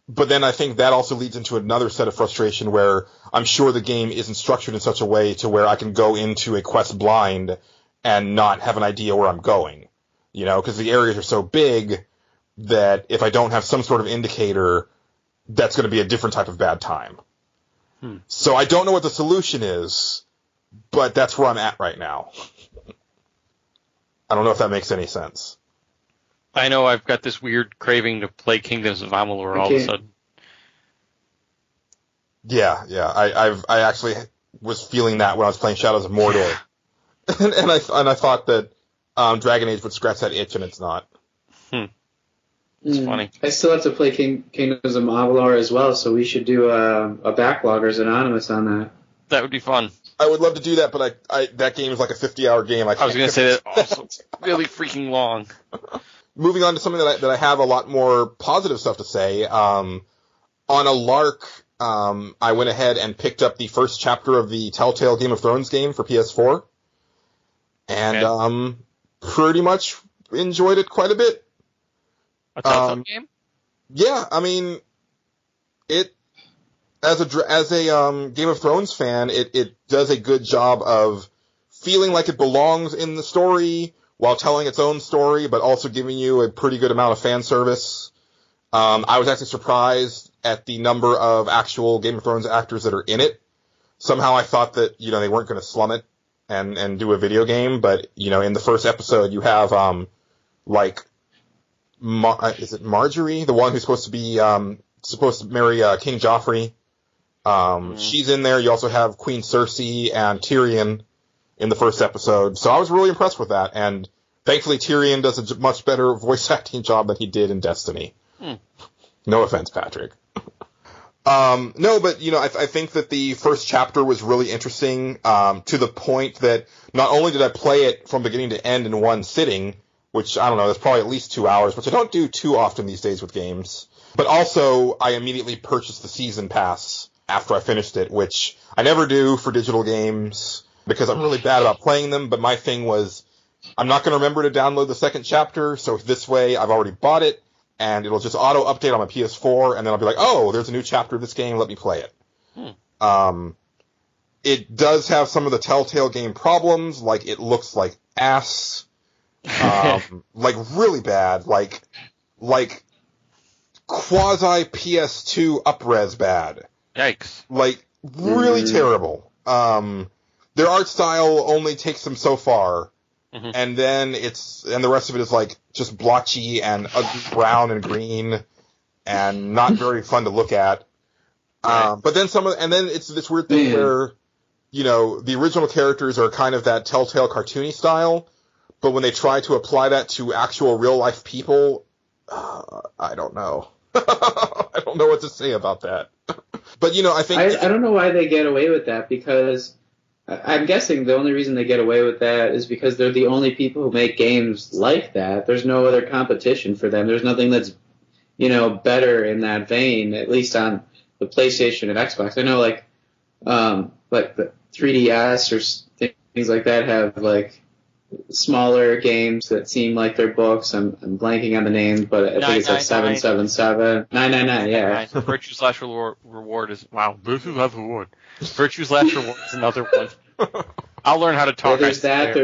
but then I think that also leads into another set of frustration where I'm sure the game isn't structured in such a way to where I can go into a quest blind and not have an idea where I'm going. Because the areas are so big that if I don't have some sort of indicator, that's going to be a different type of bad time. So I don't know what the solution is, but that's where I'm at right now. I don't know if that makes any sense. I know I've got this weird craving to play Kingdoms of Amalur all of a sudden. Yeah. I actually was feeling that when I was playing Shadows of Mordor, and I thought that Dragon Age would scratch that itch, and it's not. It's funny. I still have to play Kingdoms of Amalur as well, so we should do a Backloggers Anonymous on that. That would be fun. I would love to do that, but that game is like a 50-hour game. I was going to say that also really freaking long. Moving on to something that I have a lot more positive stuff to say. On a lark, I went ahead and picked up the first chapter of the Telltale Game of Thrones game for PS4, and pretty much enjoyed it quite a bit. A Telltale game? Yeah, I mean, as a Game of Thrones fan, it does a good job of feeling like it belongs in the story while telling its own story, but also giving you a pretty good amount of fan service. I was actually surprised at the number of actual Game of Thrones actors that are in it. Somehow I thought that, they weren't going to slum it and do a video game, but, in the first episode you have, is it Marjorie? The one who's supposed to marry King Joffrey. She's in there. You also have Queen Cersei and Tyrion in the first episode. So I was really impressed with that. And thankfully Tyrion does a much better voice acting job than he did in Destiny. No offense, Patrick. No, but, I think that the first chapter was really interesting, to the point that not only did I play it from beginning to end in one sitting, which, I don't know, that's probably at least 2 hours, which I don't do too often these days with games, but also I immediately purchased the season pass after I finished it, which I never do for digital games because I'm really bad about playing them, but my thing was I'm not going to remember to download the second chapter, so this way I've already bought it, and it'll just auto-update on my PS4, and then I'll be like, oh, there's a new chapter of this game, let me play it. It does have some of the Telltale game problems, like it looks like ass, really bad, like quasi PS2 up-res bad. Yikes. Really terrible. Their art style only takes them so far, and then the rest of it is just blotchy and ugly brown and green and not very fun to look at. But then then it's this weird thing where, the original characters are kind of that Telltale cartoony style, But when they try to apply that to actual real-life people, I don't know. I don't know what to say about that. But, I think... I don't know why they get away with that, because I'm guessing the only reason they get away with that is because they're the only people who make games like that. There's no other competition for them. There's nothing that's, better in that vein, at least on the PlayStation and Xbox. I know, like the 3DS or things like that have, like, smaller games that seem like they're books. I'm blanking on the name, but I think it's like 777. 999, yeah. Virtue's Last Reward is... Wow, Virtue's Last Reward. Virtue's Last Reward is another one. I'll learn how to talk. Yeah, there's that.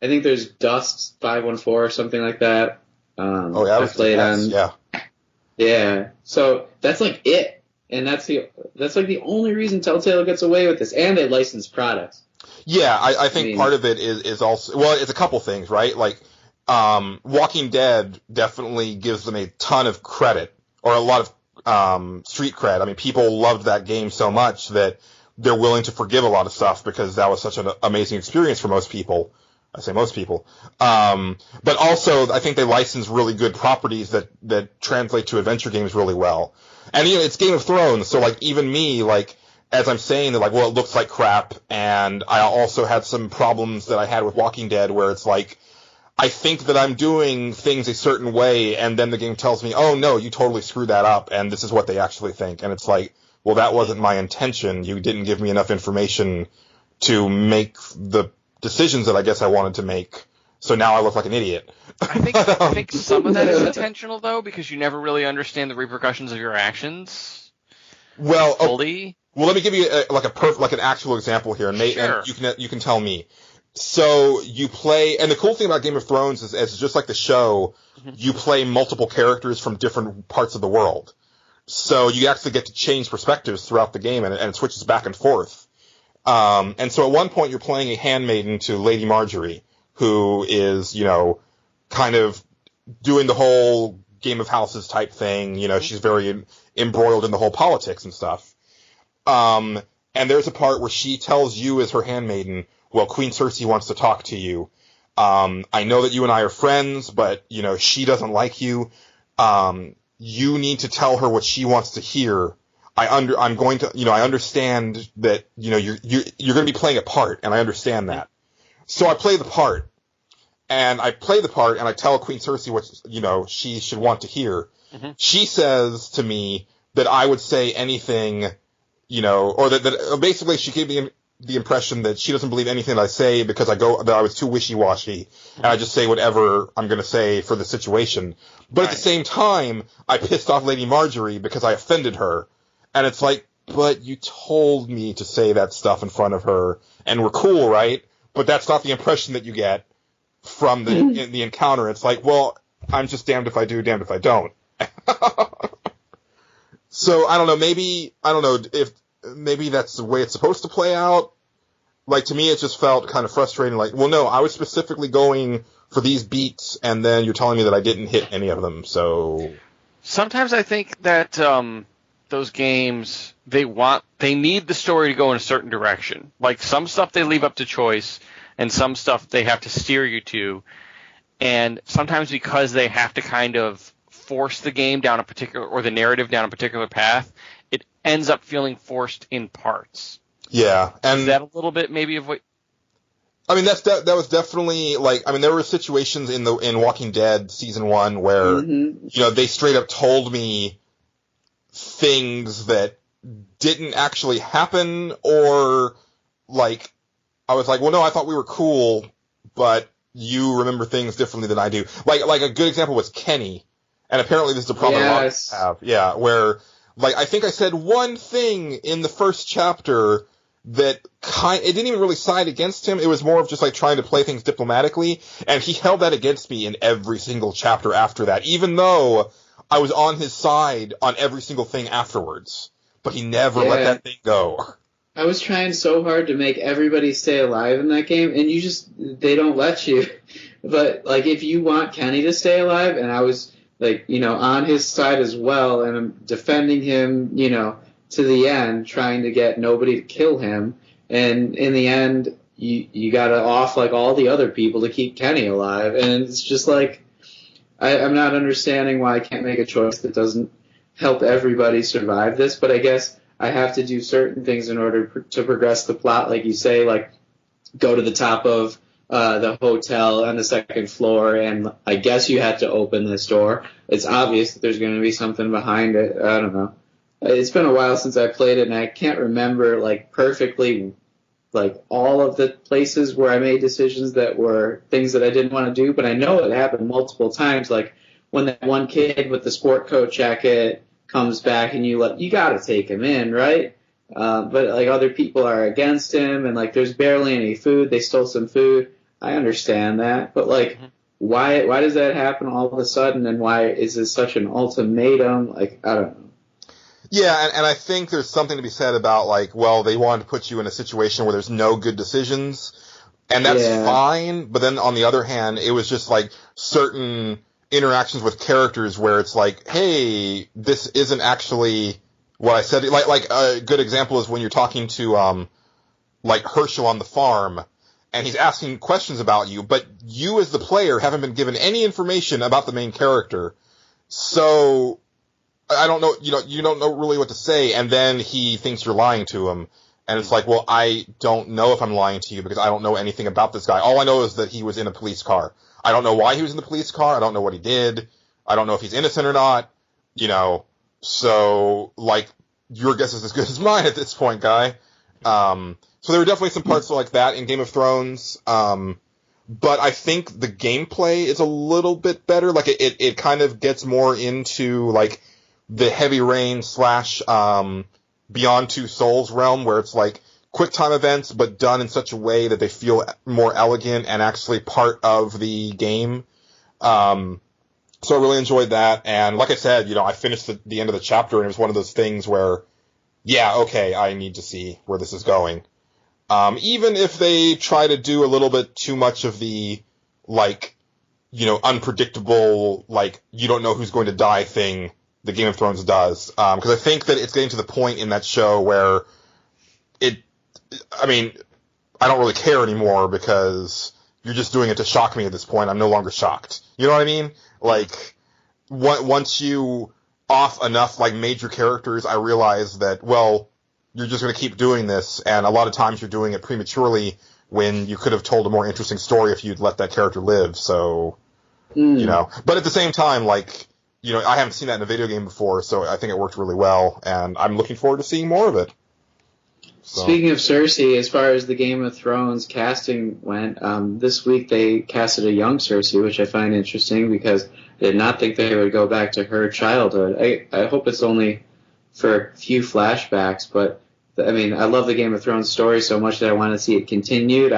I think there's Dust 514 or something like that. That was played on. Yeah. Yeah. So that's like it, and that's like the only reason Telltale gets away with this, and they license products. Yeah, I think part of it is also, well, it's a couple things, right? Like, Walking Dead definitely gives them a ton of credit, or a lot of street cred. I mean, people loved that game so much that they're willing to forgive a lot of stuff because that was such an amazing experience for most people. I say most people. But also, I think they license really good properties that translate to adventure games really well. And, it's Game of Thrones, so, like, even me, like, as I'm saying that, like, well, it looks like crap, and I also had some problems that I had with Walking Dead where it's like, I think that I'm doing things a certain way, and then the game tells me, oh, no, you totally screwed that up, and this is what they actually think. And it's like, well, that wasn't my intention. You didn't give me enough information to make the decisions that I guess I wanted to make, so now I look like an idiot. I think some of that is intentional, though, because you never really understand the repercussions of your actions. Well, fully. Well, let me give you an actual example here, and, sure. and you can tell me. So you play, and the cool thing about Game of Thrones is just like the show, you play multiple characters from different parts of the world. So you actually get to change perspectives throughout the game, and it switches back and forth. And so at one point you're playing a handmaiden to Lady Marjorie, who is, kind of doing the whole Game of Houses type thing. She's very embroiled in the whole politics and stuff. And there's a part where she tells you as her handmaiden, well, Queen Cersei wants to talk to you. I know that you and I are friends, but, she doesn't like you. You need to tell her what she wants to hear. I understand that, you're going to be playing a part, and I understand that. So I play the part, and I tell Queen Cersei what, she should want to hear. Mm-hmm. She says to me that I would say anything, or that basically she gave me the impression that she doesn't believe anything that I say because that I was too wishy-washy, and I just say whatever I'm going to say for the situation. But at the same time, I pissed off Lady Marjorie because I offended her. And it's like, but you told me to say that stuff in front of her, and we're cool, right? But that's not the impression that you get from the encounter. It's like, well, I'm just damned if I do, damned if I don't. So, I don't know, if maybe that's the way it's supposed to play out. Like, to me, it just felt kind of frustrating. Like, well, no, I was specifically going for these beats, and then you're telling me that I didn't hit any of them, so... Sometimes I think that those games, they need the story to go in a certain direction. Like, some stuff they leave up to choice, and some stuff they have to steer you to. And sometimes because they have to kind of force the game down a particular, or the narrative down a particular path, it ends up feeling forced in parts. Yeah, and is that a little bit maybe of what? I mean, that was definitely there were situations in Walking Dead season 1 where they straight up told me things that didn't actually happen, or I was like, well, no, I thought we were cool, but you remember things differently than I do. Like a good example was Kenny, and apparently this is a problem a lot of people have. Yeah, where I think I said one thing in the first chapter that it didn't even really side against him. It was more of just trying to play things diplomatically, and he held that against me in every single chapter after that, even though I was on his side on every single thing afterwards. But he never let that thing go. I was trying so hard to make everybody stay alive in that game, and they don't let you. But, if you want Kenny to stay alive, and I was, on his side as well, and I'm defending him, to the end, trying to get nobody to kill him. And in the end, you got to off like all the other people to keep Kenny alive, and it's just like I'm not understanding why I can't make a choice that doesn't help everybody survive this. But I guess I have to do certain things in order to progress the plot, like you say, like go to the top of the hotel on the second floor, and I guess you had to open this door. It's obvious that there's going to be something behind it. I don't know. It's been a while since I played it, and I can't remember like perfectly like all of the places where I made decisions that were things that I didn't want to do, but I know it happened multiple times. Like when that one kid with the sport coat jacket comes back, and you got to take him in, right? But like other people are against him, and like there's barely any food. They stole some food. I understand that, but like, why does that happen all of a sudden, and why is this such an ultimatum? Like, I don't know. Yeah, and I think there's something to be said about, like, well, they wanted to put you in a situation where there's no good decisions, and that's fine, but then on the other hand, it was just, like, certain interactions with characters where it's like, hey, this isn't actually what I said. Like a good example is when you're talking to, like, Herschel on the farm, and he's asking questions about you, but you as the player haven't been given any information about the main character, so I don't know, you don't know really what to say, and then he thinks you're lying to him, and it's like, well, I don't know if I'm lying to you because I don't know anything about this guy. All I know is that he was in a police car. I don't know why he was in the police car. I don't know what he did. I don't know if he's innocent or not, so, like, your guess is as good as mine at this point, guy. So there were definitely some parts like that in Game of Thrones, but I think the gameplay is a little bit better. Like, it kind of gets more into, like, the Heavy Rain / Beyond Two Souls realm, where it's like quick time events, but done in such a way that they feel more elegant and actually part of the game. So I really enjoyed that. And like I said, I finished the end of the chapter, and it was one of those things where, yeah, okay, I need to see where this is going. Even if they try to do a little bit too much of the, like, unpredictable, like, you don't know who's going to die thing the Game of Thrones does. Because I think that it's getting to the point in that show where I don't really care anymore because you're just doing it to shock me at this point. I'm no longer shocked. You know what I mean? Like, once you off enough, like, major characters, I realize that, well, you're just going to keep doing this, and a lot of times you're doing it prematurely when you could have told a more interesting story if you'd let that character live, so, But at the same time, like, I haven't seen that in a video game before, so I think it worked really well, and I'm looking forward to seeing more of it. So. Speaking of Cersei, as far as the Game of Thrones casting went, this week they casted a young Cersei, which I find interesting because I did not think they would go back to her childhood. I hope it's only for a few flashbacks, but I love the Game of Thrones story so much that I want to see it continued.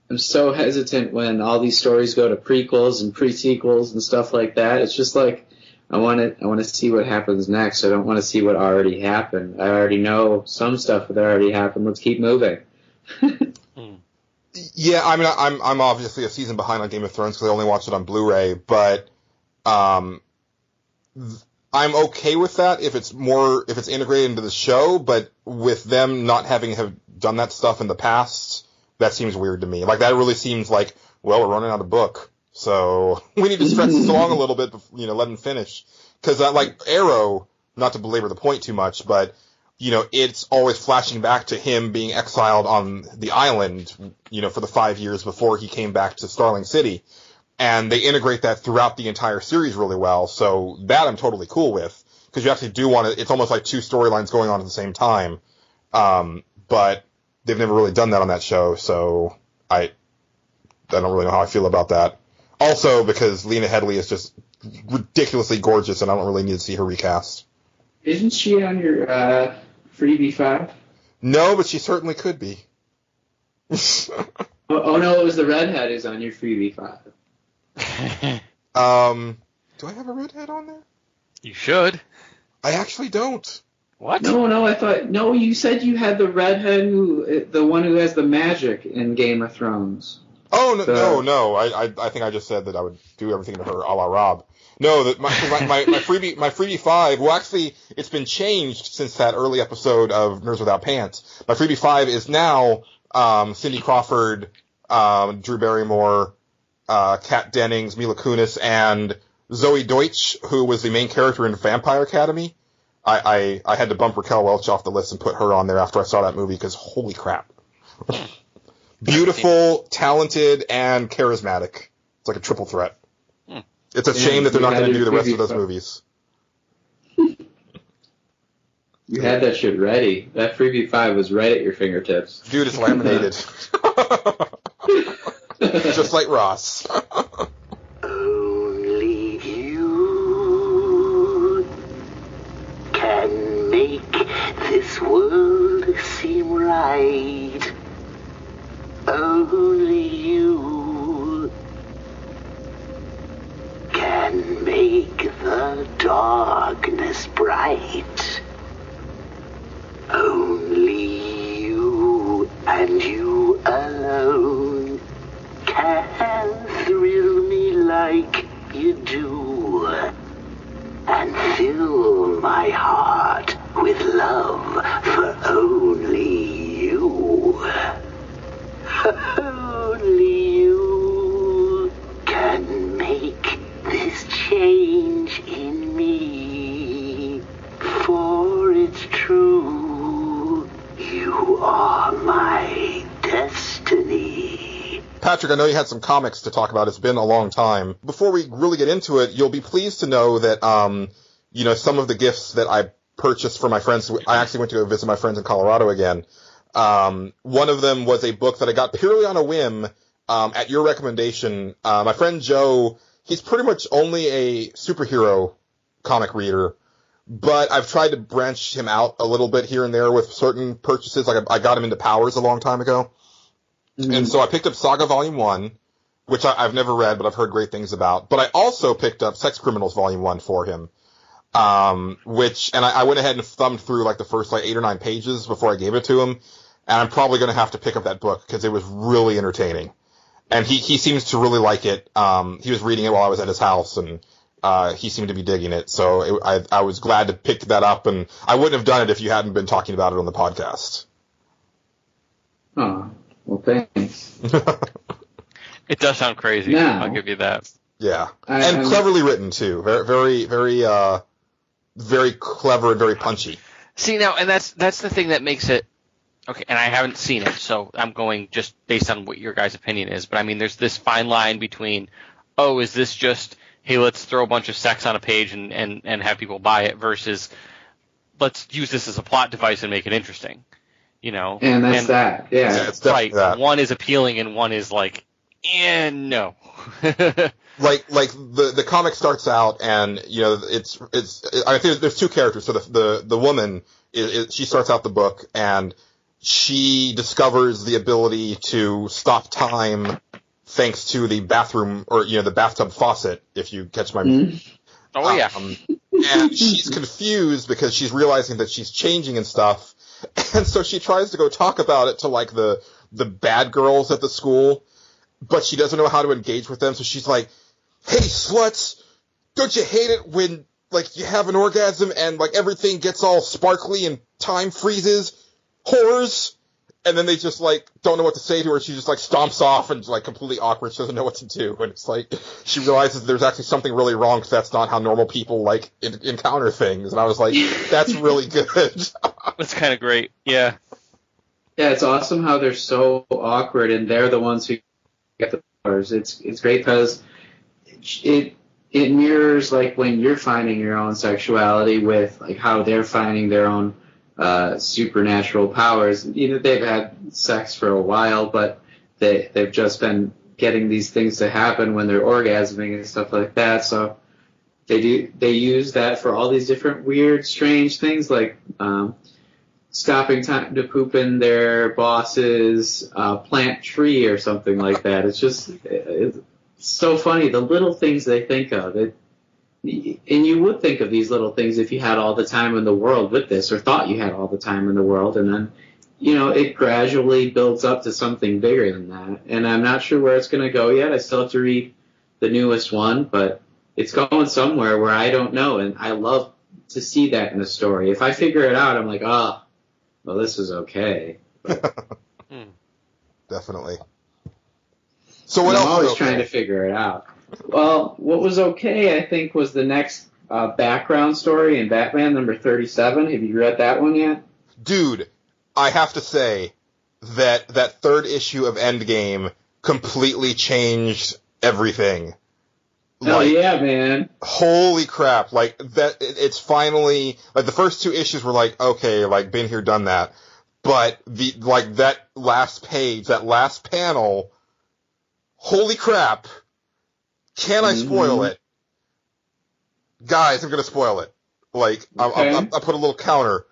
I'm so hesitant when all these stories go to prequels and pre-sequels and stuff like that. It's just like, I want to see what happens next. I don't want to see what already happened. I already know some stuff that already happened. Let's keep moving. Yeah, I'm obviously a season behind on Game of Thrones because I only watched it on Blu-ray, but I'm okay with that if it's integrated into the show, but with them not having have done that stuff in the past, that seems weird to me. Like, that really seems like, well, we're running out of book, so we need to stretch this along a little bit, let them finish. Because, like, Arrow, not to belabor the point too much, but, it's always flashing back to him being exiled on the island, for the 5 years before he came back to Starling City. And they integrate that throughout the entire series really well, so that I'm totally cool with. Because you actually do want to, it's almost like two storylines going on at the same time. But they've never really done that on that show, so I don't really know how I feel about that. Also, because Lena Headey is just ridiculously gorgeous, and I don't really need to see her recast. Isn't she on your freebie 5? No, but she certainly could be. Oh no, it was the redhead who's on your freebie 5. Do I have a redhead on there? You should. I actually don't. What? No, I thought, no, you said you had the redhead the one who has the magic in Game of Thrones. Oh, no. I think I just said that I would do everything to her a la Rob. No, that my freebie 5, well, actually, it's been changed since that early episode of Nerds Without Pants. My freebie 5 is now Cindy Crawford, Drew Barrymore, Kat Dennings, Mila Kunis, and Zoe Deutsch, who was the main character in Vampire Academy. I had to bump Raquel Welch off the list and put her on there after I saw that movie because holy crap. Beautiful, talented, and charismatic. It's like a triple threat. It's a shame that they're not going to do the rest of those movies. You had that shit ready. That Freebie 5 was right at your fingertips. Dude, it's laminated. Just like Ross. Only you can make this world seem right. Only you can make the darkness bright. Only you and you alone can thrill me like you do and fill my heart with love for only you. Only you can make this change in me, for it's true, you are my destiny. Patrick, I know you had some comics to talk about. It's been a long time. Before we really get into it, you'll be pleased to know that, some of the gifts that I purchased for my friends, I actually went to go visit my friends in Colorado again. One of them was a book that I got purely on a whim, at your recommendation. My friend Joe, he's pretty much only a superhero comic reader, but I've tried to branch him out a little bit here and there with certain purchases. Like I got him into Powers a long time ago. Mm-hmm. And so I picked up Saga Volume 1, which I've never read, but I've heard great things about. But I also picked up Sex Criminals Volume 1 for him, and I went ahead and thumbed through like the first 8 or 9 pages before I gave it to him. And I'm probably going to have to pick up that book because it was really entertaining. And he seems to really like it. He was reading it while I was at his house, and he seemed to be digging it. So I was glad to pick that up, and I wouldn't have done it if you hadn't been talking about it on the podcast. Oh, well, thanks. It does sound crazy. Now, I'll give you that. Yeah, and cleverly written too. Very, very, very clever and very punchy. See now, and that's the thing that makes it. Okay, and I haven't seen it, so I'm going just based on what your guys' opinion is. But I mean, there's this fine line between, oh, is this just, hey, let's throw a bunch of sex on a page and have people buy it, versus let's use this as a plot device and make it interesting, And that's that, yeah. It's definitely that. One is appealing and one is like, no. like the comic starts out and it's I think there's two characters. So the woman she starts out the book and she discovers the ability to stop time thanks to the bathroom or the bathtub faucet, if you catch my meaning. Oh yeah. And she's confused because she's realizing that she's changing and stuff, and so she tries to go talk about it to the bad girls at the school, but she doesn't know how to engage with them. So she's like, "Hey sluts, don't you hate it when you have an orgasm and everything gets all sparkly and time freezes? Whores!" And then they just don't know what to say to her. She just stomps off and completely awkward. She doesn't know what to do. And it's she realizes there's actually something really wrong because that's not how normal people encounter things. And I was like, that's really good. That's kind of great. Yeah. Yeah, it's awesome how they're so awkward and they're the ones who get the powers. It's great because it mirrors when you're finding your own sexuality with how they're finding their own supernatural powers. They've had sex for a while, but they've just been getting these things to happen when they're orgasming and stuff like that. So they use that for all these different weird, strange things, stopping time to poop in their boss's plant tree or something like that. It's so funny, the little things they think of. And you would think of these little things if you had all the time in the world with this, or thought you had all the time in the world, and then, it gradually builds up to something bigger than that. And I'm not sure where it's going to go yet. I still have to read the newest one, but it's going somewhere where I don't know, and I love to see that in a story. If I figure it out, I'm like, well, this is okay. definitely. So what I'm else? always trying to figure it out. Well, what was okay, I think, was the next background story in Batman number 37. Have you read that one yet? Dude, I have to say that third issue of Endgame completely changed everything. Oh yeah, man. Holy crap. Like, that, it's finally, like, the first two issues were like, okay, like, been here, done that. But that last page, that last panel, holy crap. Can I spoil it? Guys, I'm gonna spoil it. Like, Okay. I'll put a little counter.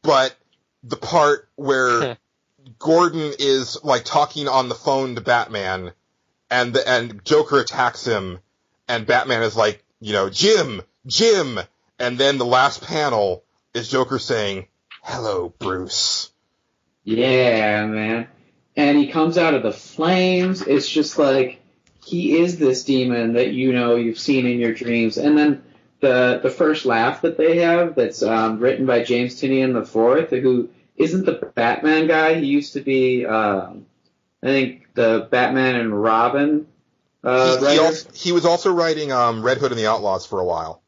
But the part where Gordon is, like, talking on the phone to Batman, and Joker attacks him, and Batman is like, Jim! And then the last panel is Joker saying, hello, Bruce. Yeah, man. And he comes out of the flames. It's just like, he is this demon that you've seen in your dreams. And then the first laugh that they have, that's written by James Tynion IV, who isn't the Batman guy. He used to be, I think, the Batman and Robin writer. He was also writing Red Hood and the Outlaws for a while.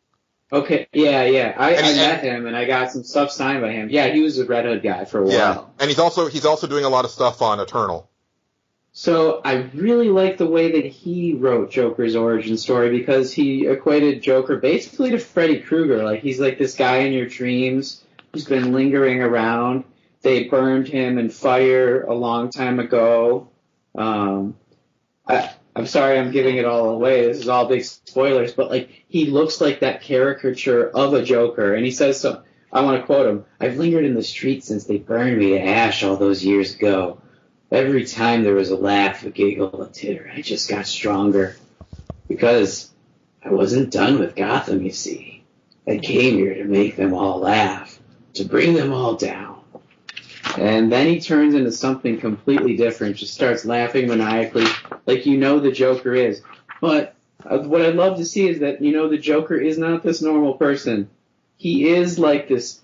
Okay, yeah. I met him, and I got some stuff signed by him. Yeah, he was a Red Hood guy for a while. Yeah, and he's also doing a lot of stuff on Eternal. So I really like the way that he wrote Joker's origin story, because he equated Joker basically to Freddy Krueger. Like, he's like this guy in your dreams who's been lingering around. They burned him in fire a long time ago. I'm sorry I'm giving it all away. This is all big spoilers, but like, he looks like that caricature of a Joker, and he says so. I want to quote him. I've lingered in the streets since they burned me to ash all those years ago. Every time there was a laugh, a giggle, a titter, I just got stronger. Because I wasn't done with Gotham, you see. I came here to make them all laugh, to bring them all down. And then he turns into something completely different, just starts laughing maniacally, like the Joker is. But what I'd love to see is that, the Joker is not this normal person. He is like this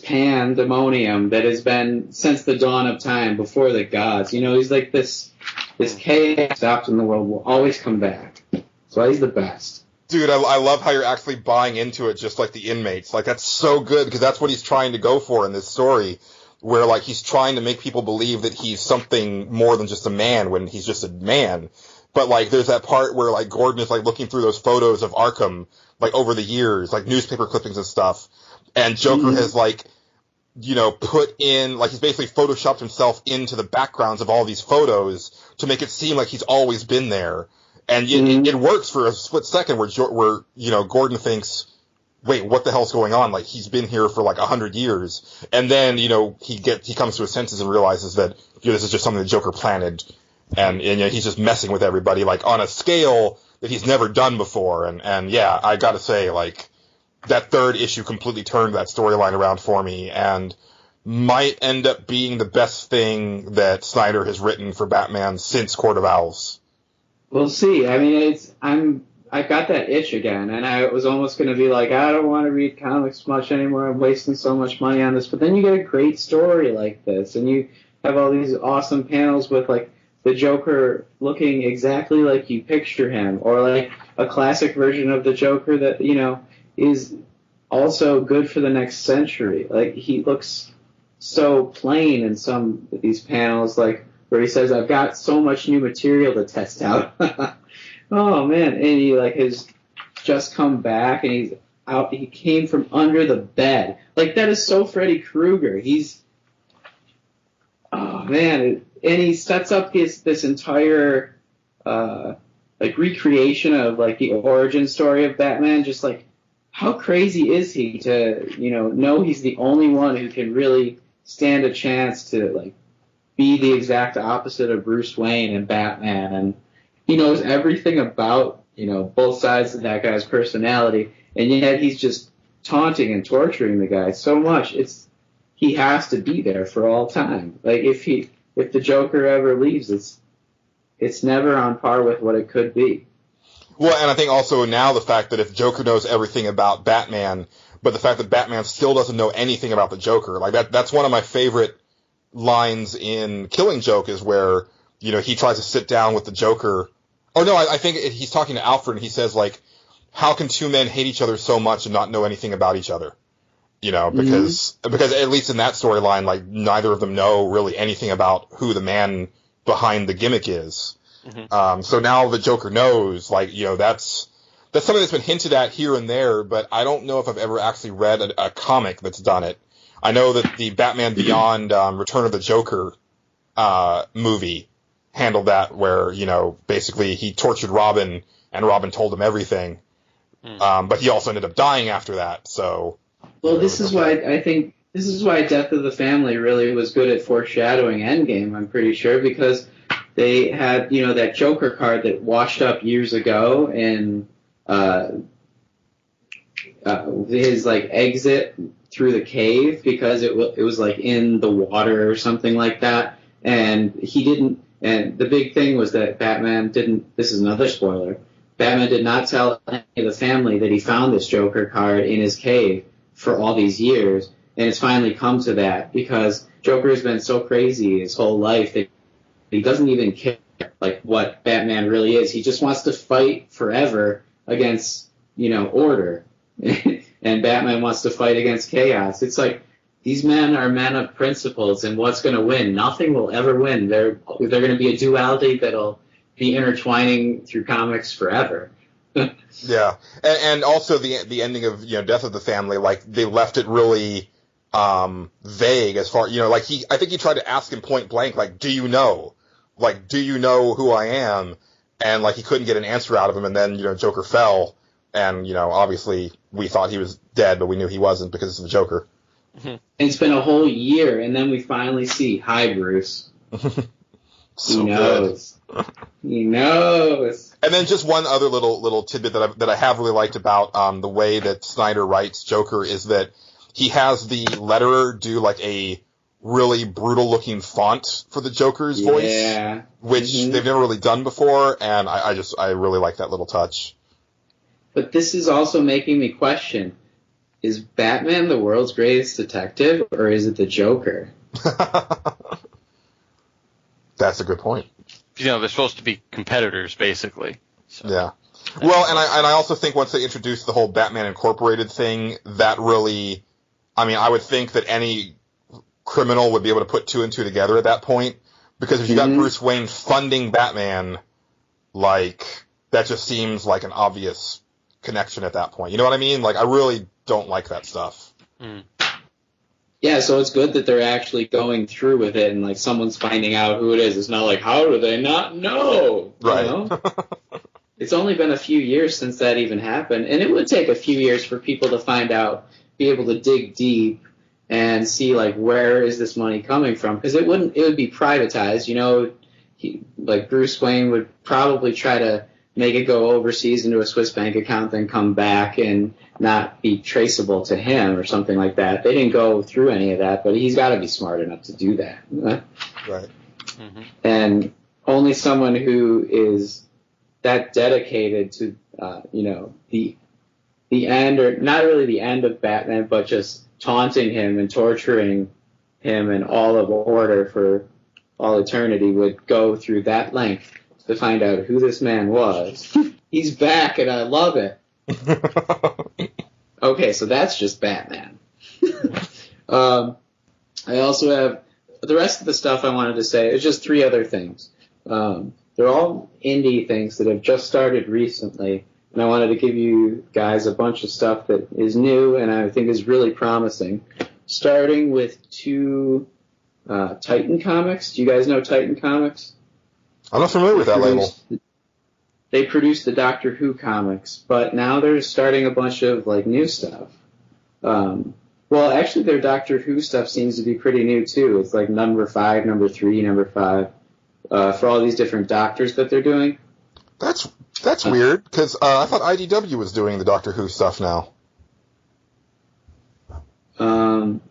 pandemonium that has been since the dawn of time, before the gods. He's like this chaos stopped in the world will always come back. That's why he's the best. Dude, I love how you're actually buying into it, just like the inmates. Like, that's so good, because that's what he's trying to go for in this story, where, like, he's trying to make people believe that he's something more than just a man when he's just a man. But, like, there's that part where, like, Gordon is, like, looking through those photos of Arkham, like, over the years, like, newspaper clippings and stuff, and Joker has, like, put in, like, he's basically photoshopped himself into the backgrounds of all these photos to make it seem like he's always been there. And it works for a split second where Gordon thinks, wait, what the hell's going on? Like, he's been here for like 100 years. And then, he comes to his senses and realizes that, this is just something the Joker planted. And he's just messing with everybody, like, on a scale that he's never done before. And yeah, I gotta say, like, that third issue completely turned that storyline around for me, and might end up being the best thing that Snyder has written for Batman since Court of Owls. We'll see. I mean, I got that itch again, and I was almost going to be like, I don't want to read comics much anymore. I'm wasting so much money on this. But then you get a great story like this, and you have all these awesome panels with, like, the Joker looking exactly like you picture him, or like a classic version of the Joker that, is also good for the next century. Like, he looks so plain in some of these panels, like, where he says, I've got so much new material to test out. Oh, man. And he, like, has just come back, and he's out. He came from under the bed. Like, that is so Freddy Krueger. Oh, man. And he sets up this entire, like, recreation of, like, the origin story of Batman. Just, like, how crazy is he to, know he's the only one who can really stand a chance to, like, be the exact opposite of Bruce Wayne and Batman, and he knows everything about, both sides of that guy's personality, and yet he's just taunting and torturing the guy so much. He has to be there for all time. Like, if the Joker ever leaves, it's never on par with what it could be. Well, and I think also now the fact that if Joker knows everything about Batman, but the fact that Batman still doesn't know anything about the Joker, like that's one of my favorite lines in Killing Joke, is where he tries to sit down with the Joker. Oh no, I think he's talking to Alfred, and he says like, how can two men hate each other so much and not know anything about each other? Because at least in that storyline, like neither of them know really anything about who the man behind the gimmick is. So now the Joker knows, like, that's something that's been hinted at here and there, but I don't know if I've ever actually read a comic that's done it. I know that the Batman Beyond Return of the Joker movie handled that, where, basically he tortured Robin and Robin told him everything. But he also ended up dying after that, so... Well, this is why Death of the Family really was good at foreshadowing Endgame, I'm pretty sure, because they had, that Joker card that washed up years ago, and his, like, exit through the cave, because it was, like, in the water or something like that, and he didn't... And the big thing was that Batman didn't... This is another spoiler. Batman did not tell any of the family that he found this Joker card in his cave for all these years, and it's finally come to that, because Joker's been so crazy his whole life that he doesn't even care, like, what Batman really is. He just wants to fight forever against, order. And Batman wants to fight against chaos. It's like, these men are men of principles, and what's going to win? Nothing will ever win. They're going to be a duality that'll be intertwining through comics forever. Yeah, and also the ending of Death of the Family, like they left it really vague as far I think he tried to ask him point blank, like, do you know who I am? And like he couldn't get an answer out of him, and then Joker fell, and obviously we thought he was dead, but we knew he wasn't because it's the Joker. It's been a whole year, and then we finally see, hi, Bruce. So he knows. He knows. And then just one other little tidbit that I have really liked about the way that Snyder writes Joker is that he has the letterer do like a really brutal looking font for the Joker's voice, which they've never really done before, and I really like that little touch. But this is also making me question: is Batman the world's greatest detective, or is it the Joker? That's a good point. They're supposed to be competitors, basically. So. Yeah. Well, and I also think once they introduced the whole Batman Incorporated thing, that really, I would think that any criminal would be able to put two and two together at that point, because if you got Bruce Wayne funding Batman, like, that just seems like an obvious connection at that point. You know what I mean? Like, I really don't like that stuff. Yeah, so it's good that they're actually going through with it, and like someone's finding out who it is. It's not like, how do they not know? Right. It's only been a few years since that even happened, and it would take a few years for people to find out, be able to dig deep and see like where is this money coming from, because it would be privatized. Like Bruce Wayne would probably try to make it go overseas into a Swiss bank account, then come back and not be traceable to him or something like that. They didn't go through any of that, but he's got to be smart enough to do that. Right. And only someone who is that dedicated to, the end, or not really the end of Batman, but just taunting him and torturing him and all of order for all eternity, would go through that length to find out who this man was. He's back, and I love it. Okay, so that's just Batman. I also have the rest of the stuff I wanted to say. It's just three other things. They're all indie things that have just started recently, and I wanted to give you guys a bunch of stuff that is new and I think is really promising. Starting with two Titan comics. Do you guys know Titan Comics? I'm not familiar with that label. They produced the Doctor Who comics, but now they're starting a bunch of like new stuff. Well, actually, their Doctor Who stuff seems to be pretty new too. It's like number 5, number 3, number 5 for all these different doctors that they're doing. That's weird, because I thought IDW was doing the Doctor Who stuff now.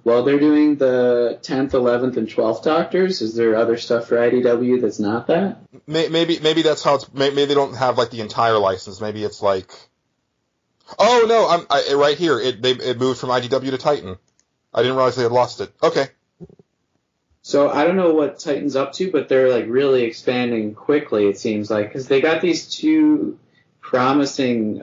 Well, they're doing the 10th, 11th, and 12th Doctors. Is there other stuff for IDW that's not that? Maybe that's how it's. Maybe they don't have like the entire license. Maybe it's like. Oh no! Right here. It moved from IDW to Titan. I didn't realize they had lost it. Okay. So I don't know what Titan's up to, but they're like really expanding quickly, it seems like, because they got these two promising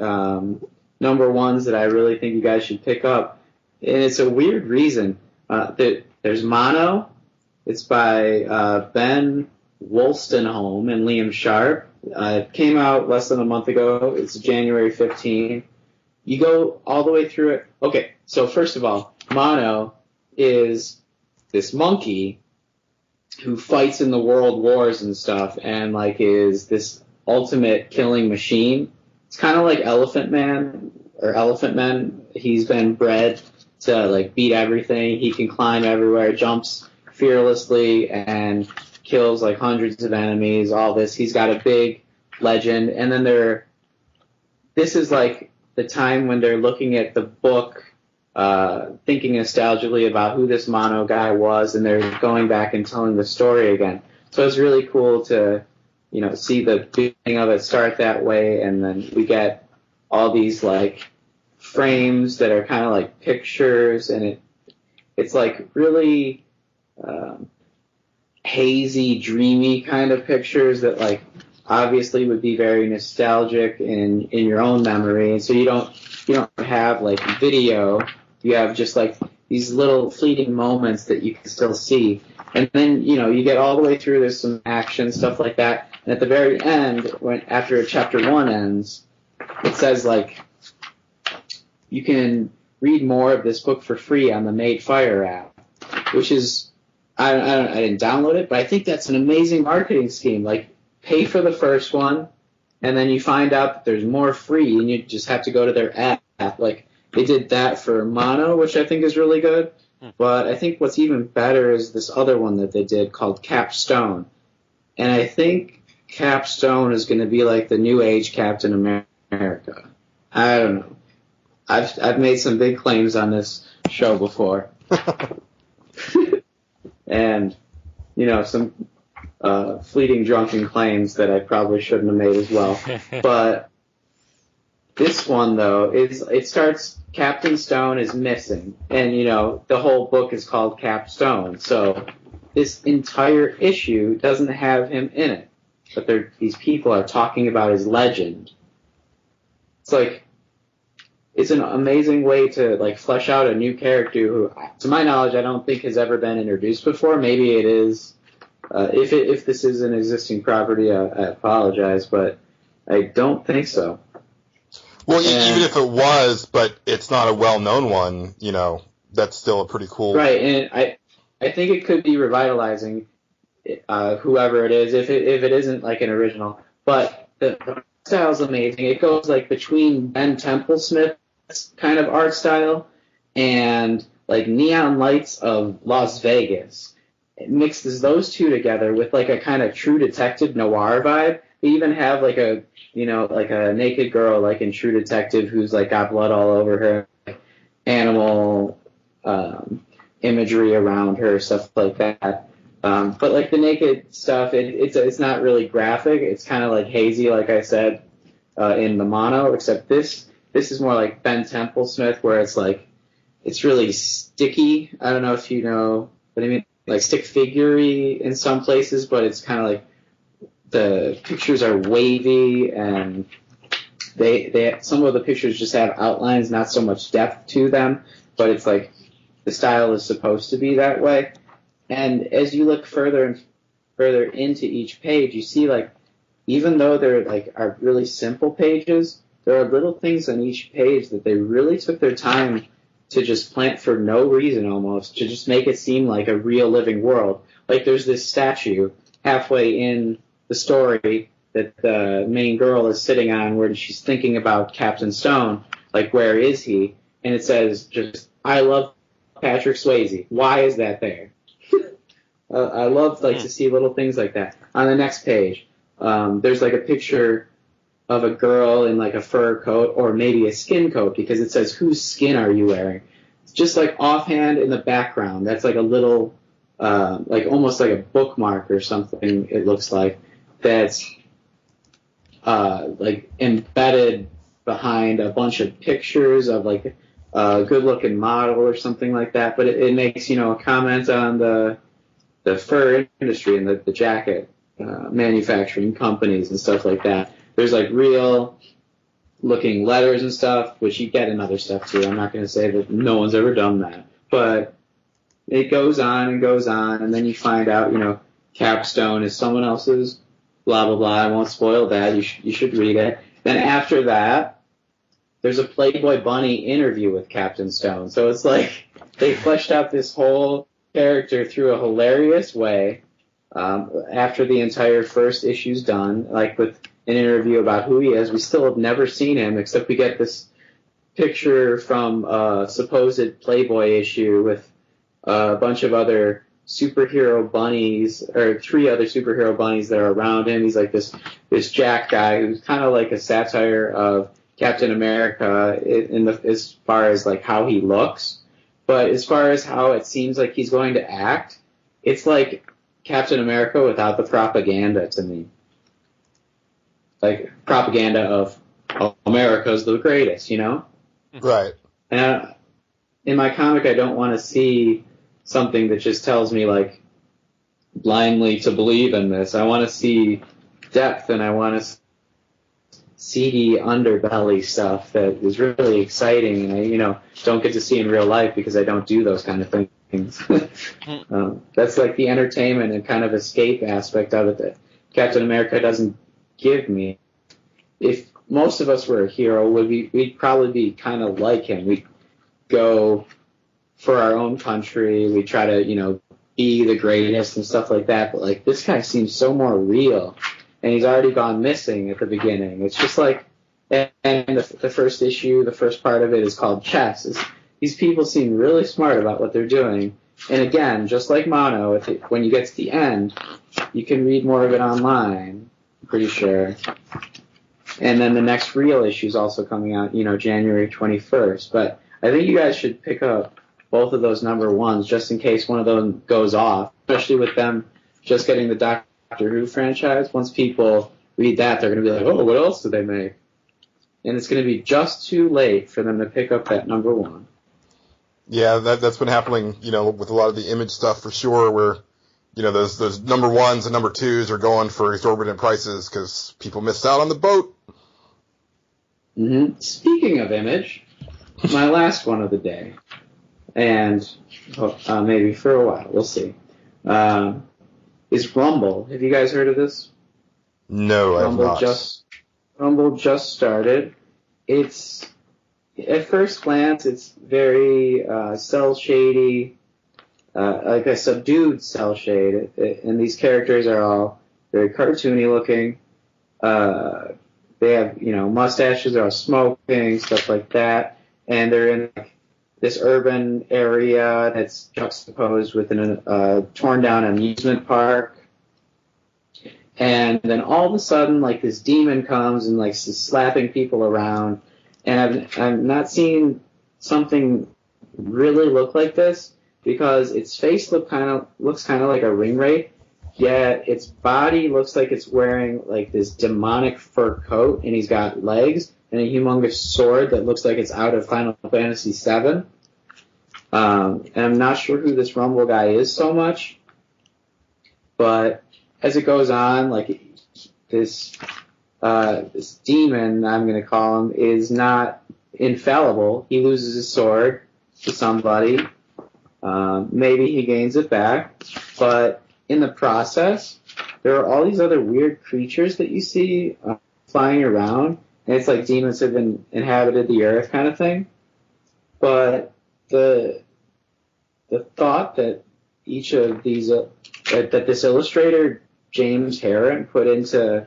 number ones that I really think you guys should pick up. And it's a weird reason. There's Mono. It's by Ben Wolstenholme and Liam Sharp. It came out less than a month ago. It's January 15. You go all the way through it. Okay, so first of all, Mono is this monkey who fights in the world wars and stuff and like is this ultimate killing machine. It's kind of like Elephant Man or Elephant Men. He's been bred to like beat everything. He can climb everywhere, jumps fearlessly, and kills like hundreds of enemies. All this. He's got a big legend. And then this is like the time when they're looking at the book, thinking nostalgically about who this Mono guy was, and they're going back and telling the story again. So it's really cool to, see the beginning of it start that way, and then we get all these like frames that are kind of like pictures, and it's like really hazy, dreamy kind of pictures that like obviously would be very nostalgic in your own memory. And so you don't have like video. You have just like these little fleeting moments that you can still see. And then, you get all the way through, there's some action, stuff like that. And at the very end, after chapter 1 ends, it says like, you can read more of this book for free on the Made Fire app, which is, I didn't download it, but I think that's an amazing marketing scheme. Like, pay for the first one, and then you find out that there's more free, and you just have to go to their app. Like, they did that for Mono, which I think is really good. But I think what's even better is this other one that they did called Capstone. And I think Capstone is going to be like the new age Captain America. I don't know. I've made some big claims on this show before. And, some fleeting drunken claims that I probably shouldn't have made as well. But this one, though, it starts, Captain Stone is missing. And, the whole book is called Capstone. So this entire issue doesn't have him in it. But these people are talking about his legend. It's like, it's an amazing way to like flesh out a new character who, to my knowledge, I don't think has ever been introduced before. Maybe it is. If this is an existing property, I apologize, but I don't think so. Well, even if it was, but it's not a well-known one, that's still a pretty cool. Right, and I think it could be revitalizing whoever it is, if it isn't like an original. But the style's amazing. It goes like between Ben Templesmith's kind of art style and like neon lights of Las Vegas. It mixes those two together with like a kind of True Detective noir vibe. They even have like a like a naked girl like in True Detective who's like got blood all over her, like, animal imagery around her, stuff like that. But like the naked stuff, it's not really graphic. It's kind of like hazy, like I said in the Mono. Except this is more like Ben Templesmith, where it's like it's really sticky. I don't know if you know what I mean, like stick figure-y in some places, but it's kind of like the pictures are wavy, and they some of the pictures just have outlines, not so much depth to them. But it's like the style is supposed to be that way. And as you look further and further into each page, you see like even though they're like are really simple pages, there are little things on each page that they really took their time to just plant for no reason almost, to just make it seem like a real living world. Like there's this statue halfway in the story that the main girl is sitting on where she's thinking about Captain Stone, like where is he? And it says just, I love Patrick Swayze. Why is that there? I love like to see little things like that. On the next page, there's like a picture of a girl in like a fur coat or maybe a skin coat because it says, whose skin are you wearing? It's just like offhand in the background. That's like a little, like almost like a bookmark or something, it looks like, that's like embedded behind a bunch of pictures of like a good looking model or something like that. But it makes, a comment on the the fur industry and the jacket manufacturing companies and stuff like that. There's like real looking letters and stuff, which you get in other stuff too. I'm not going to say that no one's ever done that, but it goes on and goes on, and then you find out, you know, Capstone is someone else's, blah, blah, blah. I won't spoil that. You should read it. Then after that, there's a Playboy Bunny interview with Captain Stone. So it's like they fleshed out this whole character through a hilarious way after the entire first issue's done, like with an interview about who he is. We still have never seen him, except we get this picture from a supposed Playboy issue with a bunch of other superhero bunnies, or 3 other superhero bunnies that are around him. He's like this Jack guy who's kind of like a satire of Captain America as far as like how he looks, but as far as how it seems like he's going to act, it's like Captain America without the propaganda to me. Like propaganda of America's the greatest, you know? Right. And in my comic, I don't want to see something that just tells me like blindly to believe in this. I want to see depth, and I want to seedy underbelly stuff that is really exciting, and I, you know, don't get to see in real life because I don't do those kind of things. That's like the entertainment and kind of escape aspect of it that Captain America doesn't give me. If most of us were a hero, we'd probably be kind of like him. We'd go for our own country. We try to, you know, be the greatest and stuff like that. But like this guy seems so more real, and he's already gone missing at the beginning. It's just like, and the first issue, the first part of it is called Chess. These people seem really smart about what they're doing. And again, just like Mono, when you get to the end, you can read more of it online. I'm pretty sure. And then the next real issue is also coming out, you know, January 21st. But I think you guys should pick up both of those number ones just in case one of them goes off, especially with them just getting the Doctor Who franchise. Once people read that, they're going to be like, oh, what else did they make? And it's going to be just too late for them to pick up that number one. Yeah, that's been happening, you know, with a lot of the Image stuff for sure, where, you know, those number ones and number twos are going for exorbitant prices because people missed out on the boat. Mm-hmm. Speaking of Image, my last one of the day, and maybe for a while, we'll see, is Rumble. Have you guys heard of this? No, I have not. Rumble just started. It's, at first glance, it's very cell shady, like a subdued cell shade, and these characters are all very cartoony looking. They have, you know, mustaches, they're all smoking, stuff like that, and they're in like this urban area that's juxtaposed with a torn down amusement park. And then all of a sudden, like, this demon comes and like is slapping people around, and I've not seen something really look like this, because its face looks kind of like a ring wraith, yet its body looks like it's wearing like this demonic fur coat, and he's got legs and a humongous sword that looks like it's out of Final Fantasy VII. And I'm not sure who this Rumble guy is so much, but as it goes on, like, this demon, I'm going to call him, is not infallible. He loses his sword to somebody. Maybe he gains it back. But in the process, there are all these other weird creatures that you see flying around. And it's like demons have inhabited the earth kind of thing. But the thought that each of these, that this illustrator, James Herron, put into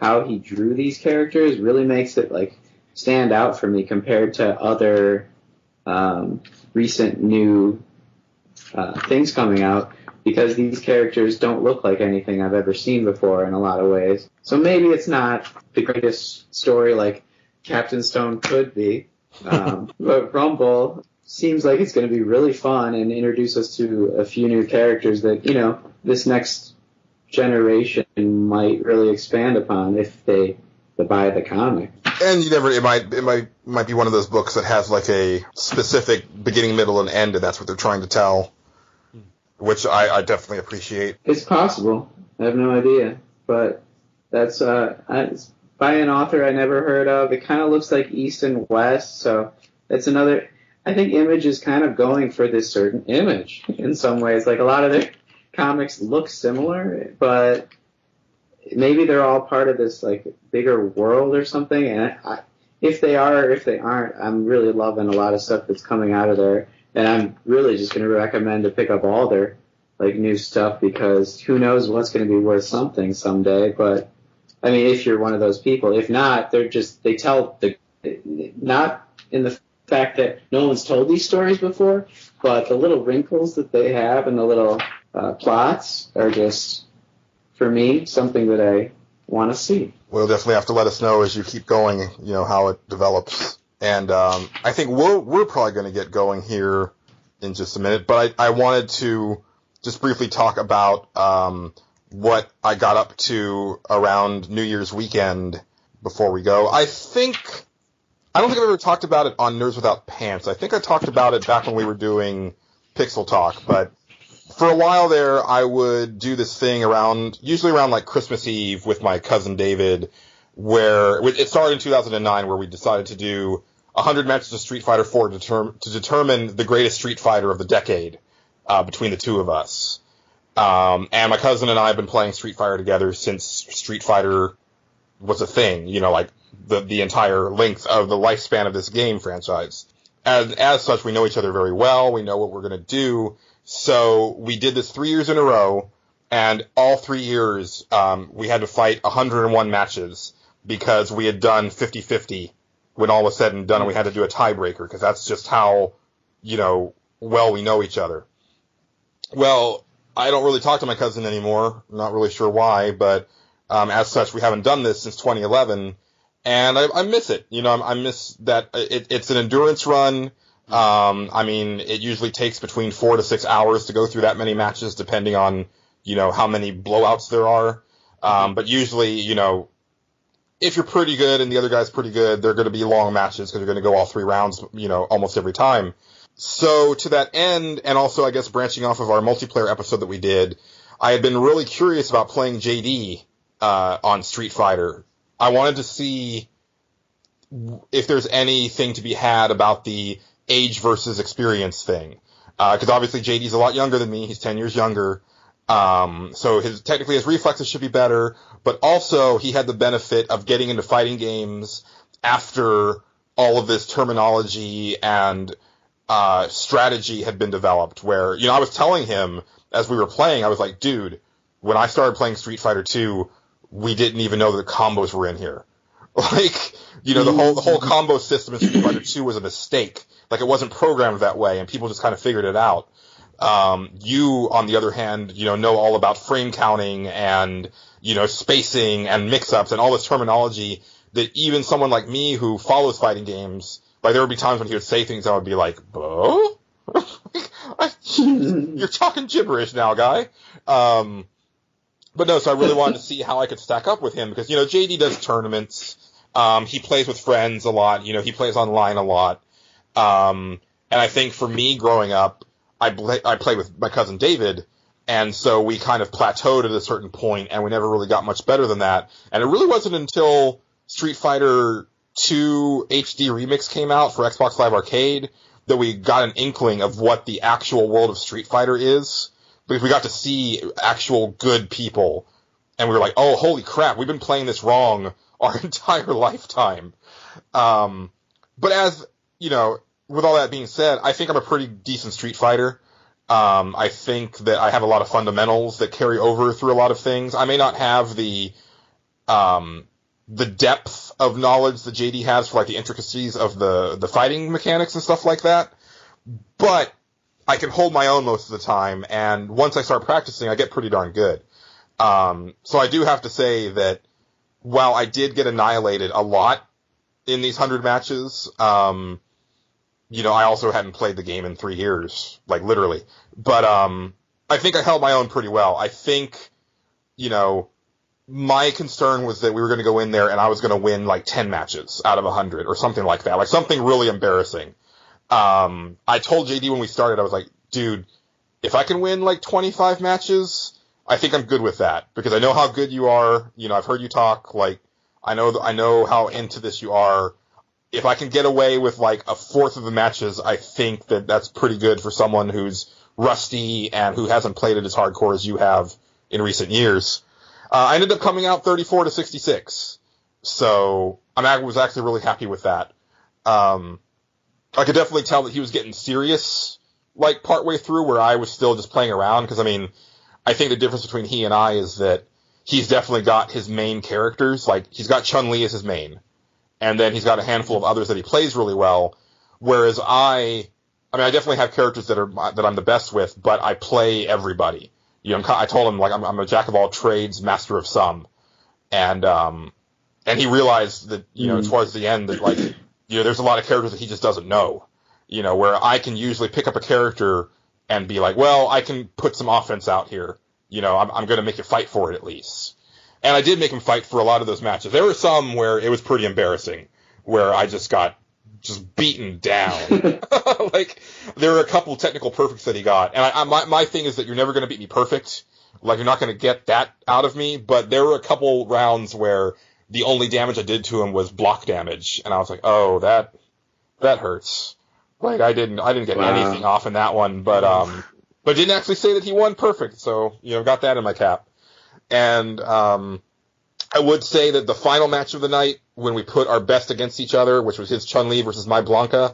how he drew these characters really makes it like stand out for me compared to other recent new things coming out, because these characters don't look like anything I've ever seen before in a lot of ways. So maybe it's not the greatest story like Captain Stone could be, but Rumble seems like it's going to be really fun and introduce us to a few new characters that, you know, this next generation might really expand upon if they buy the comic. And it might be one of those books that has like a specific beginning, middle, and end, and that's what they're trying to tell. which I definitely appreciate. It's possible. I have no idea, but that's it's by an author I never heard of. It kind of looks like East and West, so that's another. I think Image is kind of going for this certain image in some ways. Like, a lot of their comics look similar, but maybe they're all part of this like bigger world or something. And if they are or if they aren't, I'm really loving a lot of stuff that's coming out of there. And I'm really just going to recommend to pick up all their like new stuff, because who knows what's going to be worth something someday. But I mean, if you're one of those people, if not, they tell not in the fact that no one's told these stories before, but the little wrinkles that they have and the little plots are just, for me, something that I want to see. Well, you'll definitely have to let us know as you keep going, you know, how it develops. And I think we're probably going to get going here in just a minute, but I wanted to just briefly talk about what I got up to around New Year's weekend before we go. I don't think I've ever talked about it on Nerds Without Pants. I think I talked about it back when we were doing Pixel Talk, but for a while there, I would do this thing usually around like Christmas Eve with my cousin David, where it started in 2009, where we decided to do 100 matches of Street Fighter 4 to determine the greatest Street Fighter of the decade between the two of us. And my cousin and I have been playing Street Fighter together since Street Fighter was a thing, you know, like the entire length of the lifespan of this game franchise. As such, we know each other very well. We know what we're going to do. So we did this 3 years in a row, and all 3 years we had to fight 101 matches because we had done 50-50 when all was said and done, and we had to do a tiebreaker because that's just how, you know, well we know each other. Well, I don't really talk to my cousin anymore. I'm not really sure why, but as such, we haven't done this since 2011, and I miss it. You know, I miss that it's an endurance run. I mean, it usually takes between 4 to 6 hours to go through that many matches, depending on, you know, how many blowouts there are. But usually, you know, if you're pretty good and the other guy's pretty good, they're going to be long matches because you're going to go all 3 rounds, you know, almost every time. So to that end, and also I guess branching off of our multiplayer episode that we did, I had been really curious about playing JD on Street Fighter. I wanted to see if there's anything to be had about the age versus experience thing. Because obviously JD's a lot younger than me. He's 10 years younger. So technically his reflexes should be better, but also he had the benefit of getting into fighting games after all of this terminology and strategy had been developed, where, you know, I was telling him as we were playing, I was like, dude, when I started playing Street Fighter 2, we didn't even know that the combos were in here. Like, you know, the whole combo system in Street Fighter 2 was a mistake. Like, it wasn't programmed that way, and people just kind of figured it out. You, on the other hand, you know all about frame counting and, you know, spacing and mix-ups and all this terminology that even someone like me who follows fighting games, like, there would be times when he would say things I would be like, oh? You're talking gibberish now, guy. But no, so I really wanted to see how I could stack up with him because, you know, JD does tournaments. He plays with friends a lot. You know, he plays online a lot. And I think for me growing up, I played with my cousin David, and so we kind of plateaued at a certain point, and we never really got much better than that. And it really wasn't until Street Fighter 2 HD Remix came out for Xbox Live Arcade that we got an inkling of what the actual world of Street Fighter is, because we got to see actual good people, and we were like, oh, holy crap, we've been playing this wrong our entire lifetime. But as, you know, with all that being said, I think I'm a pretty decent Street Fighter. I think that I have a lot of fundamentals that carry over through a lot of things. I may not have the depth of knowledge that JD has for like the intricacies of the fighting mechanics and stuff like that, but I can hold my own most of the time, and once I start practicing, I get pretty darn good. So I do have to say that while I did get annihilated a lot in these 100 matches, you know, I also hadn't played the game in 3 years, like literally. But I think I held my own pretty well. I think, you know, my concern was that we were going to go in there and I was going to win like 10 matches out of 100 or something like that, like something really embarrassing. I told JD when we started, I was like, dude, if I can win like 25 matches, I think I'm good with that, because I know how good you are. You know, I've heard you talk. Like, I know how into this you are. If I can get away with like a fourth of the matches, I think that's pretty good for someone who's rusty and who hasn't played it as hardcore as you have in recent years. I ended up coming out 34-66, so I was actually really happy with that. I could definitely tell that he was getting serious, like, partway through, where I was still just playing around, because, I mean, I think the difference between he and I is that he's definitely got his main characters, like, he's got Chun-Li as his main, and then he's got a handful of others that he plays really well, whereas I definitely have characters that I'm the best with, but I play everybody. You know, I told him, like, I'm a jack of all trades, master of some, and he realized that, you know, towards the end that, like, you know, there's a lot of characters that he just doesn't know, you know, where I can usually pick up a character and be like, well, I can put some offense out here, you know, I'm going to make you fight for it at least. And I did make him fight for a lot of those matches. There were some where it was pretty embarrassing, where I just got beaten down. Like, there were a couple technical perfects that he got, and my thing is that you're never going to beat me perfect. Like, you're not going to get that out of me, but there were a couple rounds where the only damage I did to him was block damage, and I was like, oh, that hurts. Like, I didn't get anything off in that one, but didn't actually say that he won perfect, so, you know, got that in my cap. And I would say that the final match of the night, when we put our best against each other, which was his Chun-Li versus my Blanca,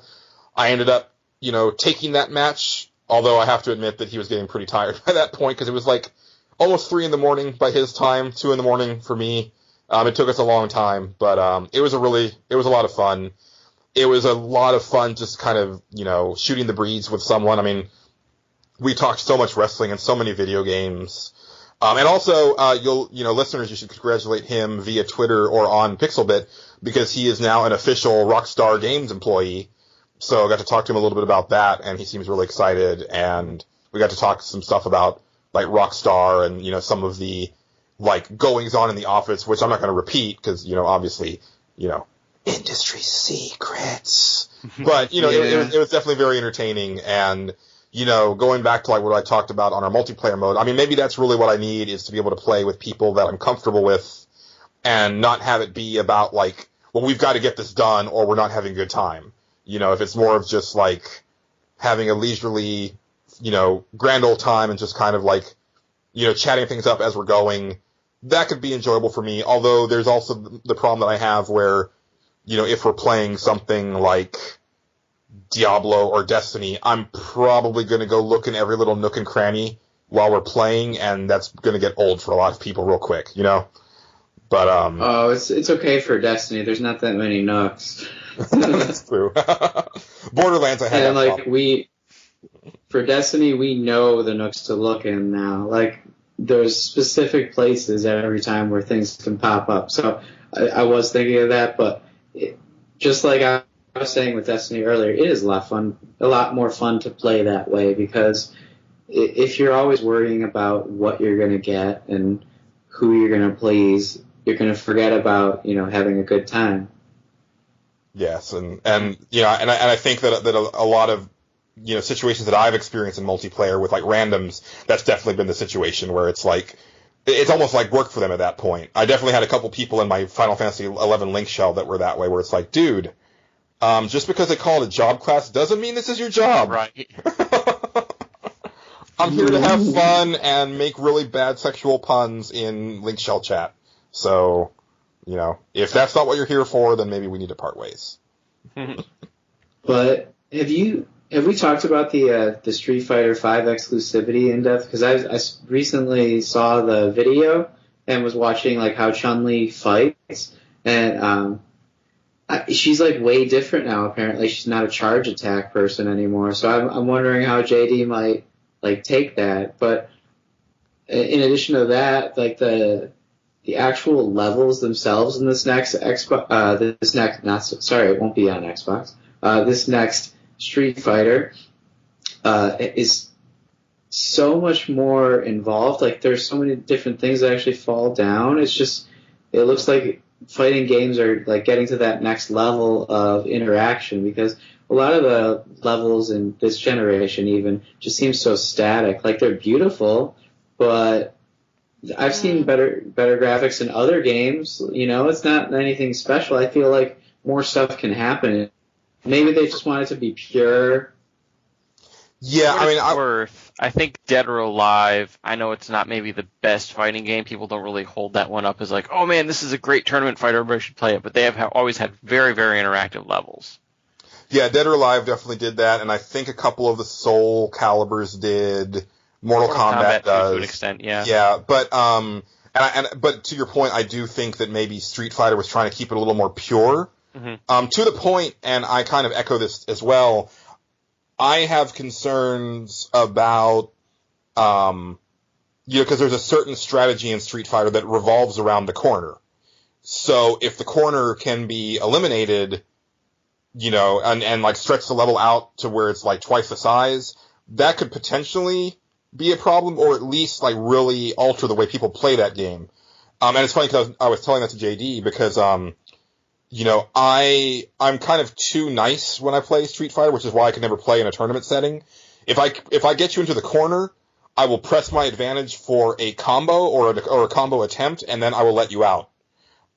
I ended up, you know, taking that match, although I have to admit that he was getting pretty tired by that point, because it was like almost 3 a.m. by his time, 2 a.m. for me. It took us a long time, but it was a lot of fun. It was a lot of fun just kind of, you know, shooting the breeze with someone. I mean, we talked so much wrestling and so many video games. And also, listeners, you should congratulate him via Twitter or on Pixelbit, because he is now an official Rockstar Games employee. So I got to talk to him a little bit about that, and he seems really excited. And we got to talk some stuff about, like, Rockstar and, you know, some of the, like, goings on in the office, which I'm not going to repeat because, you know, obviously, you know, industry secrets. But, you know, it was definitely very entertaining. And, you know, going back to, like, what I talked about on our multiplayer mode, I mean, maybe that's really what I need, is to be able to play with people that I'm comfortable with and not have it be about, like, well, we've got to get this done or we're not having a good time. You know, if it's more of just, like, having a leisurely, you know, grand old time and just kind of, like, you know, chatting things up as we're going, that could be enjoyable for me. Although there's also the problem that I have where, you know, if we're playing something like Diablo or Destiny, I'm probably going to go look in every little nook and cranny while we're playing, and that's going to get old for a lot of people real quick, you know? But, it's okay for Destiny. There's not that many nooks. That's true. Borderlands, I had. And, like, for Destiny, we know the nooks to look in now. Like, there's specific places every time where things can pop up. So I was thinking of that, but just like I was saying with Destiny earlier, it is a lot more fun to play that way, because if you're always worrying about what you're going to get and who you're going to please, you're going to forget about, you know, having a good time. Yes, and yeah, and I think that a lot of, you know, situations that I've experienced in multiplayer with, like, randoms, that's definitely been the situation where it's like, it's almost like work for them at that point. I definitely had a couple people in my Final Fantasy 11 Link Shell that were that way, where it's like, dude, just because they call it a job class doesn't mean this is your job. Right. I'm here to have fun and make really bad sexual puns in Link Shell chat. So, you know, if that's not what you're here for, then maybe we need to part ways. But have we talked about the Street Fighter V exclusivity in depth? Because I recently saw the video and was watching, like, how Chun-Li fights, and she's, like, way different now. Apparently, she's not a charge attack person anymore. So I'm wondering how JD might, like, take that. But in addition to that, like, the actual levels themselves in this next Xbox, it won't be on Xbox. This next Street Fighter is so much more involved. Like, there's so many different things that actually fall down. It's just, it looks like fighting games are, like, getting to that next level of interaction, because a lot of the levels in this generation even just seem so static. Like, they're beautiful, but I've seen better graphics in other games. You know, it's not anything special. I feel like more stuff can happen. Maybe they just want it to be pure. Yeah, I mean, I think Dead or Alive, I know it's not maybe the best fighting game. People don't really hold that one up as like, oh man, this is a great tournament fight, everybody should play it. But they have always had very, very interactive levels. Yeah, Dead or Alive definitely did that, and I think a couple of the Soul Calibers did. Mortal Kombat does to an extent, yeah. Yeah, but but to your point, I do think that maybe Street Fighter was trying to keep it a little more pure. Mm-hmm. To the point, and I kind of echo this as well. I have concerns about, because there's a certain strategy in Street Fighter that revolves around the corner. So if the corner can be eliminated, and like stretch the level out to where it's like twice the size, that could potentially be a problem, or at least like really alter the way people play that game. And it's funny because I was telling that to JD because, I'm kind of too nice when I play Street Fighter, which is why I can never play in a tournament setting. If I get you into the corner, I will press my advantage for a combo or a combo attempt, and then I will let you out.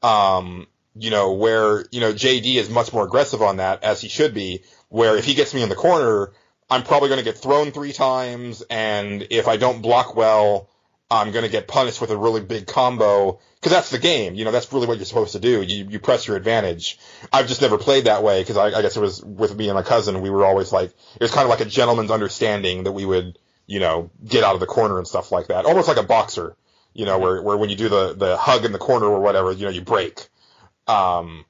Where JD is much more aggressive on that, as he should be, where if he gets me in the corner, I'm probably going to get thrown 3 times, and if I don't block well, I'm going to get punished with a really big combo, because that's the game. That's really what you're supposed to do. You press your advantage. I've just never played that way, because I guess it was with me and my cousin, we were always like, it was kind of like a gentleman's understanding that we would, get out of the corner and stuff like that. Almost like a boxer, where when you do the hug in the corner or whatever, you break. But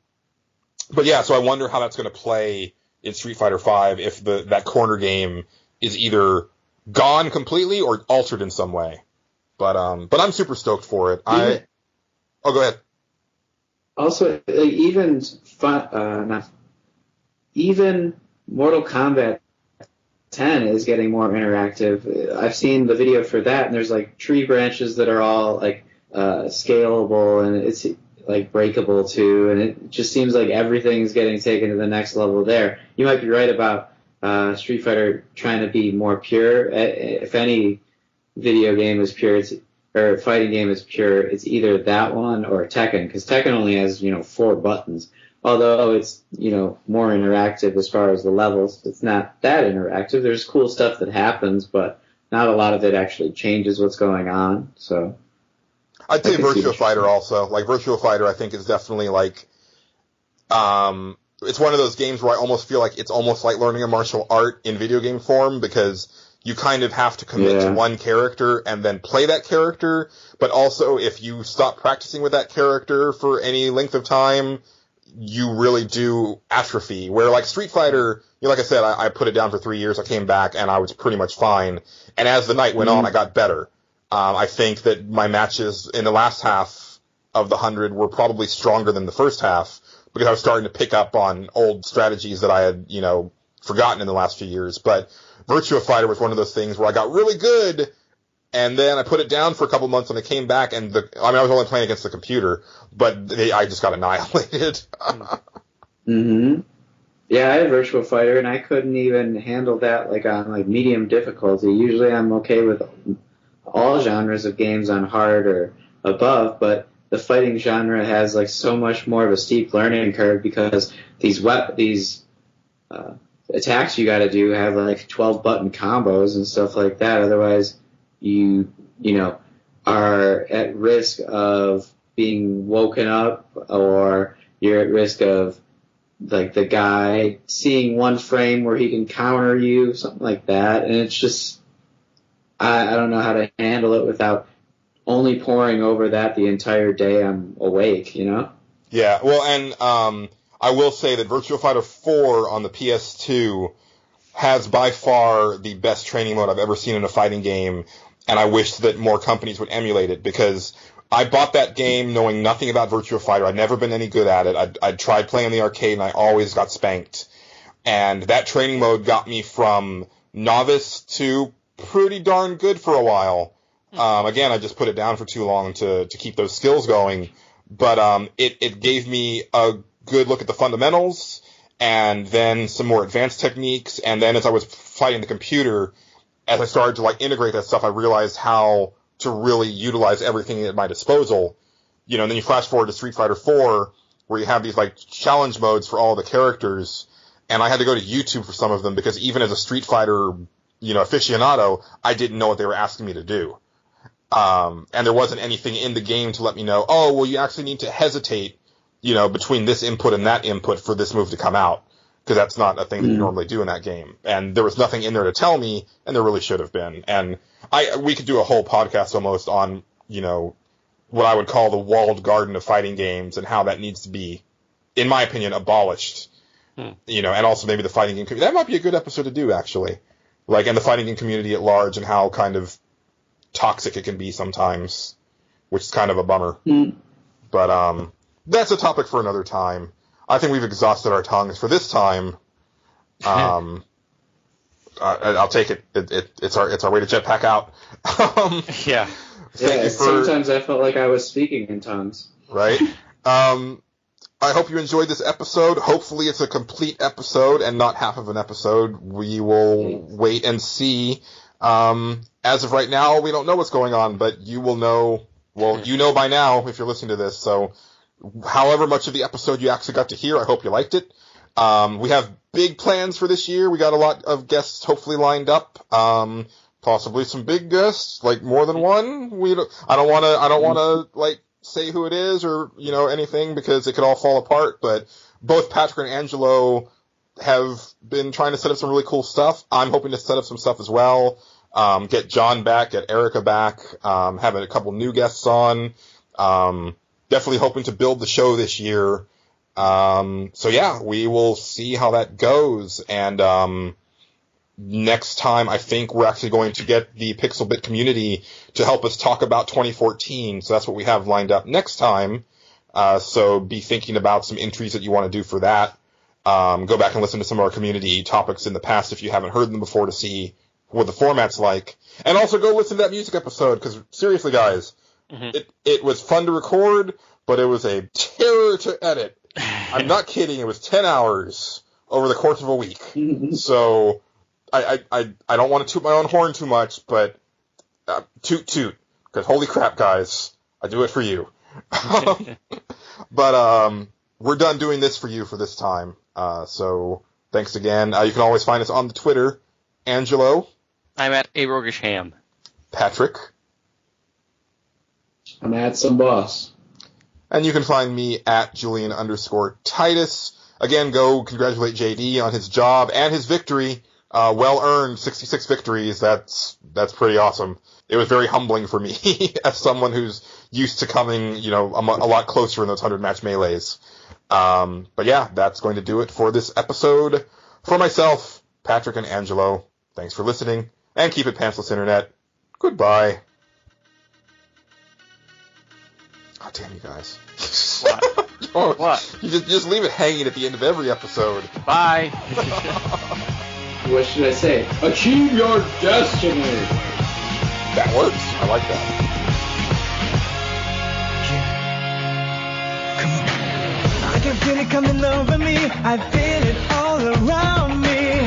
yeah, so I wonder how that's going to play in Street Fighter V if that corner game is either gone completely or altered in some way. But I'm super stoked for it. Go ahead. Also, even Mortal Kombat 10 is getting more interactive. I've seen the video for that, and there's like tree branches that are all like scalable, and it's like breakable too, and it just seems like everything's getting taken to the next level there. You might be right about Street Fighter trying to be more pure. If any video game is pure, or fighting game is pure, it's either that one or Tekken, because Tekken only has 4 buttons. Although it's more interactive as far as the levels, it's not that interactive. There's cool stuff that happens, but not a lot of it actually changes what's going on. So I'd say Virtua Fighter also. Like, Virtua Fighter, I think, is definitely, like, it's one of those games where I almost feel like it's almost like learning a martial art in video game form, because you kind of have to commit to one character and then play that character, but also if you stop practicing with that character for any length of time, you really do atrophy. Where, like, Street Fighter, like I said, I put it down for 3 years, I came back, and I was pretty much fine. And as the night went on, I got better. I think that my matches in the last half of the 100 were probably stronger than the first half, because I was starting to pick up on old strategies that I had, forgotten in the last few years. But Virtua Fighter was one of those things where I got really good, and then I put it down for a couple months, and I came back, and I was only playing against the computer, but I just got annihilated. Mm-hmm. Yeah, I had Virtua Fighter, and I couldn't even handle that on medium difficulty. Usually I'm okay with all genres of games on hard or above, but the fighting genre has so much more of a steep learning curve, because these attacks you got to do have 12 button combos and stuff like that. Otherwise, you are at risk of being woken up, or you're at risk of the guy seeing one frame where he can counter you, something like that. And it's just, I don't know how to handle it without only poring over that the entire day I'm awake, Yeah, well, and I will say that Virtua Fighter 4 on the PS2 has by far the best training mode I've ever seen in a fighting game, and I wish that more companies would emulate it, because I bought that game knowing nothing about Virtua Fighter. I'd never been any good at it. I'd tried playing in the arcade, and I always got spanked. And that training mode got me from novice to pretty darn good for a while. Again, I just put it down for too long to keep those skills going. But it gave me a good look at the fundamentals, and then some more advanced techniques, and then as I was fighting the computer, as I started to like integrate that stuff, I realized how to really utilize everything at my disposal. You know, and then you flash forward to Street Fighter 4, where you have these like challenge modes for all the characters, and I had to go to YouTube for some of them because even as a Street Fighter, you know, aficionado, I didn't know what they were asking me to do. And there wasn't anything in the game to let me know, oh, well, you actually need to hesitate, you know, between this input and that input for this move to come out, because that's not a thing that you normally do in that game. And there was nothing in there to tell me, and there really should have been. And we could do a whole podcast almost on, you know, what I would call the walled garden of fighting games and how that needs to be, in my opinion, abolished. You know, and also maybe the fighting game community. That might be a good episode to do, actually. Like, and the fighting game community at large and how kind of toxic it can be sometimes, which is kind of a bummer. But that's a topic for another time. I think we've exhausted our tongues for this time. I'll take it. It's our way to jetpack out. Yeah. Sometimes I felt like I was speaking in tongues. Right. I hope you enjoyed this episode. Hopefully it's a complete episode and not half of an episode. We will wait and see. As of right now, we don't know what's going on, but you will know. Well, you know by now if you're listening to this. So however much of the episode you actually got to hear, I hope you liked it. We have big plans for this year. We got a lot of guests hopefully lined up. Possibly some big guests, like more than one. I don't want to like say who it is or, you know, anything because it could all fall apart. But both Patrick and Angelo have been trying to set up some really cool stuff. I'm hoping to set up some stuff as well. Get John back, get Erica back, having a couple new guests on. Definitely hoping to build the show this year. So yeah, we will see how that goes. And, next time, I think we're actually going to get the Pixel Bit community to help us talk about 2014. So that's what we have lined up next time. So be thinking about some entries that you want to do for that. Go back and listen to some of our community topics in the past if you haven't heard them before to see what the format's like. And also go listen to that music episode, because seriously, guys, it was fun to record, but it was a terror to edit. I'm not kidding. It was 10 hours over the course of a week. So I don't want to toot my own horn too much, but toot, because holy crap, guys, I do it for you. But we're done doing this for you for this time. So thanks again. You can always find us on the Twitter. Angelo. I'm at A Roguish Ham. Patrick. I'm at some boss. And you can find me at Julian_Titus. Again, go congratulate JD on his job and his victory. Well earned, 66 victories. That's pretty awesome. It was very humbling for me as someone who's used to coming, you know, a lot closer in those 100-match melees. But yeah, that's going to do it for this episode. For myself, Patrick, and Angelo, thanks for listening, and keep it pantsless, Internet. Goodbye. Oh, damn you guys. What? What? You just leave it hanging at the end of every episode. Bye. What should I say? Achieve your destiny. That works. I like that. I can feel it coming over me. I feel it all around me.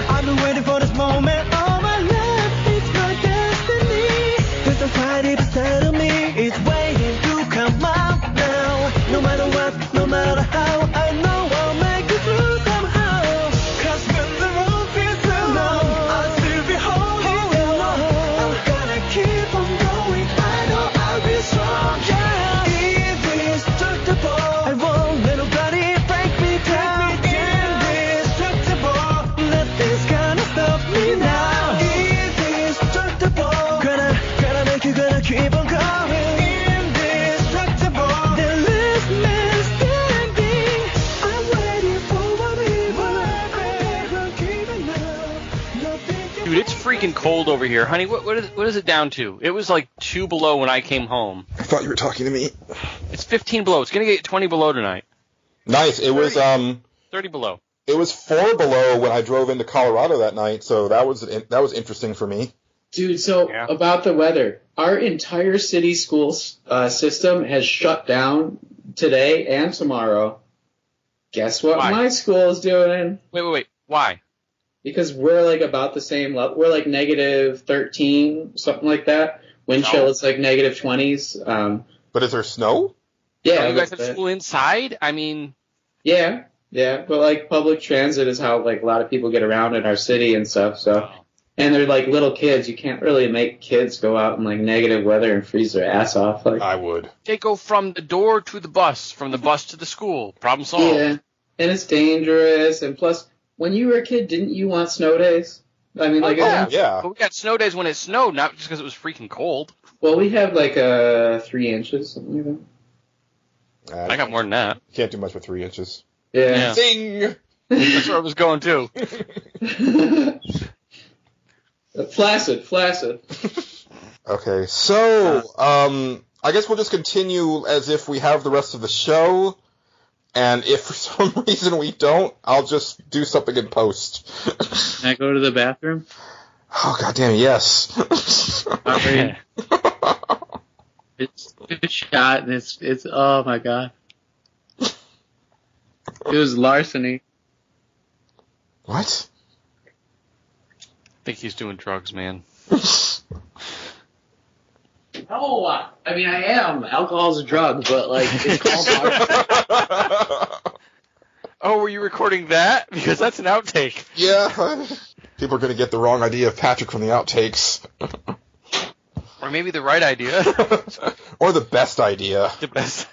I've been waiting for this moment all my life. It's my destiny. There's a fire deep inside of me. It's waiting to come out now. No matter what, no matter how, I know I'll make it through somehow. 'Cause when the road feels so long, I'll still be holding on. I'm gonna keep on going. I know I'll be strong. Yeah, indestructible. I won't let nobody break me down. Indestructible. Nothing's gonna stop me now. Indestructible. Gonna make you gonna keep on going. Indestructible. The last man standing. I'm waiting for my people. I'm never giving up. Nothing. Dude, it's freaking cold over here. Honey, what is it down to? It was like 2 below when I came home. I thought you were talking to me. It's 15 below. It's going to get 20 below tonight. Nice. It was 30 below. It was 4 below when I drove into Colorado that night, so that was interesting for me. Dude, so about the weather, our entire city school system has shut down today and tomorrow Guess what Why? my school is doing? Wait. Why? Because we're like about the same level. We're like negative 13, something like that. Wind chill is like negative 20s. But is there snow? Yeah. Oh, you guys have school inside? I mean... Yeah, but like public transit is how like a lot of people get around in our city and stuff, so... And they're like little kids. You can't really make kids go out in like negative weather and freeze their ass off. Like I would. They go from the door to the bus, from the bus to the school. Problem solved. Yeah, and it's dangerous. And plus, when you were a kid, didn't you want snow days? I mean, like yeah. But we got snow days when it snowed, not just because it was freaking cold. Well, we have like 3 inches, something like that. I got more than that. Can't do much with 3 inches. Yeah. Zing! That's where I was going too. Flaccid. Okay, so, I guess we'll just continue as if we have the rest of the show, and if for some reason we don't, I'll just do something in post. Can I go to the bathroom? Oh, goddamn, yes. Sorry. It's a good shot, and it's oh my god. It was larceny. What? I think he's doing drugs, man. No, I mean I am. Alcohol's a drug, but like it's called larceny. Oh, were you recording that? Because that's an outtake. Yeah. People are going to get the wrong idea of Patrick from the outtakes. Or maybe the right idea. Or the best idea. The best.